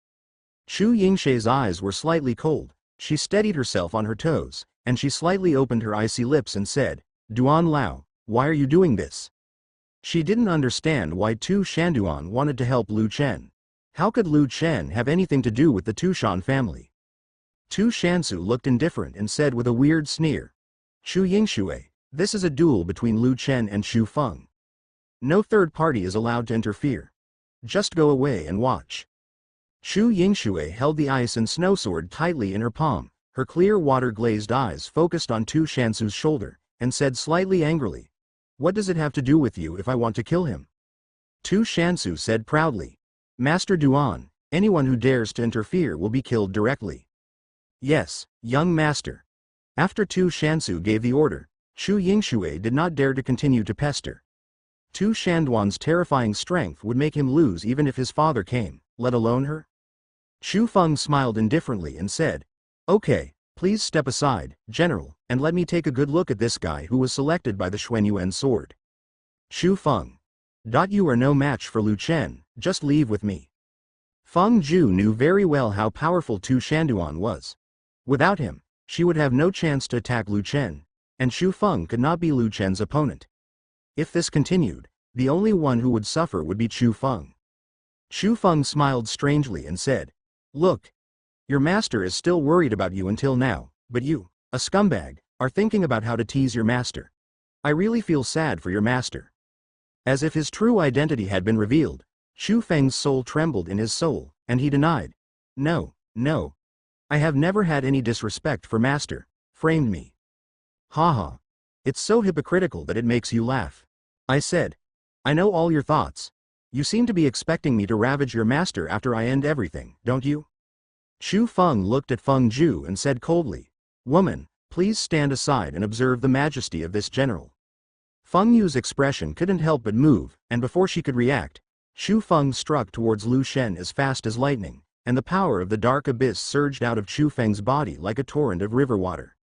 Chu Yingshe's eyes were slightly cold. She steadied herself on her toes, and she slightly opened her icy lips and said, Duan Lao, why are you doing this? She didn't understand why Tu Shanduan wanted to help Lu Chen. How could Lu Chen have anything to do with the Tushan family? Tu Shansu looked indifferent and said with a weird sneer, Chu Yingxue, this is a duel between Lu Chen and Chu Feng. No third party is allowed to interfere. Just go away and watch. Chu Yingxue held the ice and snow sword tightly in her palm, her clear water-glazed eyes focused on Tu Shansu's shoulder, and said slightly angrily, What does it have to do with you if I want to kill him? Tu Shansu said proudly, Master Duan, anyone who dares to interfere will be killed directly. Yes, young master. After Tu Shansu gave the order, Chu Yingxue did not dare to continue to pester. Tu Shanduan's terrifying strength would make him lose even if his father came, let alone her. Chu Feng smiled indifferently and said, Okay, please step aside, General, and let me take a good look at this guy who was selected by the Xuanyuan sword. Chu Feng. You are no match for Lu Chen, just leave with me. Feng Ju knew very well how powerful Tu Shanduan was. Without him, she would have no chance to attack Lu Chen, and Xu Feng could not be Lu Chen's opponent. If this continued, the only one who would suffer would be Xu Feng. Xu Feng smiled strangely and said, "Look, your master is still worried about you until now, but you, a scumbag, are thinking about how to tease your master. I really feel sad for your master." As if his true identity had been revealed, Xu Feng's soul trembled in his soul, and he denied, "No, no. I have never had any disrespect for master, framed me." "Haha. It's so hypocritical that it makes you laugh." I said, "I know all your thoughts. You seem to be expecting me to ravage your master after I end everything, don't you?" Xu Feng looked at Feng Ju and said coldly, "Woman, please stand aside and observe the majesty of this general." Feng Yu's expression couldn't help but move, and before she could react, Xu Feng struck towards Lu Shen as fast as lightning, and the power of the dark abyss surged out of Xu Feng's body like a torrent of river water.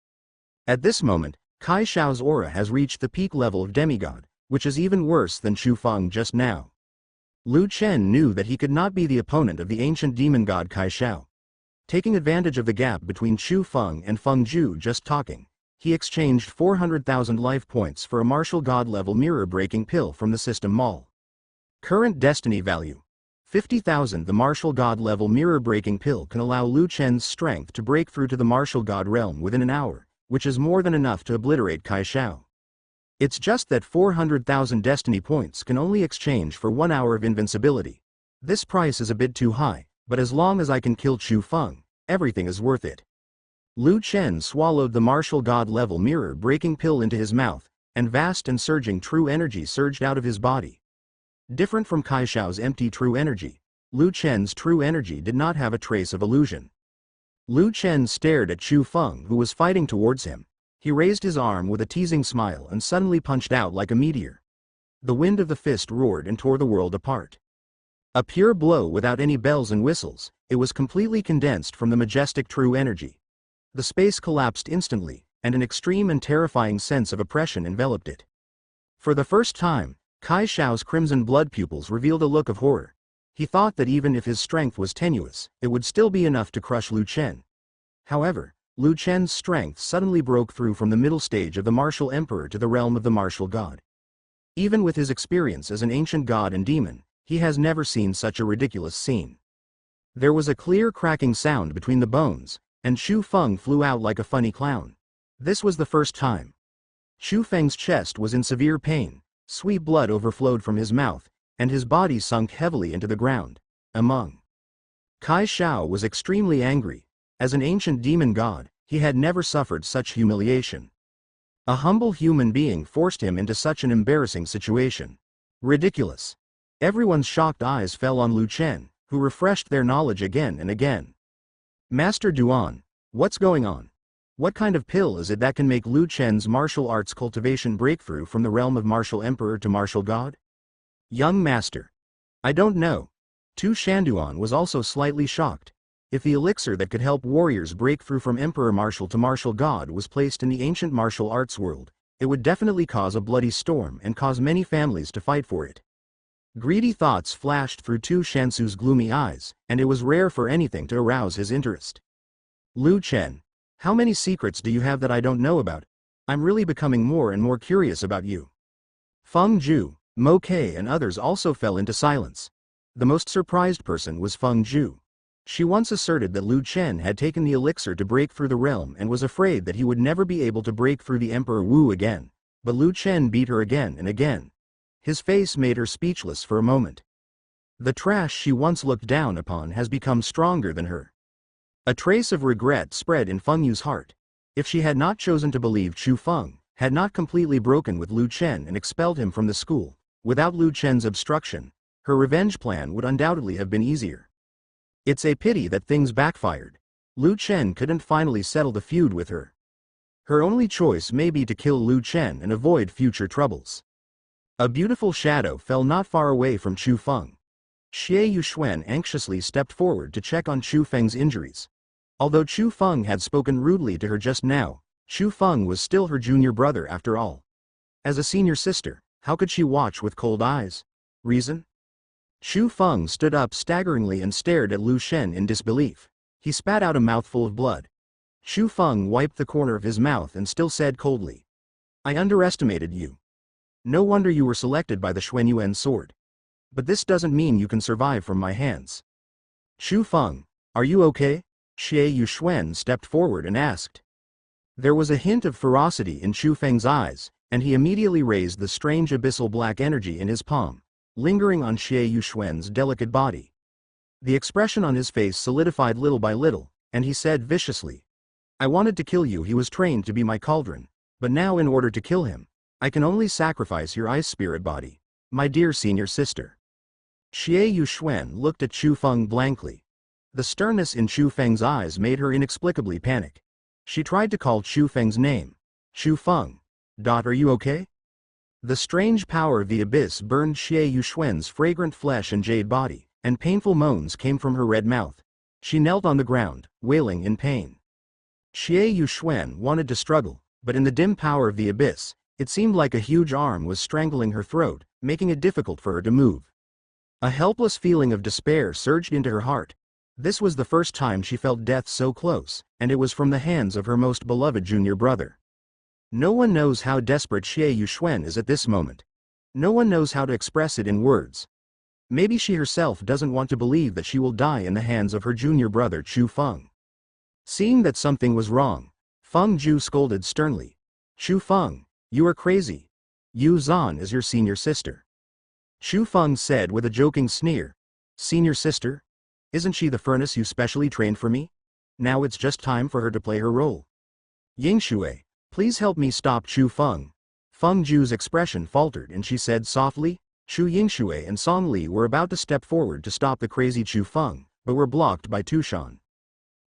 At this moment, Kai Xiao's aura has reached the peak level of demigod, which is even worse than Xu Feng just now. Lu Chen knew that he could not be the opponent of the ancient demon god Kai Xiao. Taking advantage of the gap between Xu Feng and Feng Ju just talking, he exchanged 400,000 life points for a martial god level mirror-breaking pill from the system mall. Current destiny value: 50,000. The martial god level mirror-breaking pill can allow Lu Chen's strength to break through to the martial god realm within an hour, which is more than enough to obliterate Kai Xiao. It's just that 400,000 destiny points can only exchange for 1 hour of invincibility. This price is a bit too high, but as long as I can kill Xu Feng, everything is worth it. Lu Chen swallowed the martial god level mirror-breaking pill into his mouth, and vast and surging true energy surged out of his body. Different from Kai Xiao's empty true energy, Lu Chen's true energy did not have a trace of illusion. Lu Chen stared at Xu Feng, who was fighting towards him. He raised his arm with a teasing smile and suddenly punched out like a meteor. The wind of the fist roared and tore the world apart. A pure blow without any bells and whistles, it was completely condensed from the majestic true energy. The space collapsed instantly, and an extreme and terrifying sense of oppression enveloped it. For the first time, Kai Xiao's crimson blood pupils revealed a look of horror. He thought that even if his strength was tenuous, it would still be enough to crush Lu Chen. However, Lu Chen's strength suddenly broke through from the middle stage of the martial emperor to the realm of the martial god. Even with his experience as an ancient god and demon, he has never seen such a ridiculous scene. There was a clear cracking sound between the bones, and Xu Feng flew out like a funny clown. This was the first time. Xu Feng's chest was in severe pain, sweet blood overflowed from his mouth, and his body sunk heavily into the ground. Kai Xiao was extremely angry. As an ancient demon god, he had never suffered such humiliation. A humble human being forced him into such an embarrassing situation. Ridiculous. Everyone's shocked eyes fell on Lu Chen, who refreshed their knowledge again and again. "Master Duan, what's going on? What kind of pill is it that can make Lu Chen's martial arts cultivation breakthrough from the realm of martial emperor to martial god?" "Young master, I don't know." Tu Shanduan was also slightly shocked. If the elixir that could help warriors break through from emperor martial to martial god was placed in the ancient martial arts world, it would definitely cause a bloody storm and cause many families to fight for it. Greedy thoughts flashed through Tu Shansu's gloomy eyes, and it was rare for anything to arouse his interest. "Lu Chen, how many secrets do you have that I don't know about? I'm really becoming more and more curious about you." Feng Ju, Mo Kei and others also fell into silence. The most surprised person was Feng Ju. She once asserted that Lu Chen had taken the elixir to break through the realm and was afraid that he would never be able to break through the Emperor Wu again, but Lu Chen beat her again and again. His face made her speechless for a moment. The trash she once looked down upon has become stronger than her. A trace of regret spread in Feng Yu's heart. If she had not chosen to believe Xu Feng, had not completely broken with Lu Chen and expelled him from the school, without Lu Chen's obstruction, her revenge plan would undoubtedly have been easier. It's a pity that things backfired. Lu Chen couldn't finally settle the feud with her. Her only choice may be to kill Lu Chen and avoid future troubles. A beautiful shadow fell not far away from Xu Feng. Xie Yuxuan anxiously stepped forward to check on Xu Feng's injuries. Although Xu Feng had spoken rudely to her just now, Xu Feng was still her junior brother after all. As a senior sister, how could she watch with cold eyes? Reason? Xu Feng stood up staggeringly and stared at Lu Shen in disbelief. He spat out a mouthful of blood. Xu Feng wiped the corner of his mouth and still said coldly, "I underestimated you. No wonder you were selected by the Xuanyuan sword. But this doesn't mean you can survive from my hands." "Xu Feng, are you okay?" Xie Yuxuan stepped forward and asked. There was a hint of ferocity in Xu Feng's eyes, and he immediately raised the strange abyssal black energy in his palm, lingering on Xie Yuxuan's delicate body. The expression on his face solidified little by little, and he said viciously, "I wanted to kill you. He was trained to be my cauldron, but now in order to kill him, I can only sacrifice your ice spirit body, my dear senior sister." Xie Yuxuan looked at Xu Feng blankly. The sternness in Xu Feng's eyes made her inexplicably panic. She tried to call Xu Feng's name. "Xu Feng. Are you okay?" The strange power of the abyss burned Xie Yuxuan's fragrant flesh and jade body, and painful moans came from her red mouth. She knelt on the ground, wailing in pain. Xie Yuxuan wanted to struggle, but in the dim power of the abyss, it seemed like a huge arm was strangling her throat, making it difficult for her to move. A helpless feeling of despair surged into her heart. This was the first time she felt death so close, and it was from the hands of her most beloved junior brother. No one knows how desperate Xie Yuxuan is at this moment. No one knows how to express it in words. Maybe she herself doesn't want to believe that she will die in the hands of her junior brother Xu Feng. Seeing that something was wrong, Feng Ju scolded sternly. "Xu Feng, you are crazy. Yu Zhan is your senior sister." Xu Feng said with a joking sneer, "Senior sister? Isn't she the furnace you specially trained for me? Now it's just time for her to play her role." "Yingxue, please help me stop Xu Feng." Feng Ju's expression faltered and she said softly. Xu Yingxue and Song Li were about to step forward to stop the crazy Xu Feng, but were blocked by Tu Shan.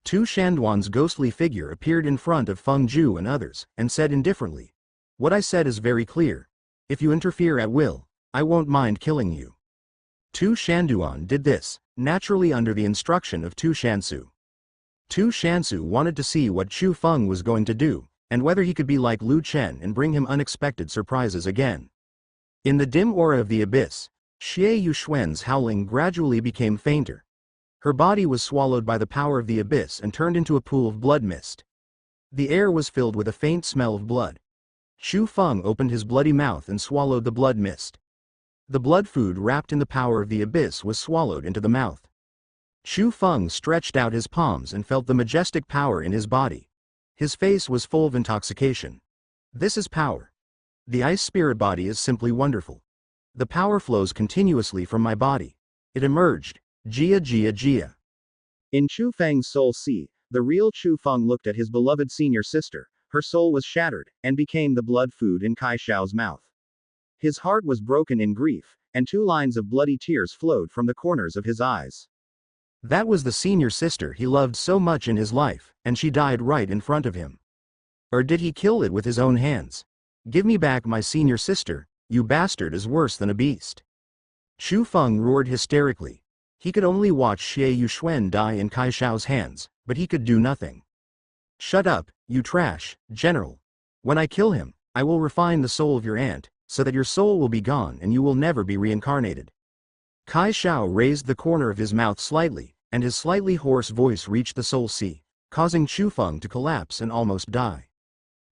Tu Shanduan's ghostly figure appeared in front of Feng Ju and others, and said indifferently, "What I said is very clear. If you interfere at will, I won't mind killing you." Tu Shanduan did this, naturally under the instruction of Tu Shansu. Tu Shansu wanted to see what Xu Feng was going to do, and whether he could be like Lu Chen and bring him unexpected surprises again. In the dim aura of the abyss, Xie Yuxuan's howling gradually became fainter. Her body was swallowed by the power of the abyss and turned into a pool of blood mist. The air was filled with a faint smell of blood. Xu Feng opened his bloody mouth and swallowed the blood mist. The blood food wrapped in the power of the abyss was swallowed into the mouth. Xu Feng stretched out his palms and felt the majestic power in his body. His face was full of intoxication. "This is power. The ice spirit body is simply wonderful. The power flows continuously from my body." It emerged, "Jia Jia Jia." In Xu Feng's soul sea, the real Xu Feng looked at his beloved senior sister. Her soul was shattered, and became the blood food in Kai Xiao's mouth. His heart was broken in grief, and 2 lines of bloody tears flowed from the corners of his eyes. That was the senior sister he loved so much in his life, and she died right in front of him. Or did he kill it with his own hands? "Give me back my senior sister, you bastard is worse than a beast." Xu Feng roared hysterically. He could only watch Xie Yuxuan die in Kai Xiao's hands, but he could do nothing. "Shut up, you trash, general. When I kill him, I will refine the soul of your aunt, so that your soul will be gone and you will never be reincarnated." Kai Xiao raised the corner of his mouth slightly, and his slightly hoarse voice reached the soul sea, causing Xu Feng to collapse and almost die.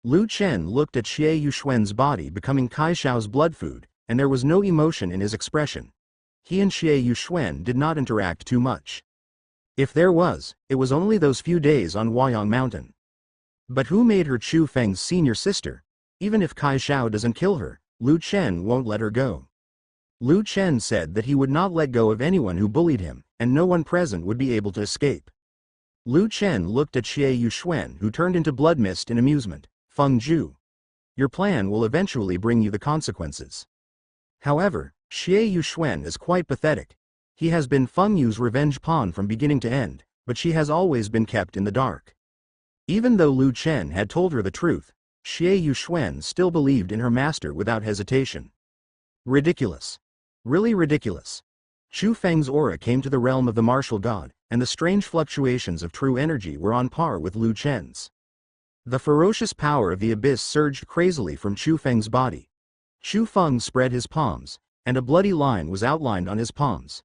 Lu Chen looked at Xie Yuxuan's body becoming Kai Xiao's blood food, and there was no emotion in his expression. He and Xie Yuxuan did not interact too much. If there was, it was only those few days on Huayang Mountain. But who made her Xu Feng's senior sister? Even if Kai Xiao doesn't kill her, Lu Chen won't let her go. Lu Chen said that he would not let go of anyone who bullied him, and no one present would be able to escape. Lu Chen looked at Xie Yuxuan, who turned into blood mist in amusement. "Feng Ju, your plan will eventually bring you the consequences." However, Xie Yuxuan is quite pathetic. He has been Feng Yu's revenge pawn from beginning to end, but she has always been kept in the dark. Even though Lu Chen had told her the truth, Xie Yuxuan still believed in her master without hesitation. Ridiculous. Really ridiculous. Xu Feng's aura came to the realm of the martial god, and the strange fluctuations of true energy were on par with Lu Chen's. The ferocious power of the abyss surged crazily from Xu Feng's body. Xu Feng spread his palms, and a bloody line was outlined on his palms.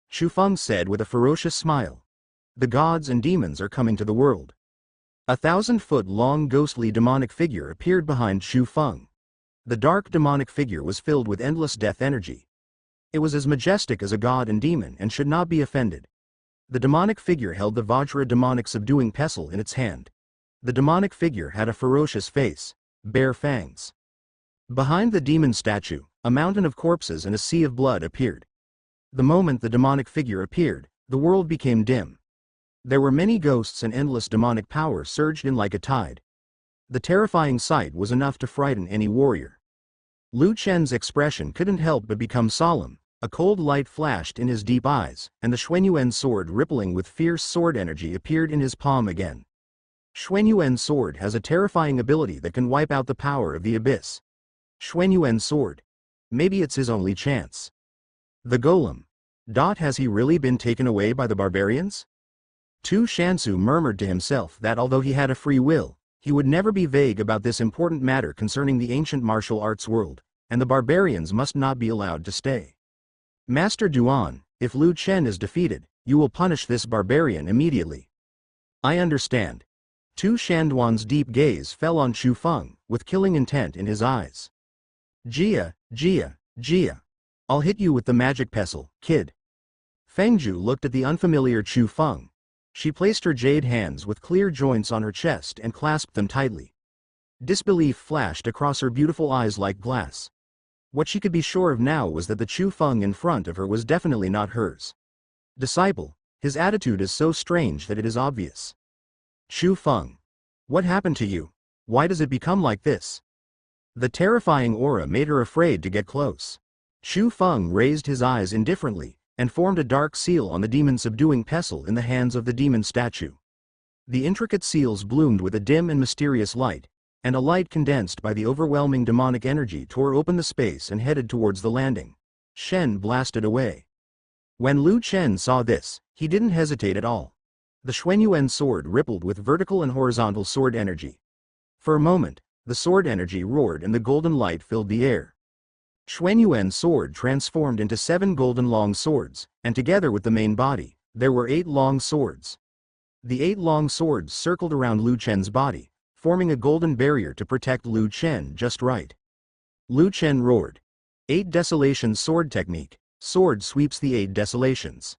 Chu Feng said with a ferocious smile. The gods and demons are coming to the world. A 1,000-foot-long ghostly demonic figure appeared behind Chu Feng. The dark demonic figure was filled with endless death energy. It was as majestic as a god and demon and should not be offended. The demonic figure held the Vajra demonic subduing pestle in its hand. The demonic figure had a ferocious face, bare fangs. Behind the demon statue, a mountain of corpses and a sea of blood appeared. The moment the demonic figure appeared, the world became dim. There were many ghosts and endless demonic power surged in like a tide. The terrifying sight was enough to frighten any warrior. Lu Chen's expression couldn't help but become solemn. A cold light flashed in his deep eyes, and the Xuanyuan sword rippling with fierce sword energy appeared in his palm again. Xuanyuan's sword has a terrifying ability that can wipe out the power of the abyss. Xuanyuan's sword. Maybe it's his only chance. The golem. Has he really been taken away by the barbarians? Tu Shanu murmured to himself that although he had a free will, he would never be vague about this important matter concerning the ancient martial arts world, and the barbarians must not be allowed to stay. Master Duan, if Lu Chen is defeated, you will punish this barbarian immediately. I understand. Tu Shanduan's deep gaze fell on Chu Feng, with killing intent in his eyes. Jia, Jia, Jia. I'll hit you with the magic pestle, kid. Fengju looked at the unfamiliar Chu Feng. She placed her jade hands with clear joints on her chest and clasped them tightly. Disbelief flashed across her beautiful eyes like glass. What she could be sure of now was that the Chu Feng in front of her was definitely not hers. Disciple, his attitude is so strange that it is obvious. Chu Feng. What happened to you? Why does it become like this? The terrifying aura made her afraid to get close. Chu Feng raised his eyes indifferently, and formed a dark seal on the demon-subduing pestle in the hands of the demon statue. The intricate seals bloomed with a dim and mysterious light, and a light condensed by the overwhelming demonic energy tore open the space and headed towards the landing. Shen blasted away. When Lu Chen saw this, he didn't hesitate at all. The Xuanyuan sword rippled with vertical and horizontal sword energy. For a moment, the sword energy roared and the golden light filled the air. Xuanyuan's sword transformed into 7 golden long swords, and together with the main body, there were 8 long swords. The 8 long swords circled around Lu Chen's body, forming a golden barrier to protect Lu Chen just right. Lu Chen roared. 8 Desolations sword technique. Sword sweeps the 8 desolations.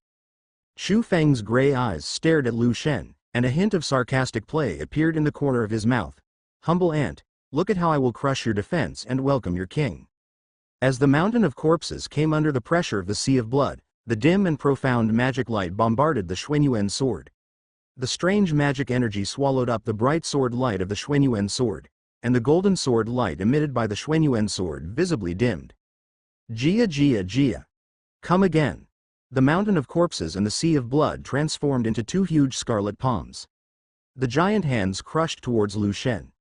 Chu Feng's gray eyes stared at Lu Chen, and a hint of sarcastic play appeared in the corner of his mouth. Humble ant, look at how I will crush your defense and welcome your king. As the mountain of corpses came under the pressure of the sea of blood, the dim and profound magic light bombarded the Xuanyuan sword. The strange magic energy swallowed up the bright sword light of the Xuanyuan sword, and the golden sword light emitted by the Xuanyuan sword visibly dimmed. Jia Jia Jia. Come again. The mountain of corpses and the sea of blood transformed into 2 huge scarlet palms. The giant hands crushed towards Lu Chen.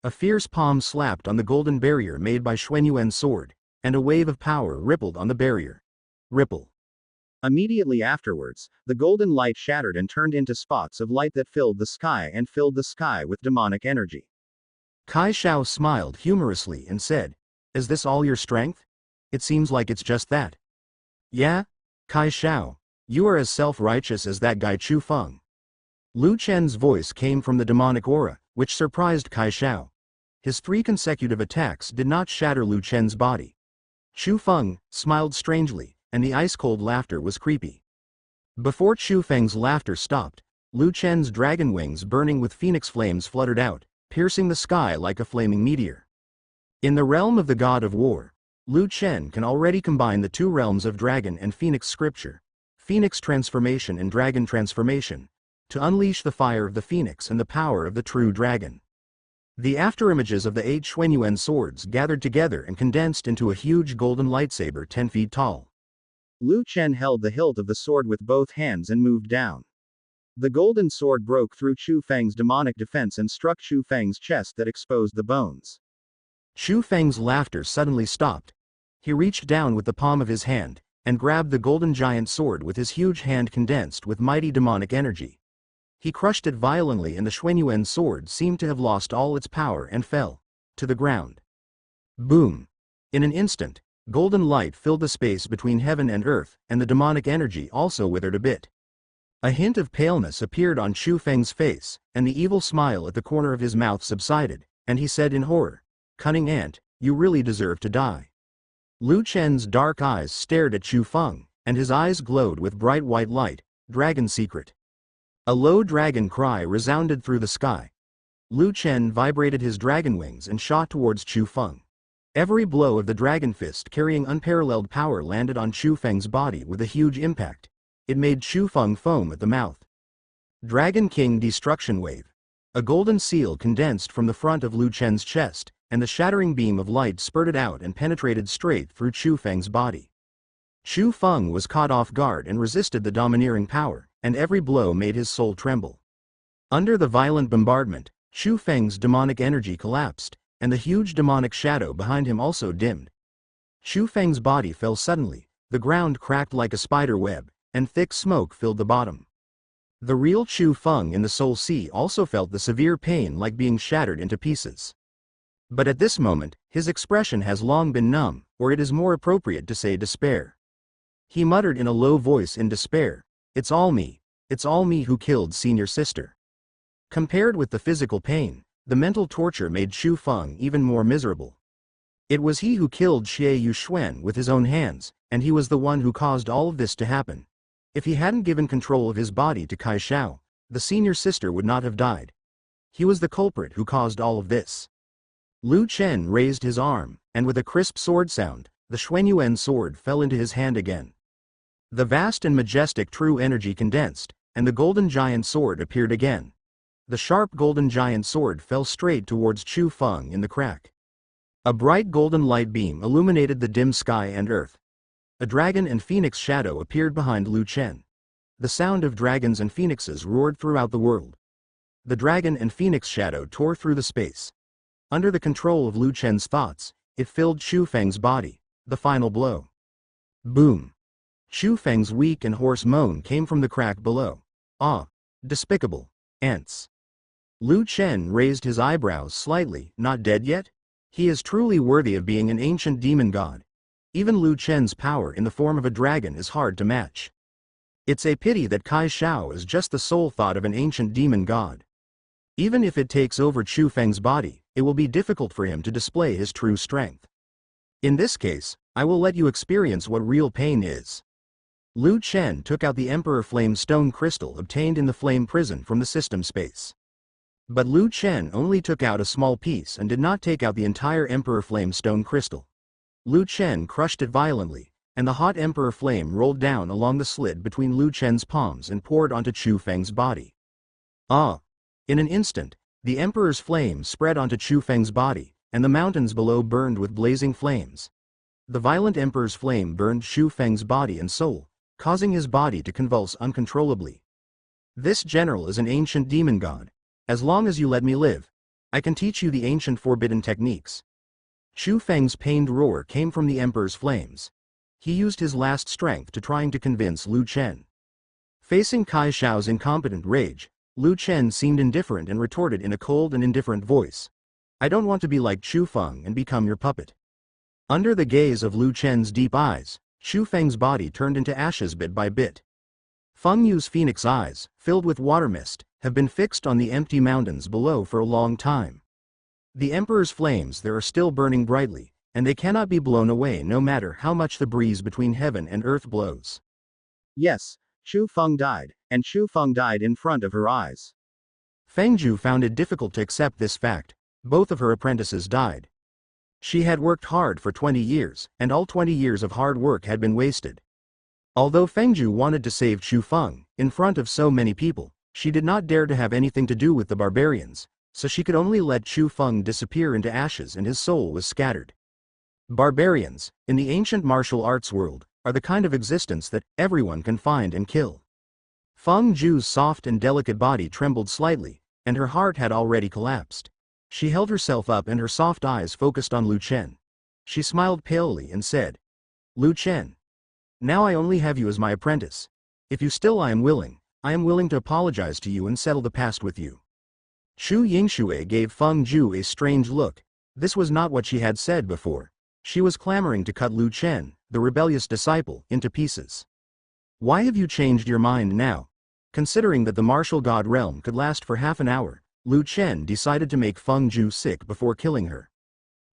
A fierce palm slapped on the golden barrier made by Xuanyuan's sword, and a wave of power rippled on the barrier. Ripple. Immediately afterwards, the golden light shattered and turned into spots of light that filled the sky with demonic energy. Kai Shao smiled humorously and said, Is this all your strength? It seems like it's just that. Yeah? Kai Shao, you are as self-righteous as that guy Chu Feng. Lu Chen's voice came from the demonic aura, which surprised Kai Shao. His 3 consecutive attacks did not shatter Lu Chen's body. Chu Feng smiled strangely, and the ice-cold laughter was creepy. Before Chu Feng's laughter stopped, Lu Chen's dragon wings burning with phoenix flames fluttered out, piercing the sky like a flaming meteor. In the realm of the god of war, Lu Chen can already combine the 2 realms of dragon and phoenix scripture, phoenix transformation and dragon transformation, to unleash the fire of the phoenix and the power of the true dragon. The afterimages of the 8 Xuanyuan swords gathered together and condensed into a huge golden lightsaber 10 feet tall. Lu Chen held the hilt of the sword with both hands and moved down. The golden sword broke through Chu Feng's demonic defense and struck Chu Feng's chest that exposed the bones. Chu Feng's laughter suddenly stopped. He reached down with the palm of his hand, and grabbed the golden giant sword with his huge hand condensed with mighty demonic energy. He crushed it violently and the Xuanyuan sword seemed to have lost all its power and fell to the ground. Boom! In an instant, Golden light filled the space between heaven and earth, and the demonic energy also withered a bit. A hint of paleness appeared on Chu Feng's face, and the evil smile at the corner of his mouth subsided, and he said in horror, "Cunning ant, you really deserve to die." Lu Chen's dark eyes stared at Chu Feng, and his eyes glowed with bright white light. Dragon secret. A low dragon cry resounded through the sky. Lu Chen vibrated his dragon wings and shot towards Chu Feng. Every blow of the dragon fist carrying unparalleled power landed on Chu Feng's body with a huge impact. It made Chu Feng foam at the mouth. Dragon King Destruction Wave. A golden seal condensed from the front of Lu Chen's chest, and the shattering beam of light spurted out and penetrated straight through Chu Feng's body. Chu Feng was caught off guard and resisted the domineering power, and every blow made his soul tremble. Under the violent bombardment, Chu Feng's demonic energy collapsed, and the huge demonic shadow behind him also dimmed. Chu Feng's body fell suddenly, the ground cracked like a spider web, and thick smoke filled the bottom. The real Chu Feng in the Soul Sea also felt the severe pain like being shattered into pieces. But at this moment, his expression has long been numb, or it is more appropriate to say despair. He muttered in a low voice in despair, it's all me who killed senior sister." Compared with the physical pain, the mental torture made Chu Feng even more miserable. It was he who killed Xie Yuxuan with his own hands, and he was the one who caused all of this to happen. If he hadn't given control of his body to Kai Xiao, the senior sister would not have died. He was the culprit who caused all of this. Lu Chen raised his arm, and with a crisp sword sound, the Xuanyuan sword fell into his hand again. The vast and majestic true energy condensed, and the golden giant sword appeared again. The sharp golden giant sword fell straight towards Chu Feng in the crack. A bright golden light beam illuminated the dim sky and earth. A dragon and phoenix shadow appeared behind Lu Chen. The sound of dragons and phoenixes roared throughout the world. The dragon and phoenix shadow tore through the space. Under the control of Lu Chen's thoughts, it filled Chu Feng's body. The final blow. Boom! Chu Feng's weak and hoarse moan came from the crack below. Ah! Despicable ants! Lu Chen raised his eyebrows slightly. Not dead yet? He is truly worthy of being an ancient demon god. Even Lu Chen's power in the form of a dragon is hard to match. It's a pity that Kai Xiao is just the sole thought of an ancient demon god. Even if it takes over Chu Feng's body, it will be difficult for him to display his true strength. In this case, I will let you experience what real pain is. Lu Chen took out the Emperor Flame Stone crystal obtained in the Flame Prison from the system space. But Lu Chen only took out a small piece and did not take out the entire Emperor Flame Stone crystal. Lu Chen crushed it violently, and the hot Emperor Flame rolled down along the slit between Lu Chen's palms and poured onto Chu Feng's body. Ah! In an instant, the Emperor's flame spread onto Chu Feng's body, and the mountains below burned with blazing flames. The violent Emperor's flame burned Chu Feng's body and soul, causing his body to convulse uncontrollably. This general is an ancient demon god. As long as you let me live, I can teach you the ancient forbidden techniques. Chu Feng's pained roar came from the Emperor's flames. He used his last strength to trying to convince Lu Chen. Facing Kai Xiao's incompetent rage, Lu Chen seemed indifferent and retorted in a cold and indifferent voice. I don't want to be like Chu Feng and become your puppet. Under the gaze of Lu Chen's deep eyes, Chu Feng's body turned into ashes bit by bit. Feng Yu's phoenix eyes, filled with water mist, have been fixed on the empty mountains below for a long time. The Emperor's flames there are still burning brightly, and they cannot be blown away no matter how much the breeze between heaven and earth blows. Yes, Chu Feng died, and Chu Feng died in front of her eyes. Fengju found it difficult to accept this fact. Both of her apprentices died. She had worked hard for 20 years, and all 20 years of hard work had been wasted. Although Fengju wanted to save Chu Feng, in front of so many people, she did not dare to have anything to do with the barbarians, so she could only let Chu Feng disappear into ashes and his soul was scattered. Barbarians, in the ancient martial arts world, are the kind of existence that everyone can find and kill. Feng Ju's soft and delicate body trembled slightly, and her heart had already collapsed. She held herself up and her soft eyes focused on Lu Chen. She smiled palely and said, Lu Chen, now I only have you as my apprentice. If you still I am willing to apologize to you and settle the past with you. Chu Yingxue gave Feng Ju a strange look. This was not what she had said before. She was clamoring to cut Lu Chen, the rebellious disciple, into pieces. Why have you changed your mind now? Considering that the martial god realm could last for half an hour, Lu Chen decided to make Funju sick before killing her.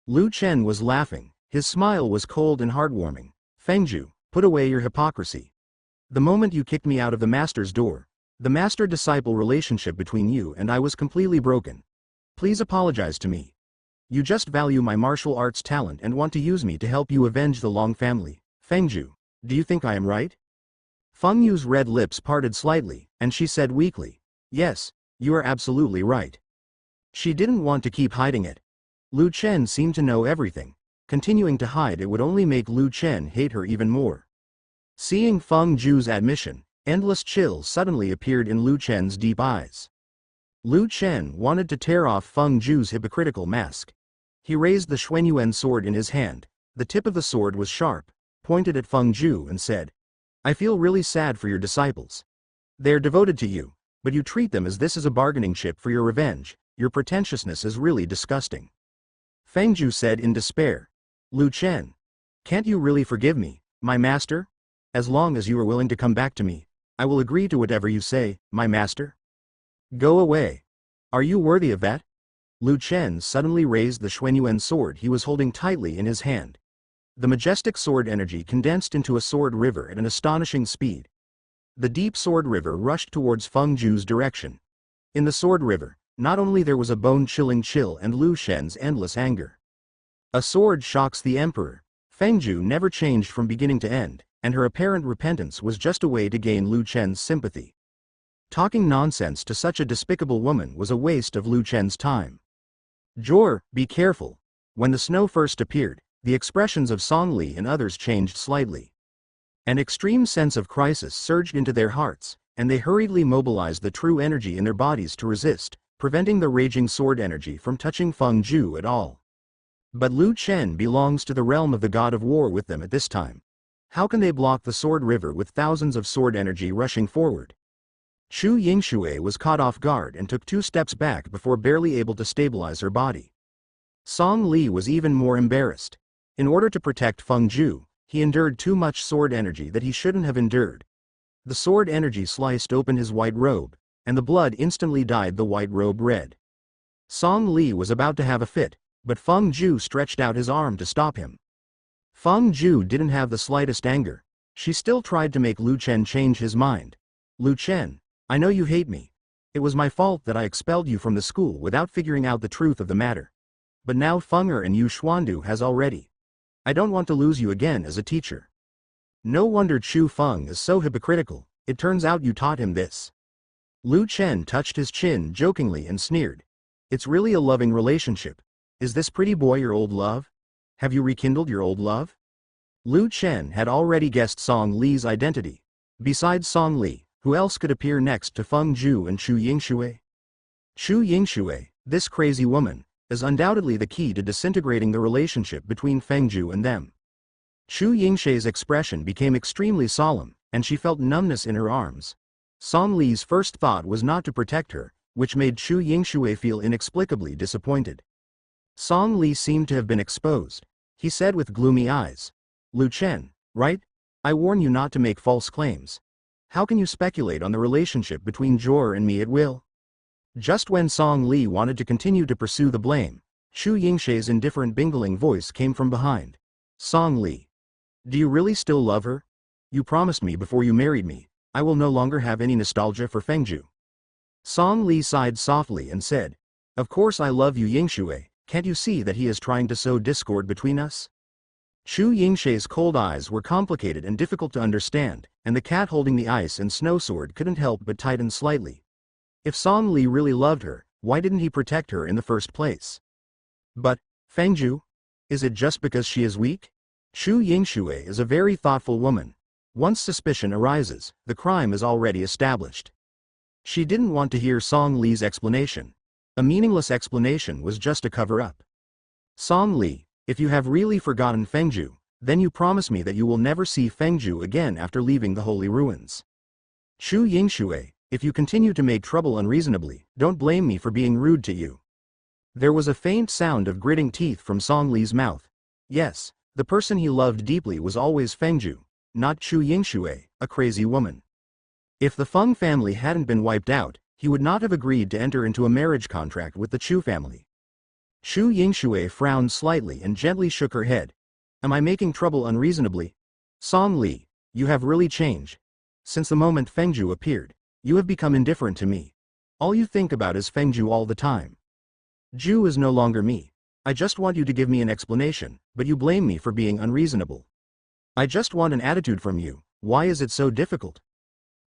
Lu Chen was laughing, his smile was cold and heartwarming. Fengju, put away your hypocrisy. The moment you kicked me out of the master's door, the master-disciple relationship between you and I was completely broken. Please apologize to me. You just value my martial arts talent and want to use me to help you avenge the Long family. Fengju, do you think I am right? Feng Yu's red lips parted slightly, and she said weakly, yes, you are absolutely right. She didn't want to keep hiding it. Lu Chen seemed to know everything. Continuing to hide it would only make Lu Chen hate her even more. Seeing Feng Ju's admission, endless chills suddenly appeared in Lu Chen's deep eyes. Lu Chen wanted to tear off Feng Ju's hypocritical mask. He raised the Xuanyuan sword in his hand. The tip of the sword was sharp, pointed at Feng Ju and said, I feel really sad for your disciples. They are devoted to you, but you treat them as this is a bargaining chip for your revenge. Your pretentiousness is really disgusting. Feng Ju said in despair. Lu Chen, can't you really forgive me, my master? As long as you are willing to come back to me, I will agree to whatever you say, my master. Go away. Are you worthy of that? Lu Chen suddenly raised the Xuanyuan sword he was holding tightly in his hand. The majestic sword energy condensed into a sword river at an astonishing speed. The deep sword river rushed towards Feng Ju's direction. In the sword river, not only there was a bone-chilling chill and Lu Shen's endless anger. A sword shocks the emperor. Feng Ju never changed from beginning to end, and her apparent repentance was just a way to gain Lu Chen's sympathy. Talking nonsense to such a despicable woman was a waste of Lu Chen's time. Jor, be careful. When the snow first appeared, the expressions of Song Li and others changed slightly. An extreme sense of crisis surged into their hearts, and they hurriedly mobilized the true energy in their bodies to resist, preventing the raging sword energy from touching Feng Ju at all. But Lu Chen belongs to the realm of the god of war with them at this time. How can they block the sword river with thousands of sword energy rushing forward? Chu Yingshui was caught off guard and took 2 steps back before barely able to stabilize her body. Song Li was even more embarrassed. In order to protect Feng Ju, he endured too much sword energy that he shouldn't have endured. The sword energy sliced open his white robe, and the blood instantly dyed the white robe red. Song Li was about to have a fit, but Feng Ju stretched out his arm to stop him. Feng Ju didn't have the slightest anger. She still tried to make Lu Chen change his mind. Lu Chen, I know you hate me. It was my fault that I expelled you from the school without figuring out the truth of the matter. But now Fenger and Yu Xuandu has already. I don't want to lose you again as a teacher. No wonder Chu Feng is so hypocritical, it turns out you taught him this. Lu Chen touched his chin jokingly and sneered. It's really a loving relationship. Is this pretty boy your old love? Have you rekindled your old love? Lu Chen had already guessed Song Li's identity. Besides Song Li, who else could appear next to Feng Ju and Chu Yingshui? Chu Yingshui, this crazy woman, is undoubtedly the key to disintegrating the relationship between Feng Ju and them. Chu Yingshui's expression became extremely solemn, and she felt numbness in her arms. Song Li's first thought was not to protect her, which made Chu Yingshui feel inexplicably disappointed. Song Li seemed to have been exposed. He said with gloomy eyes, Lu Chen, right? I warn you not to make false claims. How can you speculate on the relationship between Jor and me at will? Just when Song Li wanted to continue to pursue the blame, Chu Yingshui's indifferent bingling voice came from behind. Song Li. Do you really still love her? You promised me before you married me, I will no longer have any nostalgia for Fengju. Song Li sighed softly and said, Of course I love you Yingshui, can't you see that he is trying to sow discord between us? Chu Yingshui's cold eyes were complicated and difficult to understand, and the cat holding the ice and snow sword couldn't help but tighten slightly. If Song Li really loved her, why didn't he protect her in the first place? But, Fengju? Is it just because she is weak? Chu Yingshui is a very thoughtful woman. Once suspicion arises, the crime is already established. She didn't want to hear Song Li's explanation. A meaningless explanation was just a cover-up. Song Li, if you have really forgotten Fengju, then you promise me that you will never see Fengju again after leaving the holy ruins. Chu Yingshui, if you continue to make trouble unreasonably, don't blame me for being rude to you. There was a faint sound of gritting teeth from Song Li's mouth. Yes, The person he loved deeply was always Fengju, not Chu Yingxue, a crazy woman. If the Feng family hadn't been wiped out, he would not have agreed to enter into a marriage contract with the Chu family. Chu Yingxue frowned slightly and gently shook her head. Am I making trouble unreasonably? Song Li, you have really changed. Since the moment Fengju appeared, you have become indifferent to me. All you think about is Fengju all the time. Ju is no longer me. I just want you to give me an explanation, but you blame me for being unreasonable. I just want an attitude from you. Why is it so difficult?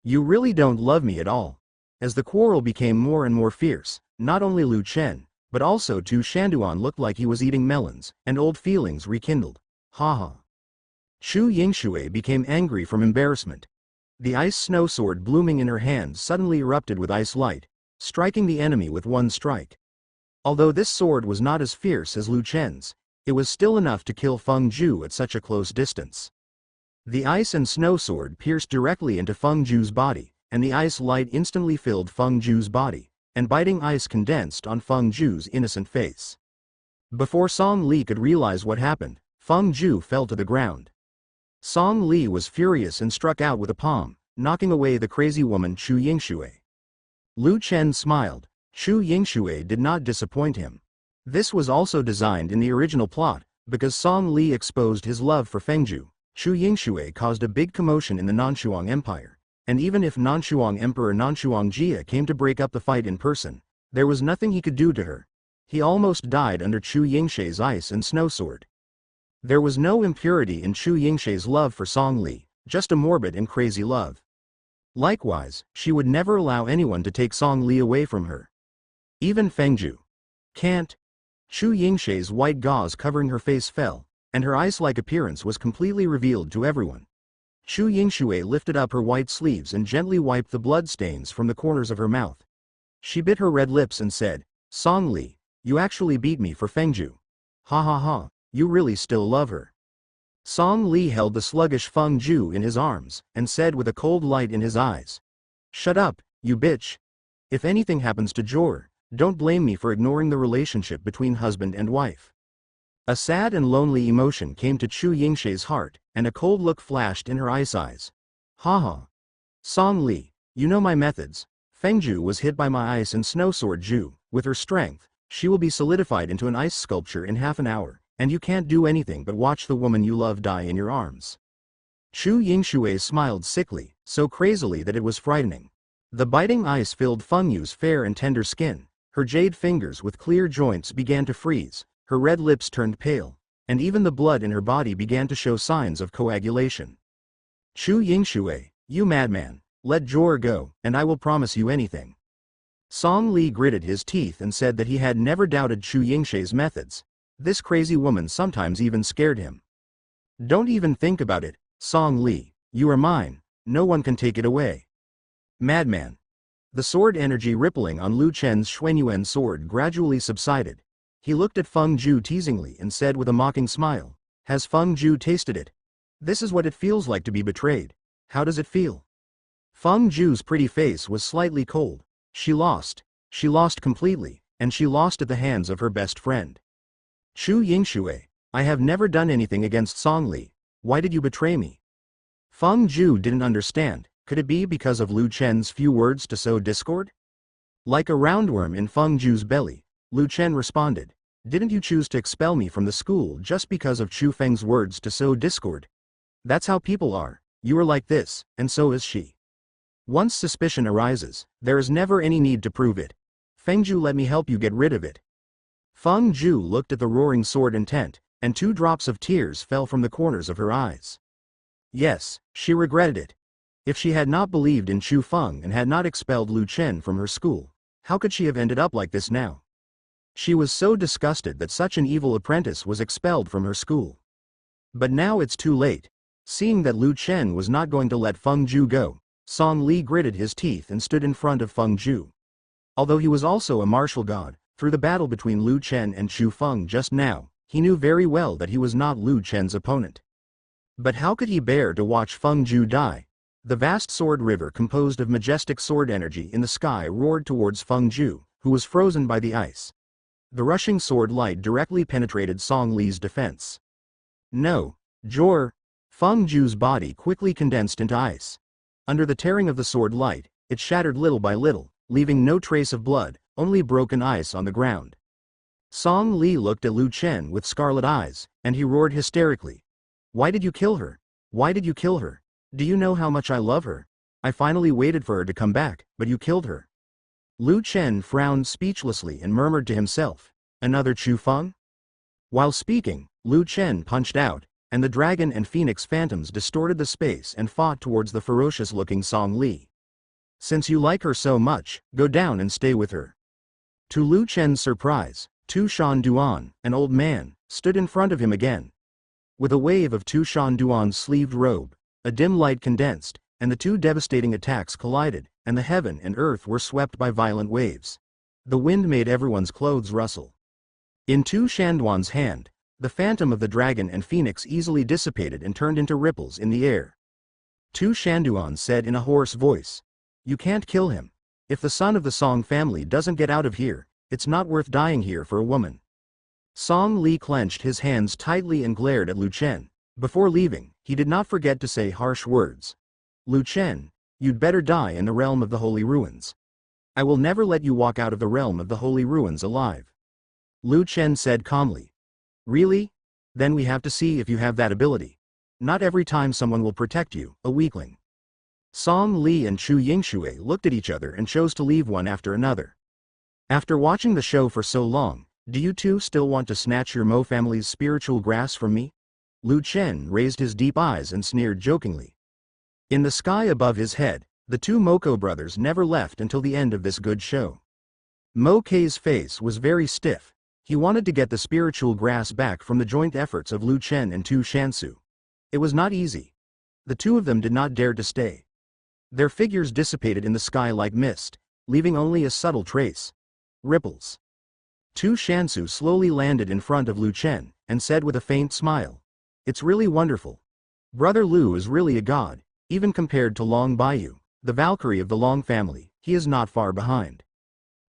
You really don't love me at all. As the quarrel became more and more fierce, not only Lu Chen, but also Tu Shanduan looked like he was eating melons, and old feelings rekindled. Haha. Chu Yingxue became angry from embarrassment. The ice snow sword blooming in her hand suddenly erupted with ice light, striking the enemy with one strike. Although this sword was not as fierce as Lu Chen's, it was still enough to kill Feng Ju at such a close distance. The ice and snow sword pierced directly into Feng Ju's body, and the ice light instantly filled Feng Ju's body, and biting ice condensed on Feng Ju's innocent face. Before Song Li could realize what happened, Feng Ju fell to the ground. Song Li was furious and struck out with a palm, knocking away the crazy woman Chu Yingxue. Lu Chen smiled. Chu Yingxue did not disappoint him. This was also designed in the original plot, because Song Li exposed his love for Fengju. Chu Yingxue caused a big commotion in the Nanshuang Empire, and even if Nanshuang Emperor Nanshuang Jia came to break up the fight in person, there was nothing he could do to her. He almost died under Chu Yingxue's ice and snow sword. There was no impurity in Chu Yingxue's love for Song Li, just a morbid and crazy love. Likewise, she would never allow anyone to take Song Li away from her. Even Fengju. Can't. Chu Yingxue's white gauze covering her face fell, and her ice-like appearance was completely revealed to everyone. Chu Yingxue lifted up her white sleeves and gently wiped the blood stains from the corners of her mouth. She bit her red lips and said, Song Li, you actually beat me for Fengju. Ha ha ha, you really still love her. Song Li held the sluggish Feng Ju in his arms, and said with a cold light in his eyes. Shut up, you bitch. If anything happens to Jor, don't blame me for ignoring the relationship between husband and wife. A sad and lonely emotion came to Chu Yingxue's heart, and a cold look flashed in her ice eyes. Haha. Song Li, you know my methods. Fengju was hit by my ice and snow sword Ju. With her strength, she will be solidified into an ice sculpture in half an hour, and you can't do anything but watch the woman you love die in your arms. Chu Yingxue smiled sickly, so crazily that it was frightening. The biting ice filled Fengju's fair and tender skin. Her jade fingers with clear joints began to freeze. Her red lips turned pale, and even the blood in her body began to show signs of coagulation. Chu Yingxue, you madman, let Jor go, and I will promise you anything. Song Li gritted his teeth and said that he had never doubted Chu Yingxue's methods. This crazy woman sometimes even scared him. Don't even think about it, Song Li, you are mine, no one can take it away. Madman. The sword energy rippling on Lu Chen's Xuanyuan sword gradually subsided. He looked at Feng Ju teasingly and said with a mocking smile, Has Feng Ju tasted it? This is what it feels like to be betrayed. How does it feel? Feng Ju's pretty face was slightly cold. She lost completely, and she lost at the hands of her best friend. Chu Yingxue, I have never done anything against Song Li. Why did you betray me? Feng Ju didn't understand. Could it be because of Lu Chen's few words to sow discord? Like a roundworm in Feng Ju's belly, Lu Chen responded, Didn't you choose to expel me from the school just because of Chu Feng's words to sow discord? That's how people are. You are like this, and so is she. Once suspicion arises, there is never any need to prove it. Fengju, let me help you get rid of it. Feng Ju looked at the roaring sword intent, and 2 drops of tears fell from the corners of her eyes. Yes, she regretted it. If she had not believed in Chu Feng and had not expelled Lu Chen from her school, how could she have ended up like this now? She was so disgusted that such an evil apprentice was expelled from her school. But now it's too late. Seeing that Lu Chen was not going to let Feng Ju go, Song Li gritted his teeth and stood in front of Feng Ju. Although he was also a martial god, through the battle between Lu Chen and Chu Feng just now, he knew very well that he was not Lu Chen's opponent. But how could he bear to watch Feng Ju die? The vast sword river composed of majestic sword energy in the sky roared towards Feng Ju, who was frozen by the ice. The rushing sword light directly penetrated Song Li's defense. No. Jor. Fengju's body quickly condensed into ice. Under the tearing of the sword light, it shattered little by little, leaving no trace of blood, only broken ice on the ground. Song Li looked at Lu Chen with scarlet eyes, and he roared hysterically. Why did you kill her? Why did you kill her? Do you know how much I love her? I finally waited for her to come back, but you killed her. Lu Chen frowned speechlessly and murmured to himself, another Chu Feng? While speaking, Lu Chen punched out, and the dragon and phoenix phantoms distorted the space and fought towards the ferocious-looking Song Li. Since you like her so much, go down and stay with her. To Lu Chen's surprise, Tu Shanu, an old man, stood in front of him again. With a wave of Tu Shanu's sleeved robe, a dim light condensed, and the two devastating attacks collided, and the heaven and earth were swept by violent waves. The wind made everyone's clothes rustle. In Tu Shanu's hand, the phantom of the dragon and phoenix easily dissipated and turned into ripples in the air. Tu Shanu said in a hoarse voice, "You can't kill him. If the son of the Song family doesn't get out of here, it's not worth dying here for a woman." Song Li clenched his hands tightly and glared at Lu Chen. Before leaving, he did not forget to say harsh words. Lu Chen, you'd better die in the realm of the Holy Ruins. I will never let you walk out of the realm of the Holy Ruins alive. Lu Chen said calmly. Really? Then we have to see if you have that ability. Not every time someone will protect you, a weakling. Song Li and Chu Yingshui looked at each other and chose to leave one after another. After watching the show for so long, do you two still want to snatch your Mo family's spiritual grass from me? Lu Chen raised his deep eyes and sneered jokingly. In the sky above his head, the two Moko brothers never left until the end of this good show. Mo Kei's face was very stiff. He wanted to get the spiritual grass back from the joint efforts of Lu Chen and Tu Shansu. It was not easy. The two of them did not dare to stay. Their figures dissipated in the sky like mist, leaving only a subtle trace. Ripples. Tu Shansu slowly landed in front of Lu Chen, and said with a faint smile, "It's really wonderful. Brother Lu is really a god, even compared to Long Baiyu, the Valkyrie of the Long family, he is not far behind.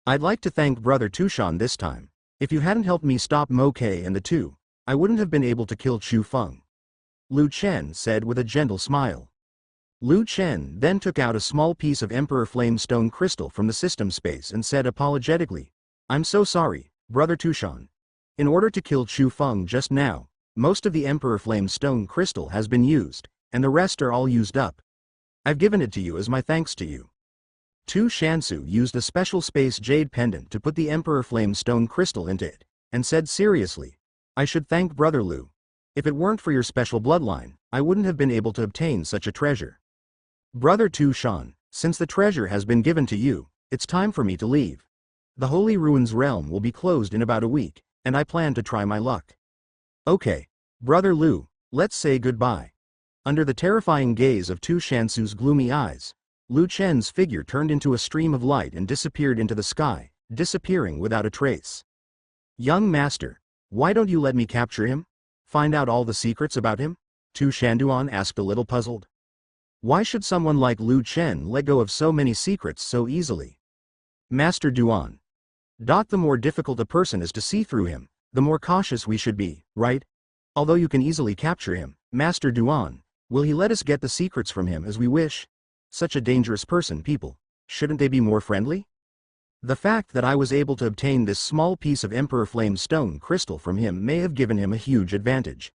I'd like to thank Brother Tushan this time. If you hadn't helped me stop Mo Kei and the two, I wouldn't have been able to kill Chu Feng." Lu Chen said with a gentle smile. Lu Chen then took out a small piece of Emperor Flame Stone crystal from the system space and said apologetically, "I'm so sorry, Brother Tushan. In order to kill Chu Feng just now, most of the Emperor Flame Stone crystal has been used, and the rest are all used up. I've given it to you as my thanks to you." Tu Shansu used a special space jade pendant to put the Emperor Flame Stone crystal into it, and said seriously, "I should thank Brother Lu. If it weren't for your special bloodline, I wouldn't have been able to obtain such a treasure. Brother Tushan, since the treasure has been given to you, it's time for me to leave. The Holy Ruins realm will be closed in about a week, and I plan to try my luck." "Okay, Brother Lu, let's say goodbye." Under the terrifying gaze of Tu Shansu's gloomy eyes, Lu Chen's figure turned into a stream of light and disappeared into the sky, disappearing without a trace. "Young master, why don't you let me capture him? Find out all the secrets about him?" Tu Shanduan asked a little puzzled. Why should someone like Lu Chen let go of so many secrets so easily? "Master Duan. The more difficult a person is to see through him, the more cautious we should be, right? Although you can easily capture him, Master Duan, will he let us get the secrets from him as we wish? Such a dangerous person, people. Shouldn't they be more friendly? The fact that I was able to obtain this small piece of Emperor Flame Stone crystal from him may have given him a huge advantage."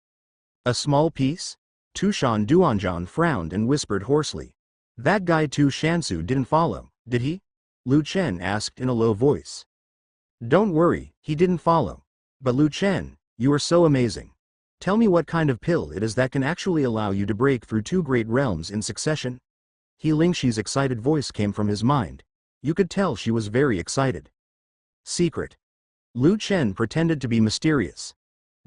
"A small piece?" Tushan Duanjan frowned and whispered hoarsely. "That guy Tu Shansu didn't follow, did he?" Lu Chen asked in a low voice. "Don't worry, he didn't follow. But Lu Chen, you are so amazing. Tell me what kind of pill it is that can actually allow you to break through two great realms in succession?" He Lingxi's excited voice came from his mind. You could tell she was very excited. "Secret." Lu Chen pretended to be mysterious.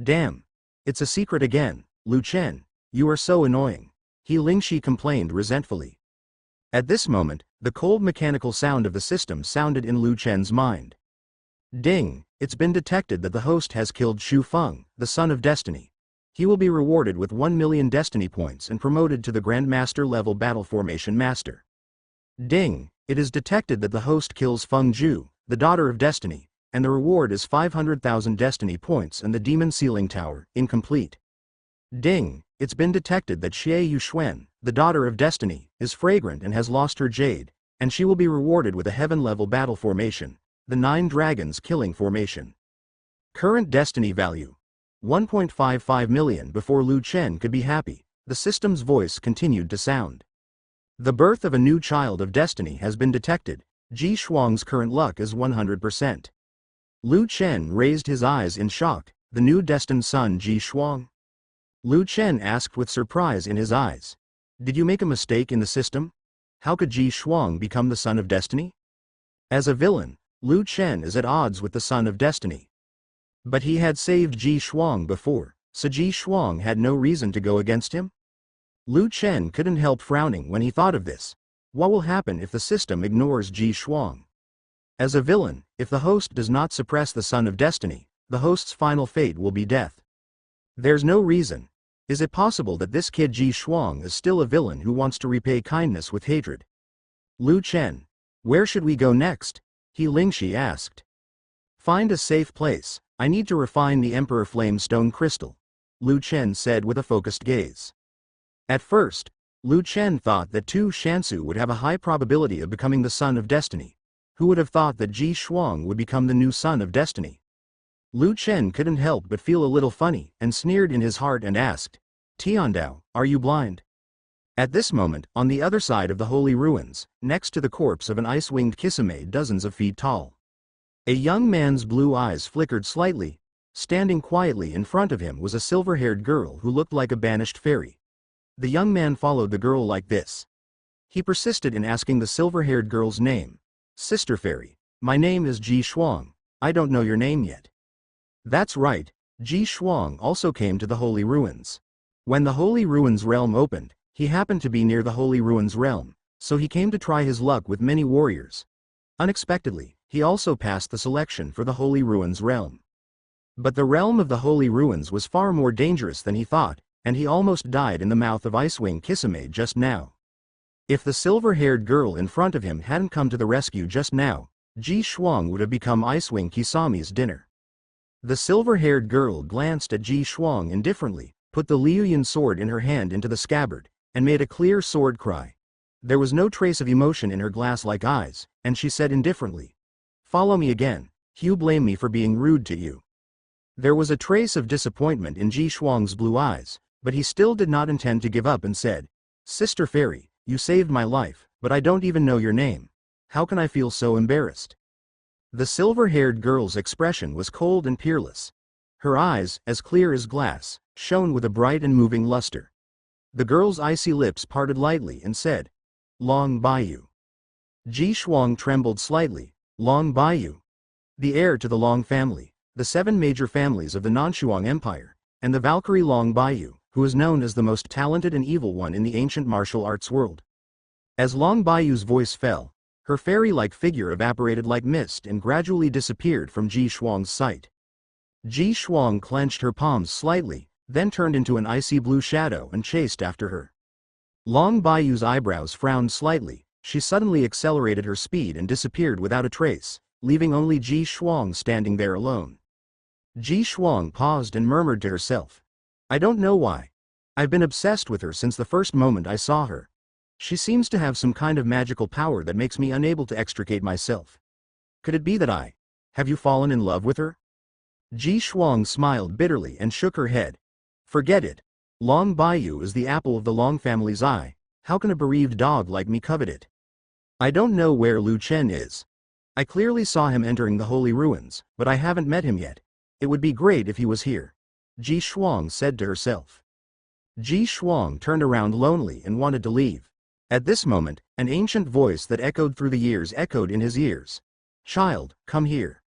"Damn. It's a secret again, Lu Chen, you are so annoying," He Lingxi complained resentfully. At this moment, the cold mechanical sound of the system sounded in Lu Chen's mind. "Ding, it's been detected that the host has killed Chu Feng, the son of destiny. He will be rewarded with 1 million destiny points and promoted to the Grandmaster level Battle Formation Master. Ding, it is detected that the host kills Fengju, the daughter of destiny, and the reward is 500,000 destiny points and the Demon Sealing Tower, incomplete." Ding, it's been detected that Xie Yuxuan, the daughter of destiny, is fragrant and has lost her jade, and she will be rewarded with a heaven-level battle formation, the 9 Dragons Killing Formation. Current destiny value. 1.55 million. Before Lu Chen could be happy, the system's voice continued to sound. The birth of a new child of destiny has been detected. Ji Shuang's current luck is 100%. Lu Chen raised his eyes in shock. The new destined son Ji Shuang? Lu Chen asked with surprise in his eyes. Did you make a mistake in the system? How could Ji Shuang become the son of destiny? As a villain, Lu Chen is at odds with the son of destiny. But he had saved Ji Shuang before, so Ji Shuang had no reason to go against him? Lu Chen couldn't help frowning when he thought of this. What will happen if the system ignores Ji Shuang? As a villain, if the host does not suppress the son of destiny, the host's final fate will be death. There's no reason. Is it possible that this kid Ji Shuang is still a villain who wants to repay kindness with hatred? Lu Chen. Where should we go next? He Lingxi asked. Find a safe place. I need to refine the Emperor Flame Stone Crystal, Lu Chen said with a focused gaze. At first, Lu Chen thought that Tu Shanu would have a high probability of becoming the son of destiny. Who would have thought that Ji Shuang would become the new son of destiny? Lu Chen couldn't help but feel a little funny and sneered in his heart and asked, Tiandao, are you blind? At this moment, on the other side of the holy ruins, next to the corpse of an ice-winged Kisame dozens of feet tall, a young man's blue eyes flickered slightly. Standing quietly in front of him was a silver-haired girl who looked like a banished fairy. The young man followed the girl like this. He persisted in asking the silver-haired girl's name. Sister Fairy, my name is Ji Shuang. I don't know your name yet. That's right, Ji Shuang also came to the Holy Ruins. When the Holy Ruins realm opened, he happened to be near the Holy Ruins realm, so he came to try his luck with many warriors. Unexpectedly, he also passed the selection for the Holy Ruins realm. But the realm of the Holy Ruins was far more dangerous than he thought, and he almost died in the mouth of Icewing Kisame just now. If the silver-haired girl in front of him hadn't come to the rescue just now, Ji Shuang would have become Icewing Kisame's dinner. The silver-haired girl glanced at Ji Shuang indifferently, put the Liuyan sword in her hand into the scabbard, and made a clear sword cry. There was no trace of emotion in her glass-like eyes, and she said indifferently, Follow me again. You blame me for being rude to you. There was a trace of disappointment in Ji Shuang's blue eyes, but he still did not intend to give up and said, Sister Fairy, you saved my life, but I don't even know your name. How can I feel so embarrassed? The silver-haired girl's expression was cold and peerless. Her eyes, as clear as glass, shone with a bright and moving luster. The girl's icy lips parted lightly and said, Long Bayou. Ji Shuang trembled slightly. Long Bayou. The heir to the Long family, the 7 major families of the Nanshuang Empire, and the Valkyrie Long Bayou, who is known as the most talented and evil one in the ancient martial arts world. As Long Bayou's voice fell, her fairy-like figure evaporated like mist and gradually disappeared from Ji Shuang's sight. Ji Shuang clenched her palms slightly, then turned into an icy blue shadow and chased after her. Long Bayou's eyebrows frowned slightly. She suddenly accelerated her speed and disappeared without a trace, leaving only Ji Shuang standing there alone. Ji Shuang paused and murmured to herself, I don't know why. I've been obsessed with her since the first moment I saw her. She seems to have some kind of magical power that makes me unable to extricate myself. Could it be that have you fallen in love with her? Ji Shuang smiled bitterly and shook her head. Forget it. Long Bayou is the apple of the Long family's eye. How can a bereaved dog like me covet it? I don't know where Lu Chen is. I clearly saw him entering the Holy Ruins, but I haven't met him yet. It would be great if he was here, Ji Shuang said to herself. Ji Shuang turned around lonely and wanted to leave. At this moment, an ancient voice that echoed through the years echoed in his ears. Child, come here.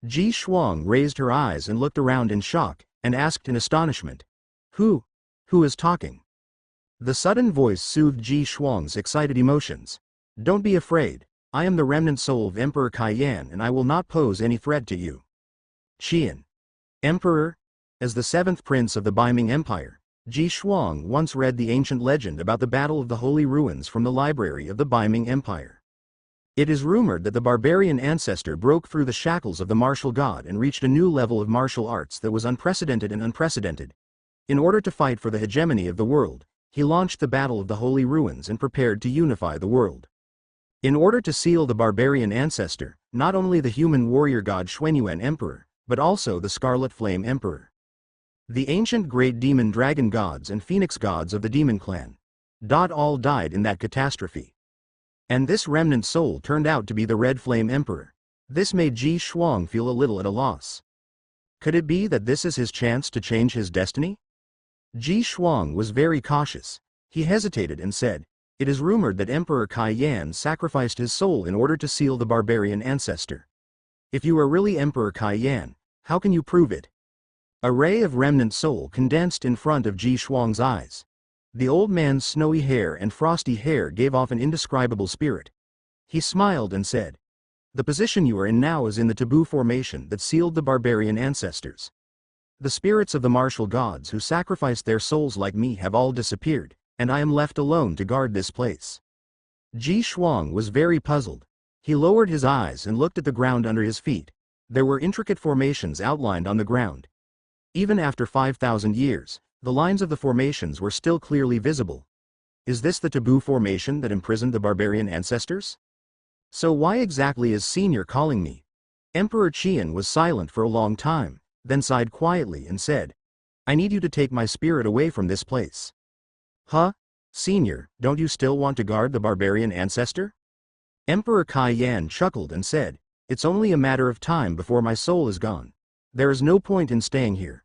Ji Shuang raised her eyes and looked around in shock, and asked in astonishment. Who is talking? The sudden voice soothed Ji Shuang's excited emotions. Don't be afraid. I am the remnant soul of Emperor Kaiyan and I will not pose any threat to you. Qian. Emperor? As the 7th prince of the Baiming Empire, Ji Shuang once read the ancient legend about the Battle of the Holy Ruins from the library of the Baiming Empire. It is rumored that the barbarian ancestor broke through the shackles of the martial god and reached a new level of martial arts that was unprecedented. In order to fight for the hegemony of the world, he launched the Battle of the Holy Ruins and prepared to unify the world. In order to seal the barbarian ancestor, not only the human warrior god Xuanyuan Emperor, but also the Scarlet Flame Emperor. The ancient great demon dragon gods and phoenix gods of the demon clan. All died in that catastrophe. And this remnant soul turned out to be the Red Flame Emperor. This made Ji Shuang feel a little at a loss. Could it be that this is his chance to change his destiny? Ji Shuang was very cautious. He hesitated and said, "It is rumored that Emperor Kai Yan sacrificed his soul in order to seal the barbarian ancestor. If you are really Emperor Kai Yan, how can you prove it?" A ray of remnant soul condensed in front of Ji Shuang's eyes. The old man's snowy hair and frosty hair gave off an indescribable spirit. He smiled and said, "The position you are in now is in the taboo formation that sealed the barbarian ancestors. The spirits of the martial gods who sacrificed their souls like me have all disappeared, and I am left alone to guard this place." Ji Shuang was very puzzled. He lowered his eyes and looked at the ground under his feet. There were intricate formations outlined on the ground. Even after 5,000 years, the lines of the formations were still clearly visible. Is this the taboo formation that imprisoned the barbarian ancestors? So why exactly is Senior calling me? Emperor Qian was silent for a long time, then sighed quietly and said, "I need you to take my spirit away from this place." "Huh? Senior, don't you still want to guard the barbarian ancestor?" Emperor Kai Yan chuckled and said, "It's only a matter of time before my soul is gone. There is no point in staying here.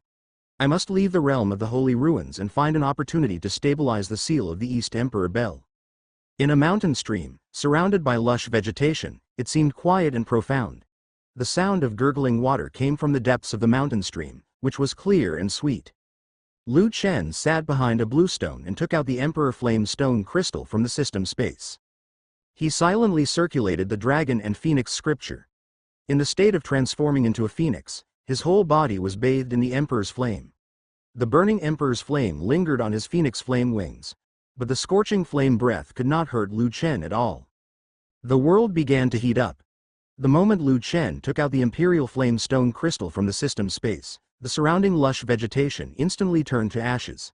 I must leave the realm of the Holy Ruins and find an opportunity to stabilize the seal of the East Emperor Bell." In a mountain stream, surrounded by lush vegetation, it seemed quiet and profound. The sound of gurgling water came from the depths of the mountain stream, which was clear and sweet. Lu Chen sat behind a blue stone and took out the Emperor Flame Stone crystal from the system space. He silently circulated the dragon and phoenix scripture. In the state of transforming into a phoenix, his whole body was bathed in the Emperor's flame. The burning Emperor's flame lingered on his phoenix flame wings, but the scorching flame breath could not hurt Lu Chen at all. The world began to heat up. The moment Lu Chen took out the Imperial Flame Stone crystal from the system space, the surrounding lush vegetation instantly turned to ashes.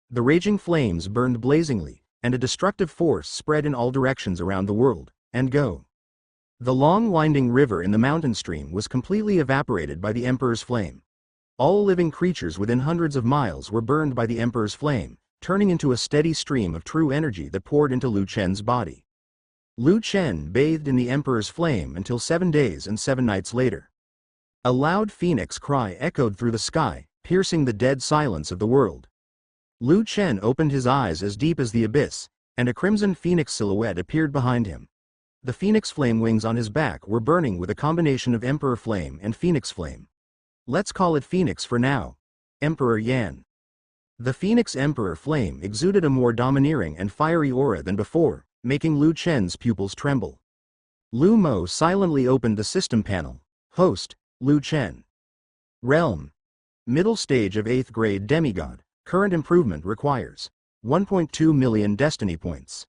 The raging flames burned blazingly, and a destructive force spread in all directions around the world, and go. The long winding river in the mountain stream was completely evaporated by the Emperor's flame. All living creatures within hundreds of miles were burned by the Emperor's flame, turning into a steady stream of true energy that poured into Lu Chen's body. Lu Chen bathed in the Emperor's flame until 7 days and 7 nights later. A loud phoenix cry echoed through the sky, piercing the dead silence of the world. Lu Chen opened his eyes as deep as the abyss, and a crimson phoenix silhouette appeared behind him. The phoenix flame wings on his back were burning with a combination of Emperor Flame and Phoenix Flame. Let's call it Phoenix for now. Emperor Yan. The Phoenix Emperor Flame exuded a more domineering and fiery aura than before, making Lu Chen's pupils tremble. Lu Mo silently opened the system panel. Host, Lu Chen. Realm. Middle stage of 8th grade demigod. Current improvement requires 1.2 million destiny points.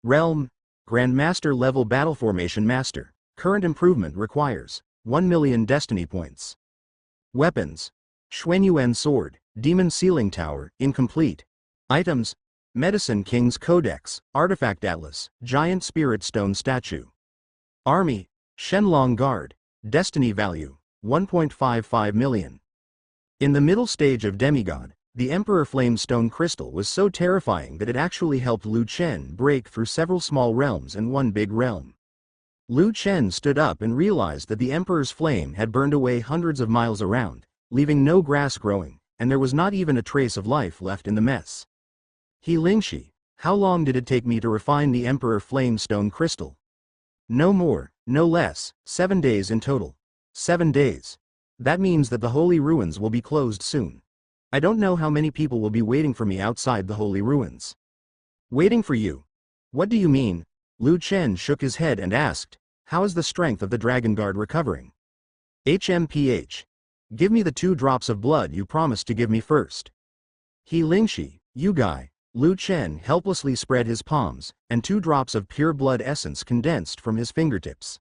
Realm. Grandmaster level battle formation master. Current improvement requires 1 million destiny points. Weapons. Xuanyuan sword, demon sealing tower, incomplete. Items. Medicine King's Codex, Artifact Atlas, Giant Spirit Stone Statue. Army. Shenlong Guard, Destiny Value, 1.55 million. In the middle stage of demigod, the Emperor Flame Stone Crystal was so terrifying that it actually helped Lu Chen break through several small realms and one big realm. Lu Chen stood up and realized that the Emperor's flame had burned away hundreds of miles around, leaving no grass growing, and there was not even a trace of life left in the mess. He Lingshi, how long did it take me to refine the Emperor Flame Stone Crystal? No more, no less, 7 days in total. 7 days. That means that the Holy Ruins will be closed soon. I don't know how many people will be waiting for me outside the Holy Ruins. Waiting for you? What do you mean? Lu Chen shook his head and asked, how is the strength of the Dragon Guard recovering? HMPH. Give me the 2 drops of blood you promised to give me first. He Lingshi, you guy. Lu Chen helplessly spread his palms, and 2 drops of pure blood essence condensed from his fingertips.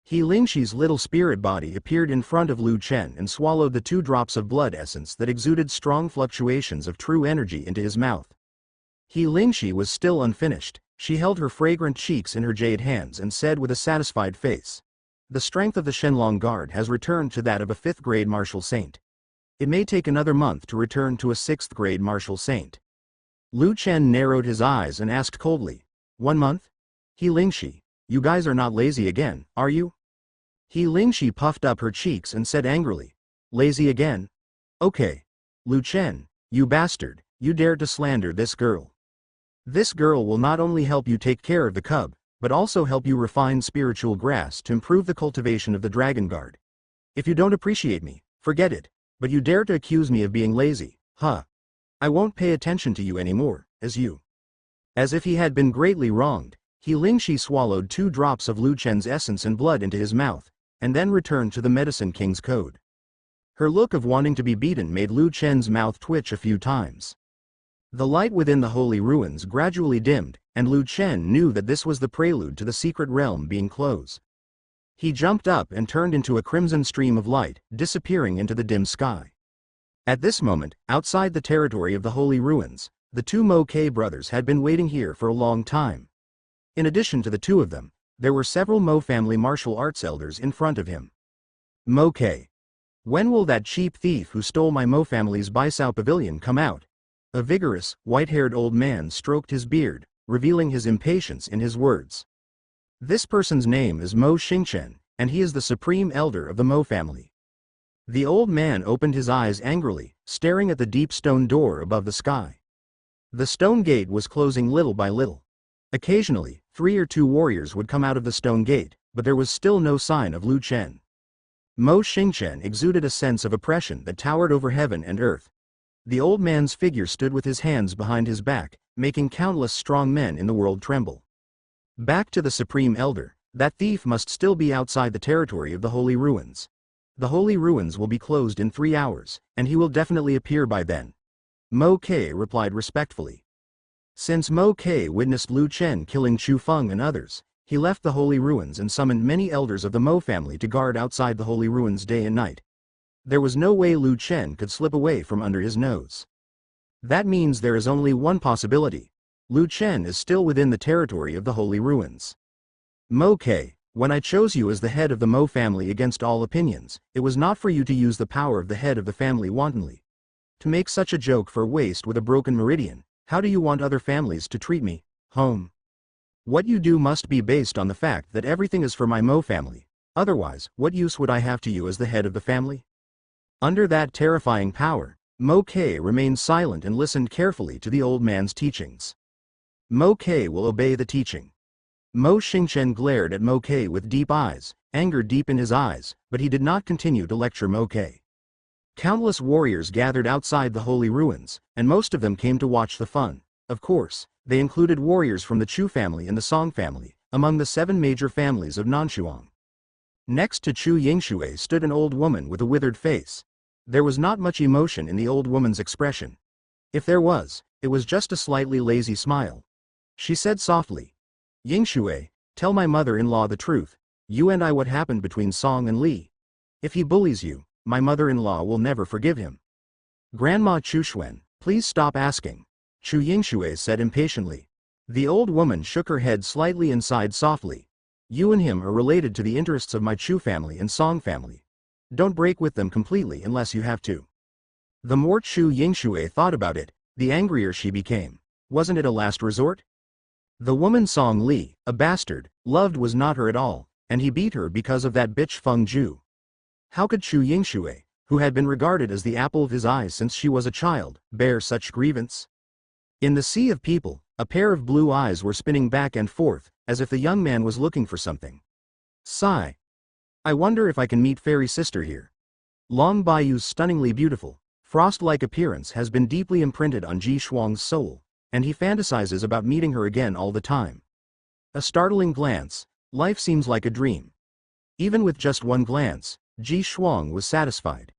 He Lingxi's little spirit body appeared in front of Lu Chen and swallowed the 2 drops of blood essence that exuded strong fluctuations of true energy into his mouth. He Lingxi was still unfinished. She held her fragrant cheeks in her jade hands and said with a satisfied face, "The strength of the Shenlong Guard has returned to that of a 5th-grade martial saint. It may take another month to return to a 6th-grade martial saint." Lu Chen narrowed his eyes and asked coldly, "1 month? He Lingxi, you guys are not lazy again, are you?" He Lingxi puffed up her cheeks and said angrily, "Lazy again? Okay. Lu Chen, you bastard, you dared to slander this girl. This girl will not only help you take care of the cub, but also help you refine spiritual grass to improve the cultivation of the Dragon Guard. If you don't appreciate me, forget it, but you dare to accuse me of being lazy, huh? I won't pay attention to you anymore, as you." As if he had been greatly wronged, He Lingxi swallowed 2 drops of Lu Chen's essence and blood into his mouth, and then returned to the Medicine King's code. Her look of wanting to be beaten made Lu Chen's mouth twitch a few times. The light within the holy ruins gradually dimmed, and Lu Chen knew that this was the prelude to the secret realm being closed. He jumped up and turned into a crimson stream of light, disappearing into the dim sky. At this moment, outside the territory of the holy ruins, the 2 Mo Ke brothers had been waiting here for a long time. In addition to the 2 of them, there were several Mo family martial arts elders in front of him. "Mo Ke. When will that cheap thief who stole my Mo family's Baisao pavilion come out?" A vigorous, white-haired old man stroked his beard, revealing his impatience in his words. "This person's name is Mo Xingchen, and he is the supreme elder of the Mo family." The old man opened his eyes angrily, staring at the deep stone door above the sky. The stone gate was closing little by little. Occasionally, 3 or 2 warriors would come out of the stone gate, but there was still no sign of Lu Chen. Mo Xingchen exuded a sense of oppression that towered over heaven and earth. The old man's figure stood with his hands behind his back, making countless strong men in the world tremble. Back to the Supreme Elder, that thief must still be outside the territory of the Holy Ruins. The Holy Ruins will be closed in 3 hours, and he will definitely appear by then. Mo Ke replied respectfully. Since Mo Ke witnessed Lu Chen killing Chu Feng and others, he left the Holy Ruins and summoned many elders of the Mo family to guard outside the Holy Ruins day and night. There was no way Lu Chen could slip away from under his nose. That means there is only one possibility. Lu Chen is still within the territory of the Holy Ruins. Mo Ke, when I chose you as the head of the Mo family against all opinions, it was not for you to use the power of the head of the family wantonly. To make such a joke for waste with a broken meridian, how do you want other families to treat me, home? What you do must be based on the fact that everything is for my Mo family, otherwise, what use would I have to you as the head of the family? Under that terrifying power, Mo Ke remained silent and listened carefully to the old man's teachings. Mo Ke will obey the teaching. Mo Xingchen glared at Mo Ke with deep eyes, anger deep in his eyes, but he did not continue to lecture Mo Ke. Countless warriors gathered outside the Holy Ruins, and most of them came to watch the fun. Of course, they included warriors from the Chu family and the Song family, among the 7 major families of Nanshuang. Next to Chu Yingshui stood an old woman with a withered face. There was not much emotion in the old woman's expression. If there was, it was just a slightly lazy smile. She said softly, "Yingshui, tell my mother-in-law the truth. You and I, what happened between Song and Li? If he bullies you, my mother-in-law will never forgive him." "Grandma Chuxuan, please stop asking," Chu Yingshui said impatiently. The old woman shook her head slightly and sighed softly. "You and him are related to the interests of my Chu family and Song family. Don't break with them completely unless you have to." The more Chu Yingshui thought about it, the angrier she became. Wasn't it a last resort? The woman Song Li, a bastard, loved was not her at all, and he beat her because of that bitch Feng Ju. How could Chu Yingshui, who had been regarded as the apple of his eye since she was a child, bear such grievance? In the sea of people, a pair of blue eyes were spinning back and forth, as if the young man was looking for something. Sigh. I wonder if I can meet Fairy Sister here. Long Baiyu's stunningly beautiful, frost-like appearance has been deeply imprinted on Ji Shuang's soul, and he fantasizes about meeting her again all the time. A startling glance, life seems like a dream. Even with just one glance, Ji Shuang was satisfied.